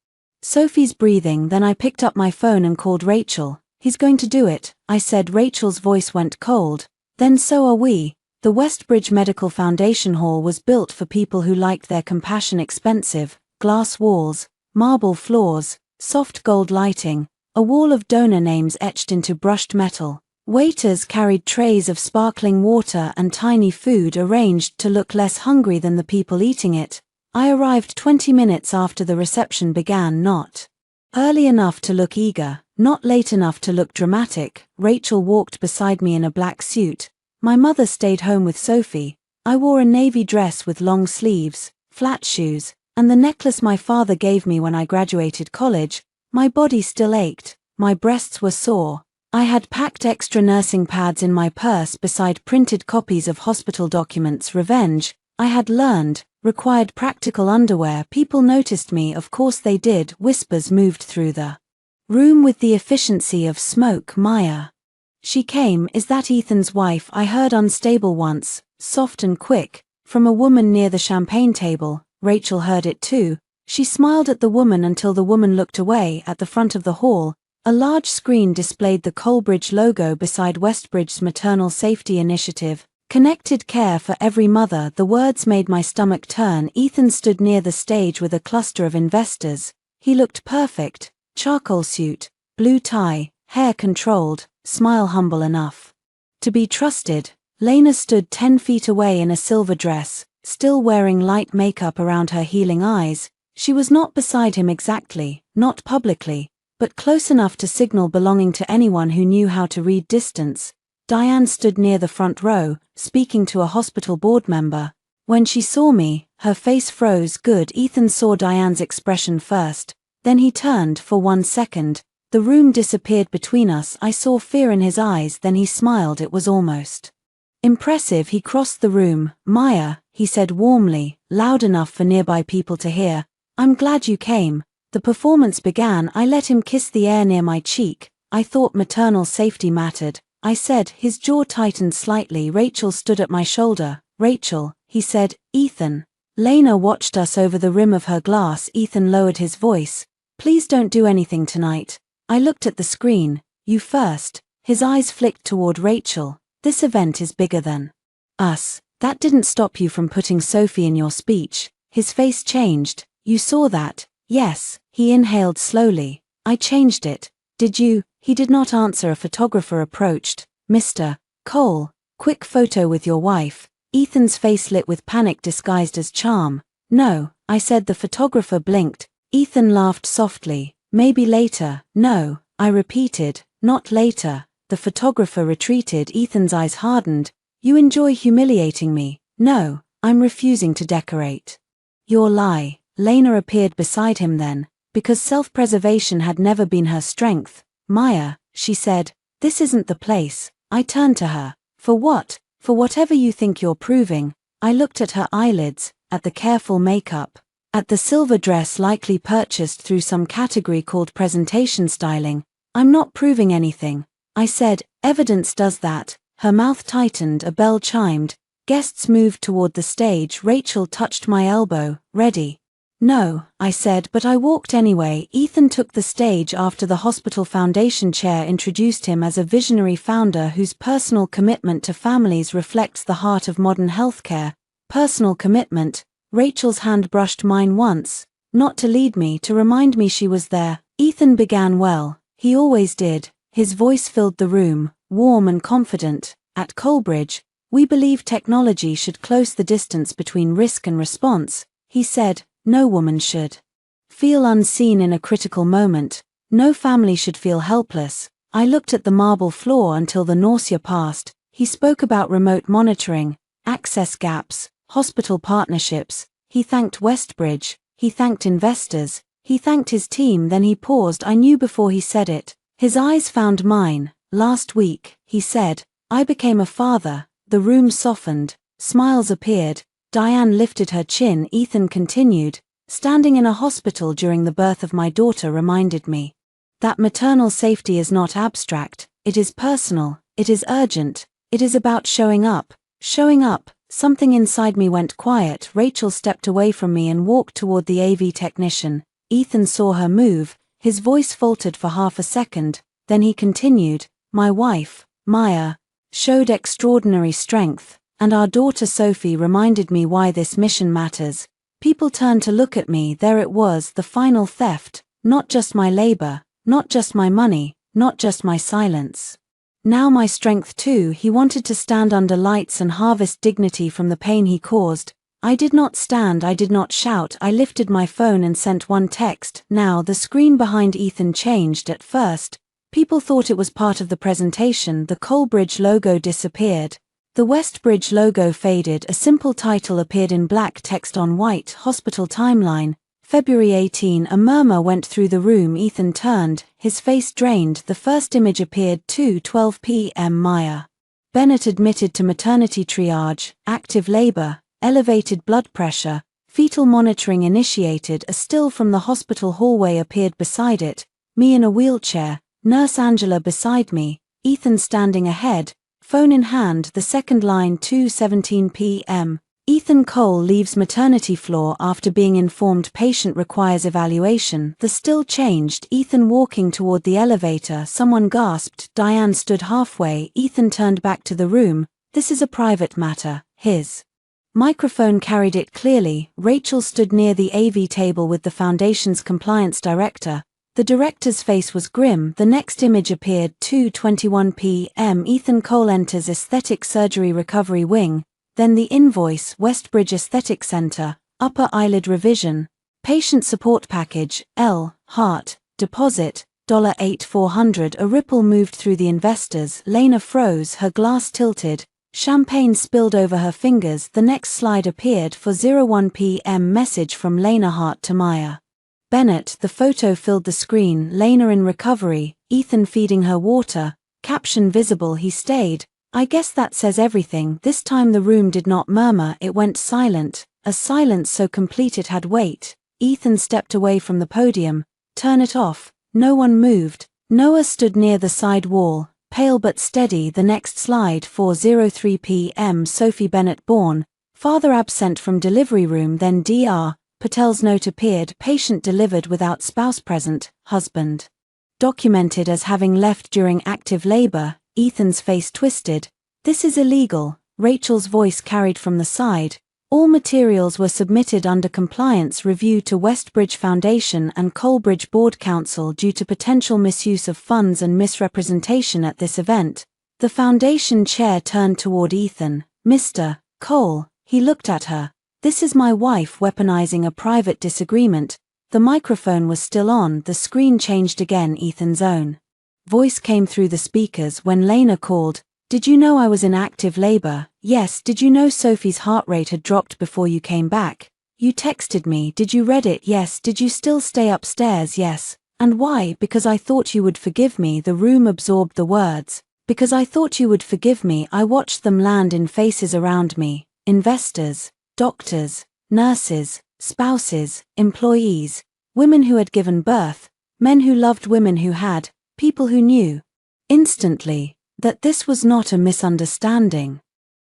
Sophie's breathing. Then I picked up my phone and called Rachel. He's going to do it, I said. Rachel's voice went cold. Then so are we. The Westbridge Medical Foundation Hall was built for people who liked their compassion. Expensive, glass walls, marble floors, soft gold lighting, a wall of donor names etched into brushed metal. Waiters carried trays of sparkling water and tiny food arranged to look less hungry than the people eating it. I arrived 20 minutes after the reception began, not early enough to look eager, not late enough to look dramatic. Rachel walked beside me in a black suit. My mother stayed home with Sophie. I wore a navy dress with long sleeves, flat shoes, and the necklace my father gave me when I graduated college. My body still ached, my breasts were sore. I had packed extra nursing pads in my purse beside printed copies of hospital documents. Revenge, I had learned, required practical underwear. People noticed me, of course they did. Whispers moved through the room with the efficiency of smoke. Maya. She came. Is that Ethan's wife? I heard unstable once, soft and quick, from a woman near the champagne table. Rachel heard it too. She smiled at the woman until the woman looked away. At the front of the hall, a large screen displayed the Coalbridge logo beside Westbridge's maternal safety initiative, connected care for every mother. The words made my stomach turn. Ethan stood near the stage with a cluster of investors. He looked perfect, charcoal suit, blue tie, hair controlled, smile humble enough to be trusted. Lena stood 10 feet away in a silver dress, still wearing light makeup around her healing eyes. She was not beside him exactly, not publicly, but close enough to signal belonging to anyone who knew how to read distance. Diane stood near the front row, speaking to a hospital board member. When she saw me, her face froze. Good. Ethan saw Diane's expression first, then he turned. For 1 second, the room disappeared between us. I saw fear in his eyes, then he smiled. It was almost impressive. He crossed the room. Maya, he said warmly, loud enough for nearby people to hear, I'm glad you came. The performance began. I let him kiss the air near my cheek. I thought maternal safety mattered, I said. His jaw tightened slightly. Rachel stood at my shoulder. Rachel, he said. Ethan. Lena watched us over the rim of her glass. Ethan lowered his voice. Please don't do anything tonight. I looked at the screen. You first. His eyes flicked toward Rachel. This event is bigger than us. That didn't stop you from putting Sophie in your speech. His face changed. You saw that? Yes. He inhaled slowly. I changed it. Did you? He did not answer. A photographer approached. Mr. Cole, quick photo with your wife. Ethan's face lit with panic disguised as charm. No, I said. The photographer blinked. Ethan laughed softly. Maybe later. No, I repeated. Not later. The photographer retreated. Ethan's eyes hardened. You enjoy humiliating me. No, I'm refusing to decorate your lie. Lena appeared beside him then, because self-preservation had never been her strength. Maya, she said, this isn't the place. I turned to her. For what? For whatever you think you're proving. I looked at her eyelids, at the careful makeup, at the silver dress likely purchased through some category called presentation styling. I'm not proving anything. I said, evidence does that. Her mouth tightened. A bell chimed. Guests moved toward the stage. Rachel touched my elbow. Ready? No, I said, but I walked anyway. Ethan took the stage after the hospital foundation chair introduced him as a visionary founder whose personal commitment to families reflects the heart of modern healthcare. Personal commitment. Rachel's hand brushed mine once, not to lead me, to remind me she was there. Ethan began well. He always did. His voice filled the room, warm and confident. At Coalbridge, we believe technology should close the distance between risk and response, he said. No woman should feel unseen in a critical moment. No family should feel helpless. I looked at the marble floor until the nausea passed. He spoke about remote monitoring, access gaps, hospital partnerships. He thanked Westbridge. He thanked investors. He thanked his team. Then he paused. I knew before he said it. His eyes found mine. Last week, he said, I became a father. The room softened. Smiles appeared. Diane lifted her chin. Ethan continued, standing in a hospital during the birth of my daughter reminded me that maternal safety is not abstract, it is personal, it is urgent, it is about showing up. Showing up. Something inside me went quiet. Rachel stepped away from me and walked toward the AV technician. Ethan saw her move. His voice faltered for half a second, then he continued, my wife, Maya, showed extraordinary strength. And our daughter Sophie reminded me why this mission matters. People turned to look at me. There it was, the final theft. Not just my labor, not just my money, not just my silence. Now my strength too. He wanted to stand under lights and harvest dignity from the pain he caused. I did not stand, I did not shout, I lifted my phone and sent one text. Now the screen behind Ethan changed. At first, people thought it was part of the presentation. The Coalbridge logo disappeared. The Westbridge logo faded. A simple title appeared in black text on white. Hospital timeline. February 18. A murmur went through the room. Ethan turned, his face drained. The first image appeared. 2:12 p.m. Maya. Bennett admitted to maternity triage, active labor, elevated blood pressure, fetal monitoring initiated. A still from the hospital hallway appeared beside it, me in a wheelchair, Nurse Angela beside me, Ethan standing ahead, phone in hand. The second line. 2:17 p.m. Ethan Cole leaves maternity floor after being informed patient requires evaluation. The still changed. Ethan walking toward the elevator. Someone gasped. Diane stood halfway. Ethan turned back to the room. This is a private matter. His microphone carried it clearly. Rachel stood near the AV table with the foundation's compliance director. The director's face was grim. The next image appeared. 2:21 p.m. Ethan Cole enters aesthetic surgery recovery wing. Then the invoice. Westbridge Aesthetic Center, upper eyelid revision, patient support package, L, heart, deposit, $8,400. A ripple moved through the investors. Lena froze, her glass tilted, champagne spilled over her fingers. The next slide appeared. 4:01 p.m. Message from Lena, heart to Maya. Bennett. The photo filled the screen. Lena in recovery, Ethan feeding her water, caption visible. He stayed. I guess that says everything. This time the room did not murmur, it went silent, a silence so complete it had weight. Ethan stepped away from the podium. Turn it off. No one moved. Noah stood near the side wall, pale but steady. The next slide. 4:03 p.m. Sophie Bennett born, father absent from delivery room. Then Dr. Patel's note appeared. Patient delivered without spouse present, husband documented as having left during active labor. Ethan's face twisted. This is illegal. Rachel's voice carried from the side. All materials were submitted under compliance review to Westbridge Foundation and Coalbridge Board Council due to potential misuse of funds and misrepresentation at this event. The foundation chair turned toward Ethan. Mr. Cole, he looked at her. This is my wife. Weaponizing a private disagreement. The microphone was still on. The screen changed again. Ethan's own voice came through the speakers when Lena called. Did you know I was in active labor? Yes. Did you know Sophie's heart rate had dropped before you came back? You texted me. Did you read it? Yes. Did you still stay upstairs? Yes. And why? Because I thought you would forgive me. The room absorbed the words. Because I thought you would forgive me. I watched them land in faces around me. Investors, doctors, nurses, spouses, employees, women who had given birth, men who loved women who had, people who knew instantly that this was not a misunderstanding.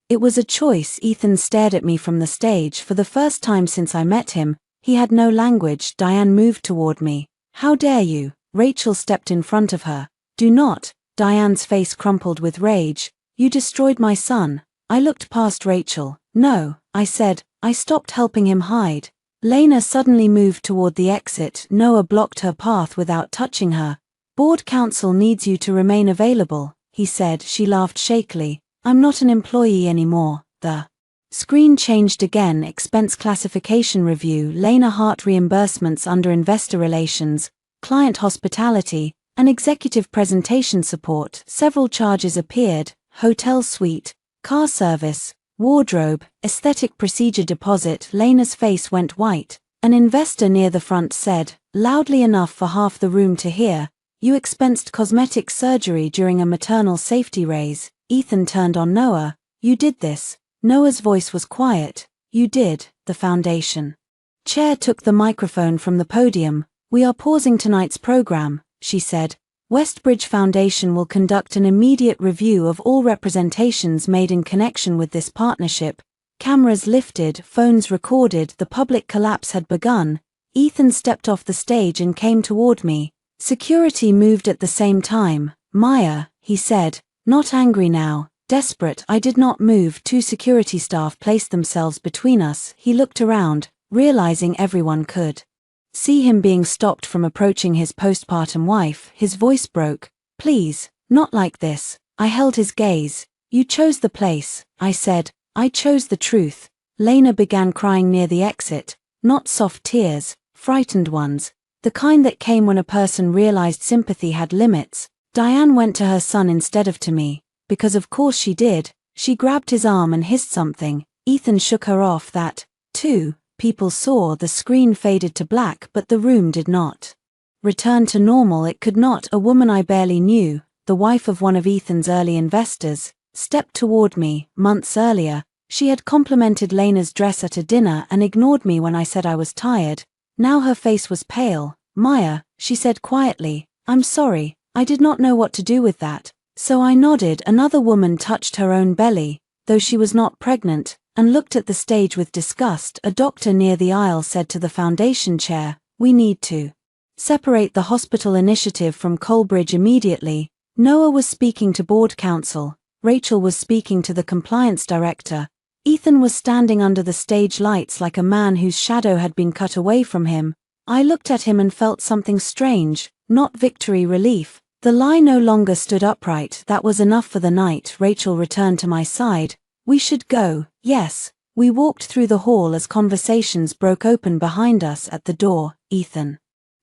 It was a choice. Ethan stared at me from the stage. For the first time since I met him, he had no language. Diane moved toward me. How dare you? Rachel stepped in front of her. Do not. Diane's face crumpled with rage. You destroyed my son. I looked past Rachel. No, I said. I stopped helping him hide. Lena suddenly moved toward the exit. Noah blocked her path without touching her. Board counsel needs you to remain available, he said. She laughed shakily. I'm not an employee anymore. The screen changed again. Expense classification review. Lena heart reimbursements under investor relations, client hospitality, and executive presentation support. Several charges appeared. Hotel suite, car service, wardrobe, aesthetic procedure deposit. Lena's face went white. An investor near the front said, loudly enough for half the room to hear, you expensed cosmetic surgery during a maternal safety raise. Ethan turned on Noah. You did this. Noah's voice was quiet. You did. The foundation chair took the microphone from the podium. We are pausing tonight's program, she said. Westbridge Foundation will conduct an immediate review of all representations made in connection with this partnership. Cameras lifted, phones recorded. The public collapse had begun. Ethan stepped off the stage and came toward me. Security moved at the same time. Maya, he said, not angry now, desperate. I did not move. 2 security staff placed themselves between us. He looked around, realizing everyone could see him being stopped from approaching his postpartum wife. His voice broke. Please, not like this. I held his gaze. You chose the place, I said. I chose the truth. Lena began crying near the exit, not soft tears, frightened ones, the kind that came when a person realized sympathy had limits. Diane went to her son instead of to me, because of course she did. She grabbed his arm and hissed something. Ethan shook her off. That, too, people saw. The screen faded to black, but the room did not return to normal. It could not. A woman I barely knew, the wife of one of Ethan's early investors, stepped toward me. Months earlier, she had complimented Lena's dress at a dinner and ignored me when I said I was tired. Now her face was pale. Maya, she said quietly, I'm sorry, I did not know what to do with that. So I nodded. Another woman touched her own belly, though she was not pregnant, and looked at the stage with disgust. A doctor near the aisle said to the foundation chair, we need to separate the hospital initiative from Coalbridge immediately. Noah was speaking to board counsel. Rachel was speaking to the compliance director. Ethan was standing under the stage lights like a man whose shadow had been cut away from him. I looked at him and felt something strange, not victory relief. The lie no longer stood upright. That was enough for the night. Rachel returned to my side. We should go. Yes. We walked through the hall as conversations broke open behind us. At the door, Ethan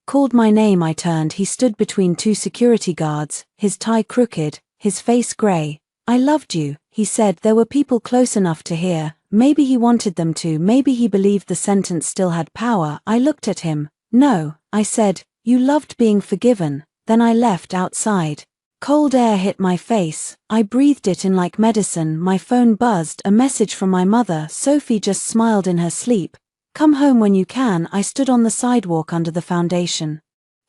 called my name. I turned. He stood between two security guards, his tie crooked, his face gray. I loved you, he said. There were people close enough to hear. Maybe he wanted them to. Maybe he believed the sentence still had power. I looked at him. No, I said, you loved being forgiven. Then I left outside. Cold air hit my face. I breathed it in like medicine. My phone buzzed. A message from my mother. Sophie just smiled in her sleep. Come home when you can. I stood on the sidewalk under the foundation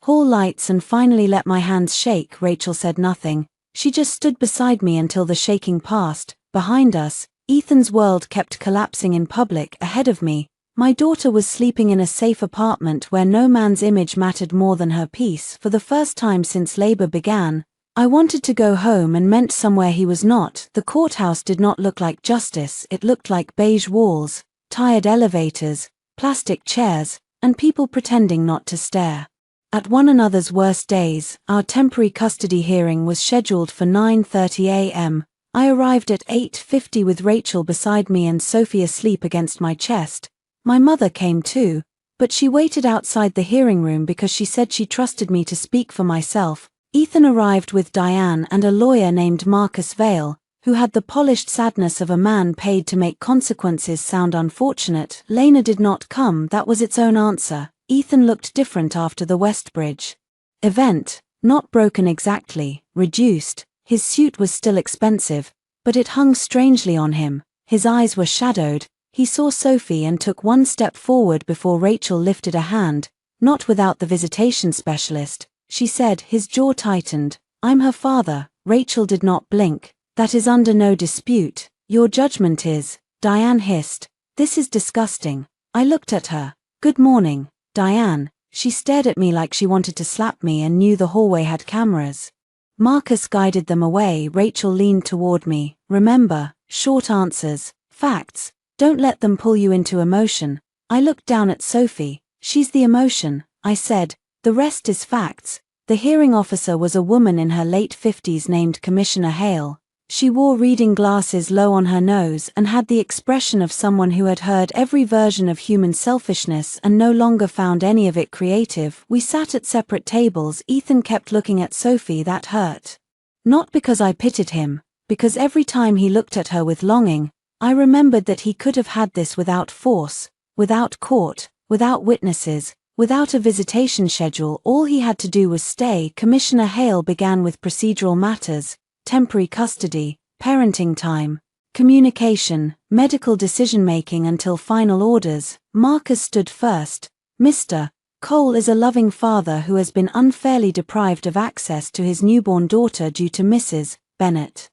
hall lights and finally let my hands shake. Rachel said nothing. She just stood beside me until the shaking passed. Behind us, Ethan's world kept collapsing. In public. Ahead of me, my daughter was sleeping in a safe apartment where no man's image mattered more than her peace. For the first time since labor began, I wanted to go home and meant somewhere he was not. The courthouse did not look like justice. It looked like beige walls, tired elevators, plastic chairs, and people pretending not to stare at one another's worst days. Our temporary custody hearing was scheduled for 9:30 a.m. I arrived at 8:50 with Rachel beside me and Sophie asleep against my chest. My mother came too, but she waited outside the hearing room because she said she trusted me to speak for myself. Ethan arrived with Diane and a lawyer named Marcus Vale, who had the polished sadness of a man paid to make consequences sound unfortunate. Lena did not come. That was its own answer. Ethan looked different after the Westbridge event. Not broken exactly, reduced. His suit was still expensive, but it hung strangely on him. His eyes were shadowed. He saw Sophie and took one step forward before Rachel lifted a hand. Not without the visitation specialist, she said. His jaw tightened. I'm her father. Rachel did not blink. That is under no dispute. Your judgment is, Diane hissed. This is disgusting. I looked at her. Good morning, Diane. She stared at me like she wanted to slap me and knew the hallway had cameras. Marcus guided them away. Rachel leaned toward me. Remember, short answers, facts. Don't let them pull you into emotion. I looked down at Sophie. She's the emotion, I said. The rest is facts. The hearing officer was a woman in her late 50s named Commissioner Hale. She wore reading glasses low on her nose and had the expression of someone who had heard every version of human selfishness and no longer found any of it creative. We sat at separate tables. Ethan kept looking at Sophie. That hurt. Not because I pitied him, because every time he looked at her with longing, I remembered that he could have had this without force, without court, without witnesses, without a visitation schedule. All he had to do was stay. Commissioner Hale began with procedural matters. Temporary custody, parenting time, communication, medical decision-making until final orders. Marcus stood first. Mr. Cole is a loving father who has been unfairly deprived of access to his newborn daughter due to Mrs. Bennett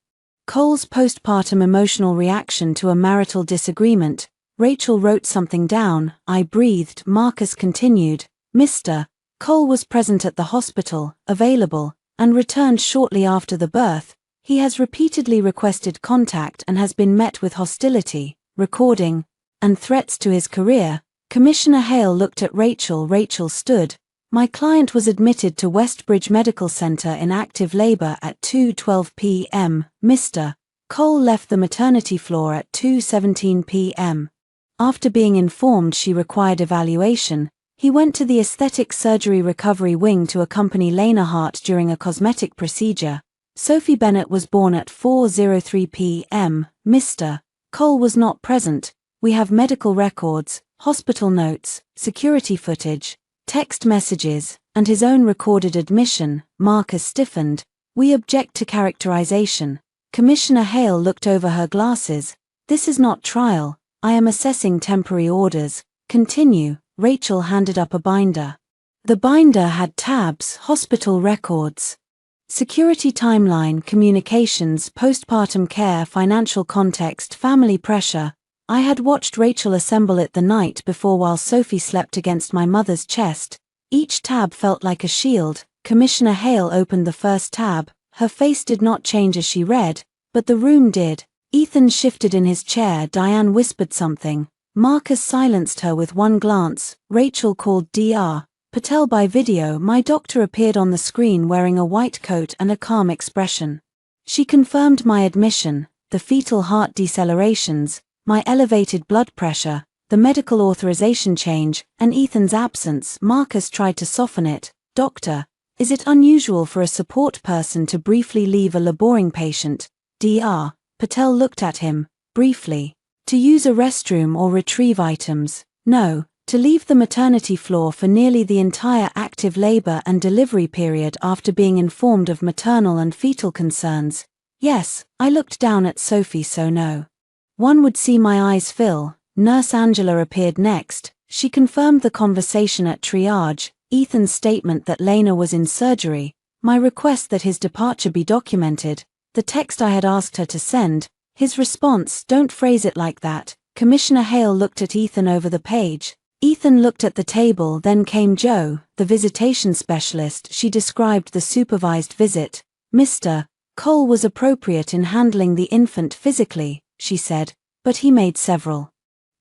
Cole's postpartum emotional reaction to a marital disagreement. Rachel wrote something down. I breathed. Marcus continued. Mr. Cole was present at the hospital, available, and returned shortly after the birth. He has repeatedly requested contact and has been met with hostility, recording, and threats to his career. Commissioner Hale looked at Rachel. Rachel stood. My client was admitted to Westbridge Medical Center in active labor at 2:12 p.m. Mr. Cole left the maternity floor at 2:17 p.m. After being informed she required evaluation, he went to the aesthetic surgery recovery wing to accompany Lena Hart during a cosmetic procedure. Sophie Bennett was born at 4:03 p.m. Mr. Cole was not present. We have medical records, hospital notes, security footage, text messages, and his own recorded admission. Marcus stiffened. We object to characterization. Commissioner Hale looked over her glasses. This is not trial. I am assessing temporary orders. Continue. Rachel handed up a binder. The binder had tabs, hospital records, security timeline, communications, postpartum care, financial context, family pressure. I had watched Rachel assemble it the night before while Sophie slept against my mother's chest. Each tab felt like a shield. Commissioner Hale opened the first tab. Her face did not change as she read, but the room did. Ethan shifted in his chair. Diane whispered something. Marcus silenced her with one glance. Rachel called Dr. Patel by video. My doctor appeared on the screen wearing a white coat and a calm expression. She confirmed my admission, the fetal heart decelerations, my elevated blood pressure, the medical authorization change, and Ethan's absence. Marcus tried to soften it. Doctor, is it unusual for a support person to briefly leave a laboring patient? Dr. Patel looked at him, briefly. To use a restroom or retrieve items? No. To leave the maternity floor for nearly the entire active labor and delivery period after being informed of maternal and fetal concerns? Yes. I looked down at Sophie. So no. One would see my eyes fill. Nurse Angela appeared next. She confirmed the conversation at triage, Ethan's statement that Lena was in surgery, my request that his departure be documented, the text I had asked her to send, his response, "Don't phrase it like that." Commissioner Hale looked at Ethan over the page. Ethan looked at the table. Then came Jo, the visitation specialist. She described the supervised visit. Mr. Cole was appropriate in handling the infant physically, she said, but he made several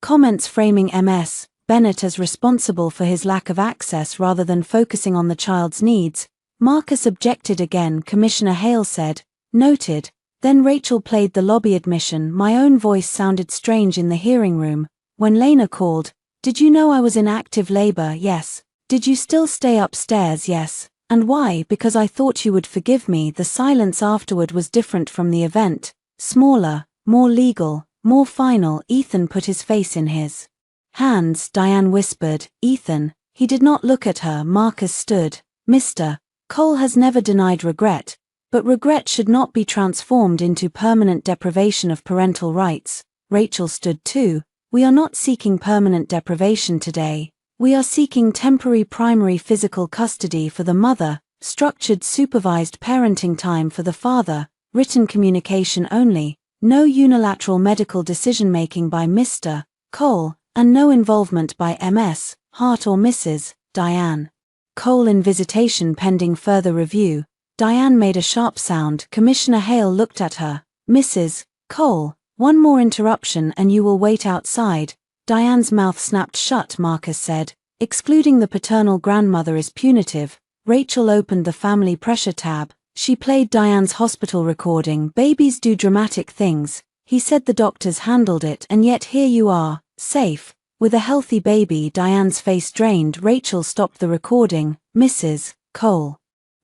comments framing Ms. Bennett as responsible for his lack of access rather than focusing on the child's needs. Marcus objected again. Commissioner Hale said, "Noted." Then Rachel played the lobby admission. My own voice sounded strange in the hearing room. When Lena called, "Did you know I was in active labor?" "Yes." "Did you still stay upstairs?" "Yes." "And why?" "Because I thought you would forgive me." The silence afterward was different from the event. Smaller, more legal, more final. Ethan put his face in his hands. Diane whispered, "Ethan." He did not look at her. Marcus stood. Mr. Cole has never denied regret. But regret should not be transformed into permanent deprivation of parental rights. Rachel stood too. We are not seeking permanent deprivation today. We are seeking temporary primary physical custody for the mother, structured supervised parenting time for the father, written communication only, no unilateral medical decision-making by Mr. Cole, and no involvement by Ms. Hart or Mrs. Diane Cole in visitation pending further review. Diane made a sharp sound. Commissioner Hale looked at her. "Mrs. Cole, one more interruption and you will wait outside." Diane's mouth snapped shut. Marcus said, "Excluding the paternal grandmother is punitive." Rachel opened the family pressure tab. She played Diane's hospital recording. "Babies do dramatic things. He said the doctors handled it and yet here you are, safe, with a healthy baby." Diane's face drained. Rachel stopped the recording. "Mrs. Cole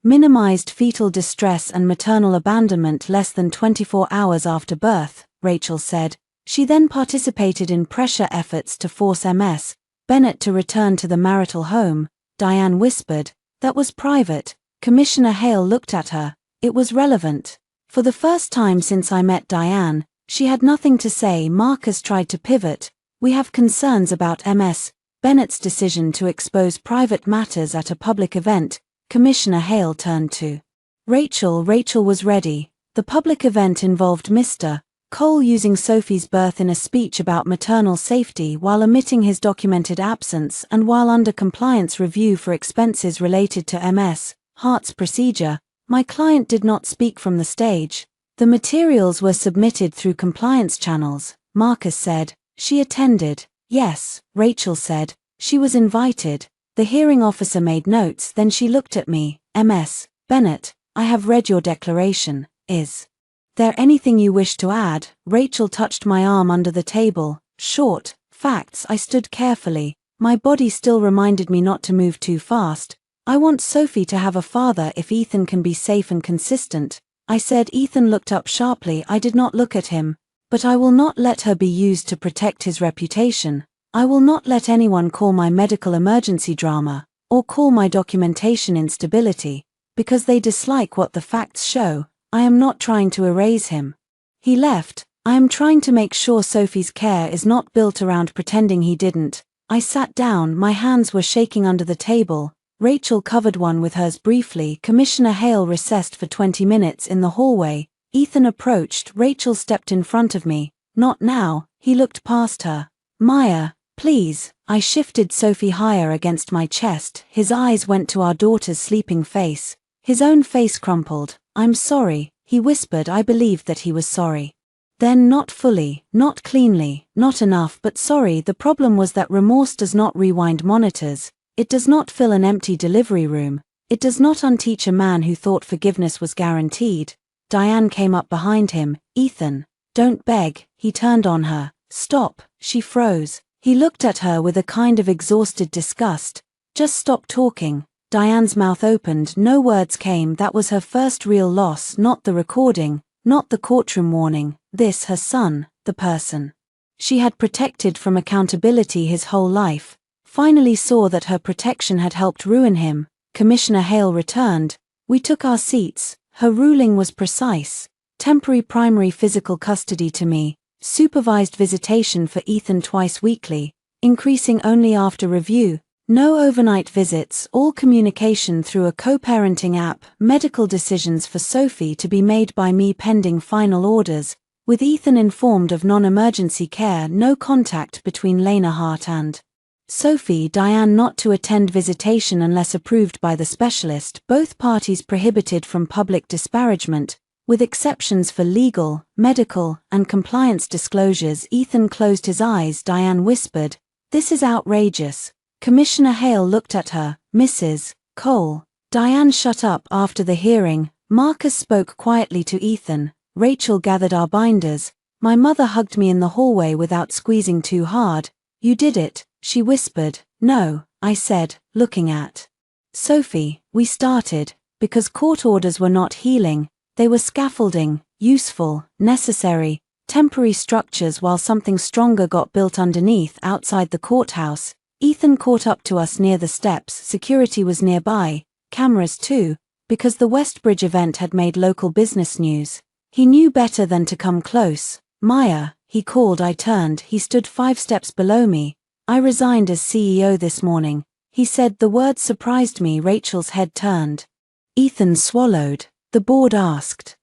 minimized fetal distress and maternal abandonment less than 24 hours after birth," Rachel said. She then participated in pressure efforts to force Ms. Bennett to return to the marital home. Diane whispered, "That was private." Commissioner Hale looked at her. It was relevant. For the first time since I met Diane, she had nothing to say. Marcus tried to pivot. "We have concerns about Ms. Bennett's decision to expose private matters at a public event." Commissioner Hale turned to Rachel. Rachel was ready. The public event involved Mr. Cole using Sophie's birth in a speech about maternal safety while omitting his documented absence and while under compliance review for expenses related to Ms. Hart's procedure. My client did not speak from the stage. The materials were submitted through compliance channels. Marcus said, "She attended." "Yes," Rachel said. "She was invited. The hearing officer made notes, then she looked at me. Ms. Bennett, I have read your declaration. Is there anything you wish to add? Rachel touched my arm under the table. Short facts. I stood carefully. My body still reminded me not to move too fast. I want Sophie to have a father if Ethan can be safe and consistent, I said. Ethan looked up sharply. I did not look at him. But I will not let her be used to protect his reputation. I will not let anyone call my medical emergency drama, or call my documentation instability, because they dislike what the facts show. I am not trying to erase him. He left. I am trying to make sure Sophie's care is not built around pretending he didn't. I sat down, my hands were shaking under the table. Rachel covered one with hers briefly. Commissioner Hale recessed for 20 minutes in the hallway. Ethan approached. Rachel stepped in front of me. Not now. He looked past her. Maya, please. I shifted Sophie higher against my chest. His eyes went to our daughter's sleeping face. His own face crumpled. I'm sorry, he whispered. I believed that he was sorry. Then not fully, not cleanly, not enough, but sorry. The problem was that remorse does not rewind monitors. It does not fill an empty delivery room. It does not unteach a man who thought forgiveness was guaranteed. Diane came up behind him. Ethan, don't beg. He turned on her. Stop. She froze. He looked at her with a kind of exhausted disgust. Just stop talking. Diane's mouth opened. No words came. That was her first real loss, not the recording, not the courtroom warning. This, her son, the person she had protected from accountability his whole life, finally saw that her protection had helped ruin him. Commissioner Hale returned. We took our seats. Her ruling was precise. Temporary primary physical custody to me, supervised visitation for Ethan twice weekly, increasing only after review, no overnight visits, all communication through a co-parenting app, medical decisions for Sophie to be made by me pending final orders, with Ethan informed of non-emergency care, no contact between Lena Hart and Sophie. Diane not to attend visitation unless approved by the specialist, both parties prohibited from public disparagement, with exceptions for legal, medical, and compliance disclosures. Ethan closed his eyes. Diane whispered, "This is outrageous." Commissioner Hale looked at her. "Mrs. Cole." Diane shut up. After the hearing, Marcus spoke quietly to Ethan. Rachel gathered our binders. My mother hugged me in the hallway without squeezing too hard. "You did it," she whispered. "No," I said, looking at Sophie. "We started, because court orders were not healing. They were scaffolding, useful, necessary, temporary structures while something stronger got built underneath outside the courthouse." Ethan caught up to us near the steps. Security was nearby, cameras too, because the Westbridge event had made local business news. He knew better than to come close. "Maya," he called. I turned. He stood 5 steps below me. "I resigned as CEO this morning," he said. The words surprised me. Rachel's head turned. Ethan swallowed. The board asked.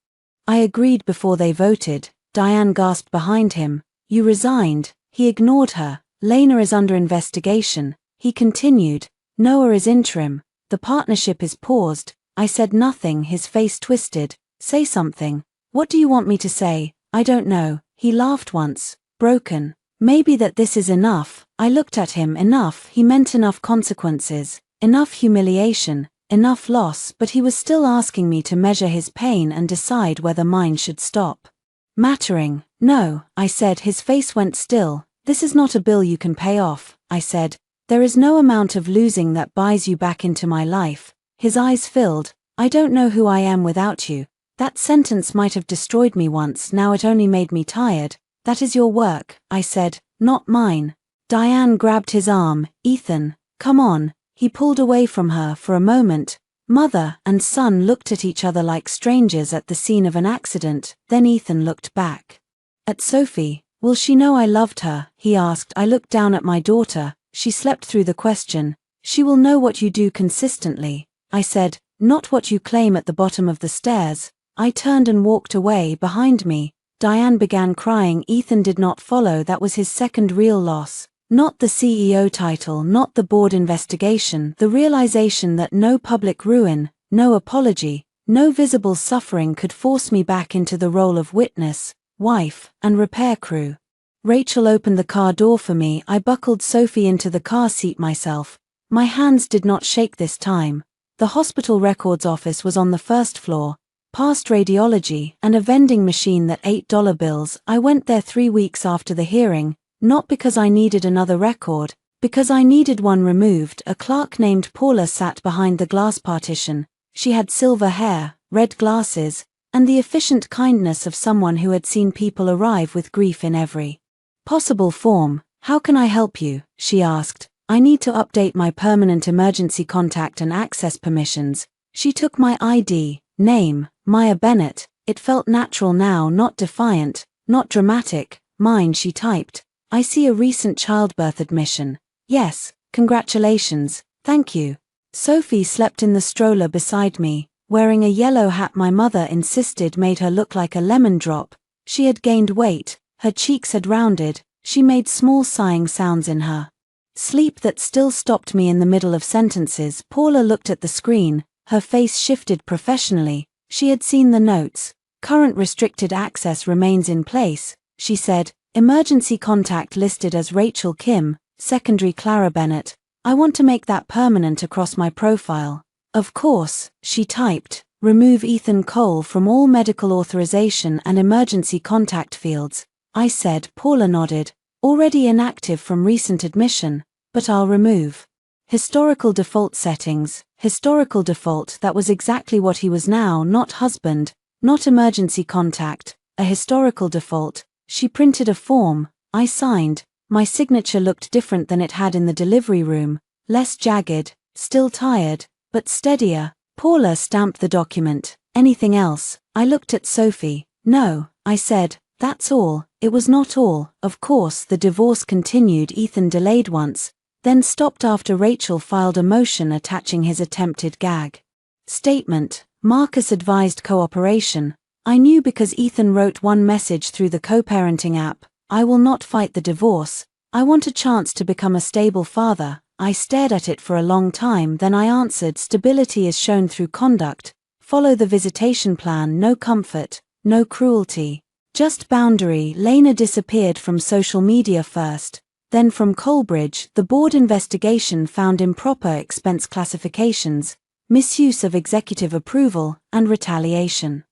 I agreed before they voted. Diane gasped behind him. "You resigned?" He ignored her. "Lena is under investigation," he continued. "Noah is interim. The partnership is paused." I said nothing. His face twisted. "Say something." "What do you want me to say?" "I don't know." He laughed once. Broken. "Maybe that this is enough." I looked at him. Enough. He meant enough consequences, enough humiliation, enough loss, but he was still asking me to measure his pain and decide whether mine should stop mattering. "No," I said. His face went still. "This is not a bill you can pay off," I said. "There is no amount of losing that buys you back into my life." His eyes filled. "I don't know who I am without you. That sentence might have destroyed me once, now it only made me tired." "That is your work," I said, "not mine." Diane grabbed his arm. "Ethan, come on." He pulled away from her for a moment. Mother and son looked at each other like strangers at the scene of an accident. Then Ethan looked back at Sophie. "Will she know I loved her?" he asked. I looked down at my daughter. She slept through the question. "She will know what you do consistently," I said, "not what you claim at the bottom of the stairs." I turned and walked away. Behind me, Diane began crying. Ethan did not follow. That was his second real loss. Not the CEO title, not the board investigation, the realization that no public ruin, no apology, no visible suffering could force me back into the role of witness, wife, and repair crew. Rachel opened the car door for me. I buckled Sophie into the car seat myself. My hands did not shake this time. The hospital records office was on the first floor, past radiology and a vending machine that ate dollar bills. I went there 3 weeks after the hearing, not because I needed another record, because I needed one removed. A clerk named Paula sat behind the glass partition. She had silver hair, red glasses, and the efficient kindness of someone who had seen people arrive with grief in every possible form. "How can I help you?" she asked. "I need to update my permanent emergency contact and access permissions." She took my ID, name, Maya Bennett. It felt natural now, not defiant, not dramatic. "Mine," she typed. "I see a recent childbirth admission." "Yes, congratulations, thank you." Sophie slept in the stroller beside me, wearing a yellow hat my mother insisted made her look like a lemon drop. She had gained weight, her cheeks had rounded, she made small sighing sounds in her sleep that still stopped me in the middle of sentences. Paula looked at the screen, her face shifted professionally. She had seen the notes. "Current restricted access remains in place," she said. "Emergency contact listed as Rachel Kim, secondary Clara Bennett. I want to make that permanent across my profile." "Of course," she typed. "Remove Ethan Cole from all medical authorization and emergency contact fields." I said. Paula nodded. "Already inactive from recent admission, but I'll remove." Historical default settings. Historical default. That was exactly what he was now. Not husband, not emergency contact, a historical default. She printed a form. I signed. My signature looked different than it had in the delivery room, less jagged, still tired, but steadier. Paula stamped the document. "Anything else?" I looked at Sophie. "No," I said, "that's all." It was not all. Of course, the divorce continued. Ethan delayed once, then stopped after Rachel filed a motion attaching his attempted gag statement. Marcus advised cooperation. I knew because Ethan wrote one message through the co-parenting app. "I will not fight the divorce. I want a chance to become a stable father." I stared at it for a long time, then I answered. "Stability is shown through conduct. Follow the visitation plan. No comfort, no cruelty, just boundary." Lena disappeared from social media first, then from Colbridge. The board investigation found improper expense classifications, misuse of executive approval, and retaliation.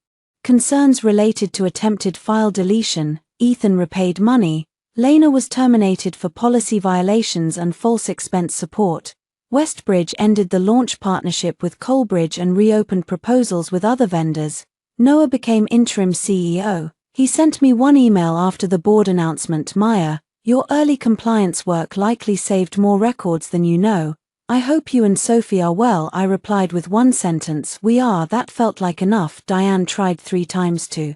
Concerns related to attempted file deletion. Ethan repaid money. Lena was terminated for policy violations and false expense support. Westbridge ended the launch partnership with Colbridge and reopened proposals with other vendors. Noah became interim CEO. He sent me one email after the board announcement. "Maya, your early compliance work likely saved more records than you know. I hope you and Sophie are well." I replied with one sentence, "We are." That felt like enough. Diane tried 3 times to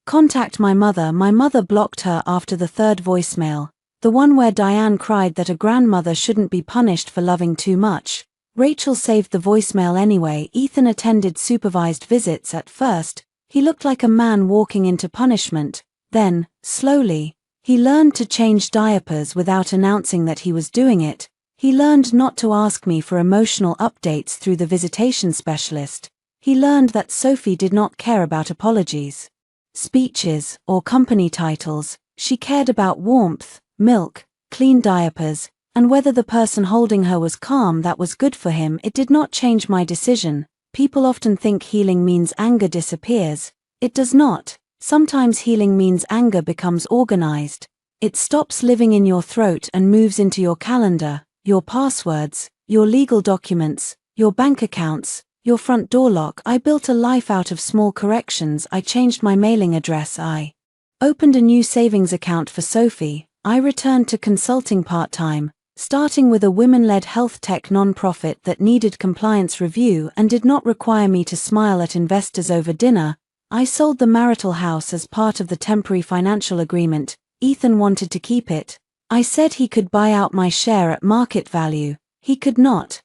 contact my mother. My mother blocked her after the 3rd voicemail, the one where Diane cried that a grandmother shouldn't be punished for loving too much. Rachel saved the voicemail anyway. Ethan attended supervised visits. At first, he looked like a man walking into punishment. Then, slowly, he learned to change diapers without announcing that he was doing it. He learned not to ask me for emotional updates through the visitation specialist. He learned that Sophie did not care about apologies, speeches, or company titles. She cared about warmth, milk, clean diapers, and whether the person holding her was calm. That was good for him. It did not change my decision. People often think healing means anger disappears. It does not. Sometimes healing means anger becomes organized. It stops living in your throat and moves into your calendar, your passwords, your legal documents, your bank accounts, your front door lock. I built a life out of small corrections. I changed my mailing address. I opened a new savings account for Sophie. I returned to consulting part-time, starting with a women-led health tech nonprofit that needed compliance review and did not require me to smile at investors over dinner. I sold the marital house as part of the temporary financial agreement. Ethan wanted to keep it. I said he could buy out my share at market value. He could not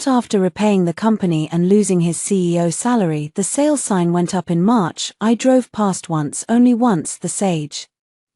after repaying the company and losing his CEO salary. The sale sign went up in March. I drove past once, only once. The sage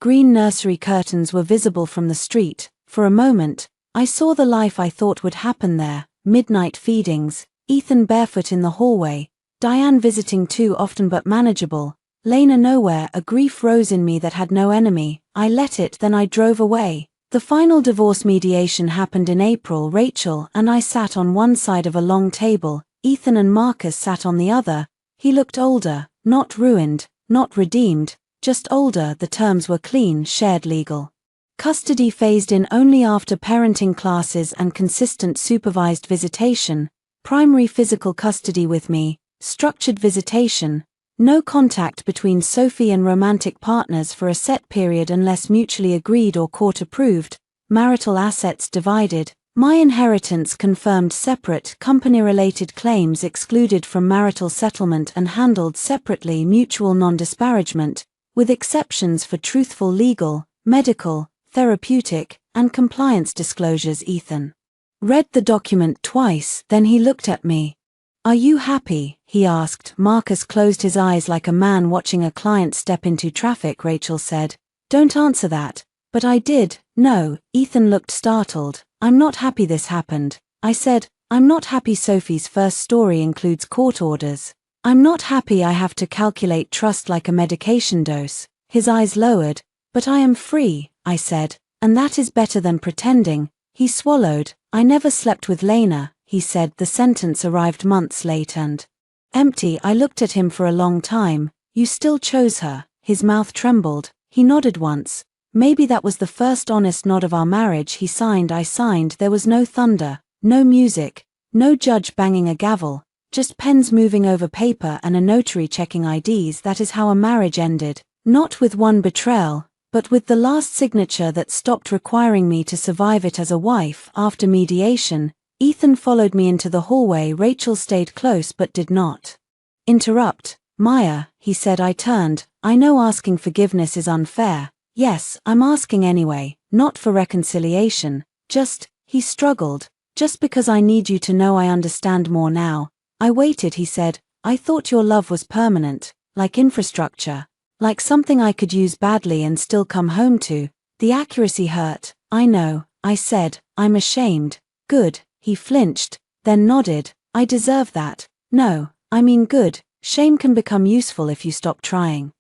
green nursery curtains were visible from the street. For a moment, I saw the life I thought would happen there. Midnight feedings, Ethan barefoot in the hallway, Diane visiting too often but manageable, Lena nowhere. A grief rose in me that had no enemy. I let it, then I drove away. The final divorce mediation happened in April. Rachel and I sat on one side of a long table, Ethan and Marcus sat on the other. He looked older, not ruined, not redeemed, just older. The terms were clean, shared legal custody phased in only after parenting classes and consistent supervised visitation, primary physical custody with me, structured visitation, no contact between Sophie and romantic partners for a set period unless mutually agreed or court approved, marital assets divided, my inheritance confirmed separate, company-related claims excluded from marital settlement and handled separately, mutual non-disparagement, with exceptions for truthful legal, medical, therapeutic, and compliance disclosures. Ethan read the document twice, then he looked at me. "Are you happy?" he asked. Marcus closed his eyes like a man watching a client step into traffic. Rachel said, "Don't answer that." But I did. "No." Ethan looked startled. "I'm not happy this happened." I said, "I'm not happy Sophie's first story includes court orders. I'm not happy I have to calculate trust like a medication dose." His eyes lowered. "But I am free," I said, "and that is better than pretending." He swallowed. "I never slept with Lena," he said. The sentence arrived months late and empty. I looked at him for a long time. "You still chose her?" His mouth trembled. He nodded once. Maybe that was the first honest nod of our marriage. He signed. I signed. There was no thunder, no music, no judge banging a gavel, just pens moving over paper and a notary checking IDs. That is how a marriage ended. Not with one betrayal, but with the last signature that stopped requiring me to survive it as a wife. After mediation, Ethan followed me into the hallway. Rachel stayed close but did not interrupt. "Maya," he said. I turned. "I know asking forgiveness is unfair." "Yes, I'm asking anyway, not for reconciliation, just," he struggled, "just because I need you to know I understand more now." I waited. He said, "I thought your love was permanent, like infrastructure, like something I could use badly and still come home to." The accuracy hurt. "I know," I said, "I'm ashamed." "Good." He flinched, then nodded. "I deserve that." "No, I mean good. Shame can become useful if you stop trying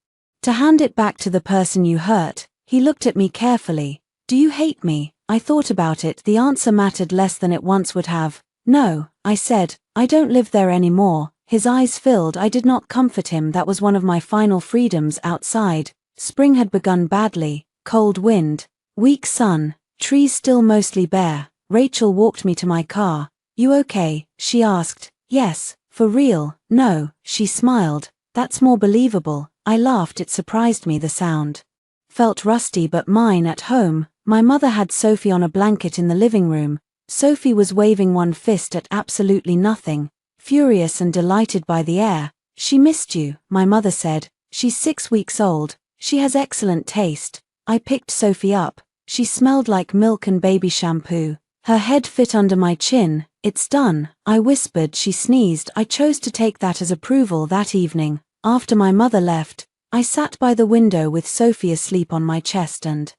to hand it back to the person you hurt." He looked at me carefully. "Do you hate me?" I thought about it. The answer mattered less than it once would have. "No," I said, "I don't live there anymore." His eyes filled. I did not comfort him. That was one of my final freedoms. Outside, spring had begun badly. Cold wind, weak sun, trees still mostly bare. Rachel walked me to my car. "You okay?" she asked. "Yes." "For real?" "No." She smiled. "That's more believable." I laughed. It surprised me. The sound felt rusty but mine. At home, my mother had Sophie on a blanket in the living room. Sophie was waving one fist at absolutely nothing, furious and delighted by the air. "She missed you," my mother said. "She's 6 weeks old. She has excellent taste." I picked Sophie up. She smelled like milk and baby shampoo. Her head fit under my chin. "It's done," I whispered. She sneezed. I chose to take that as approval. That evening, after my mother left, I sat by the window with Sophie asleep on my chest and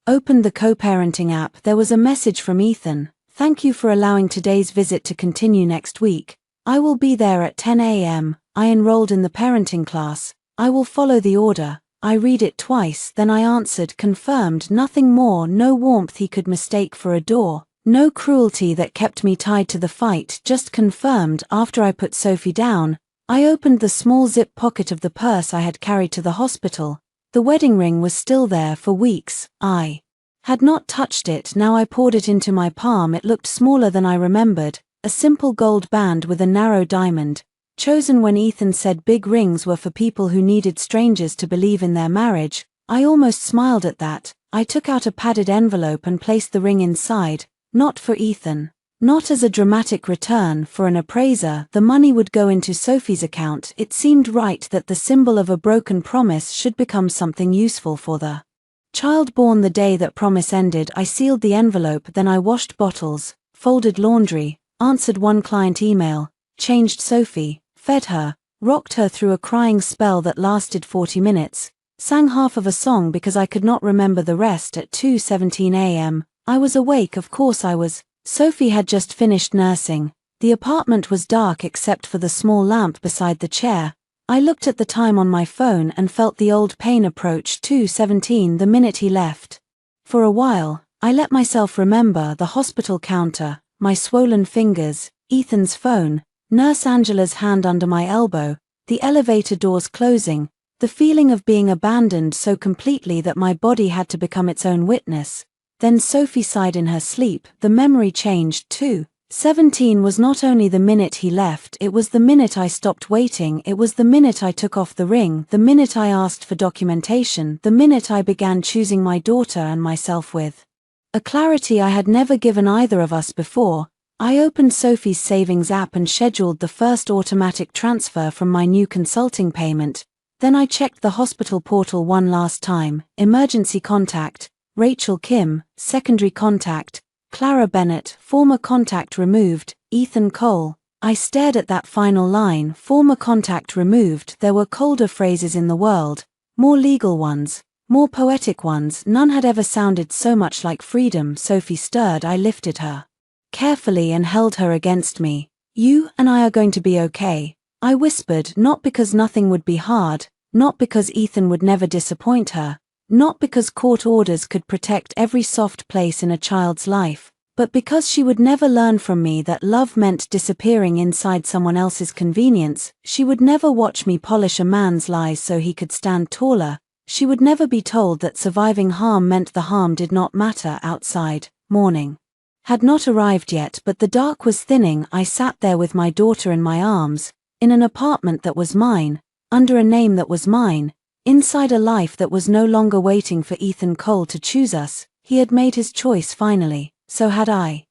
opened the co-parenting app. There was a message from Ethan. "Thank you for allowing today's visit to continue next week. I will be there at 10 a.m. I enrolled in the parenting class. I will follow the order." I read it twice, then I answered. Confirmed. Nothing more. No warmth he could mistake for a door. No cruelty that kept me tied to the fight. Just confirmed. After I put Sophie down, I opened the small zip pocket of the purse I had carried to the hospital. The wedding ring was still there. For weeks, I had not touched it. Now I poured it into my palm. It looked smaller than I remembered. A simple gold band with a narrow diamond, chosen when Ethan said big rings were for people who needed strangers to believe in their marriage. I almost smiled at that. I took out a padded envelope and placed the ring inside. Not for Ethan. Not as a dramatic return for an appraiser. The money would go into Sophie's account. It seemed right that the symbol of a broken promise should become something useful for the child born the day that promise ended. I sealed the envelope. Then I washed bottles, folded laundry, answered one client email, changed Sophie, fed her, rocked her through a crying spell that lasted 40 minutes, sang half of a song because I could not remember the rest. At 2:17 a.m., I was awake. Of course I was. Sophie had just finished nursing. The apartment was dark except for the small lamp beside the chair. I looked at the time on my phone and felt the old pain approach. 2:17 the minute he left. For a while, I let myself remember the hospital counter, my swollen fingers, Ethan's phone, Nurse Angela's hand under my elbow, the elevator doors closing, the feeling of being abandoned so completely that my body had to become its own witness. Then Sophie sighed in her sleep. The memory changed too. 17 was not only the minute he left, it was the minute I stopped waiting, it was the minute I took off the ring, the minute I asked for documentation, the minute I began choosing my daughter and myself with a clarity I had never given either of us before. I opened Sophie's savings app and scheduled the first automatic transfer from my new consulting payment. Then I checked the hospital portal one last time. Emergency contact, Rachel Kim, secondary contact, Clara Bennett, former contact removed, Ethan Cole. I stared at that final line, former contact removed. There were colder phrases in the world, more legal ones, more poetic ones. None had ever sounded so much like freedom. Sophie stirred. I lifted her carefully and held her against me. You and I are going to be okay, I whispered, not because nothing would be hard, not because Ethan would never disappoint her, not because court orders could protect every soft place in a child's life, but because she would never learn from me that love meant disappearing inside someone else's convenience. She would never watch me polish a man's lies so he could stand taller. She would never be told that surviving harm meant the harm did not matter outside. Morning had not arrived yet, but the dark was thinning. I sat there with my daughter in my arms, in an apartment that was mine, under a name that was mine, inside a life that was no longer waiting for Ethan Cole to choose us. He had made his choice finally, so had I.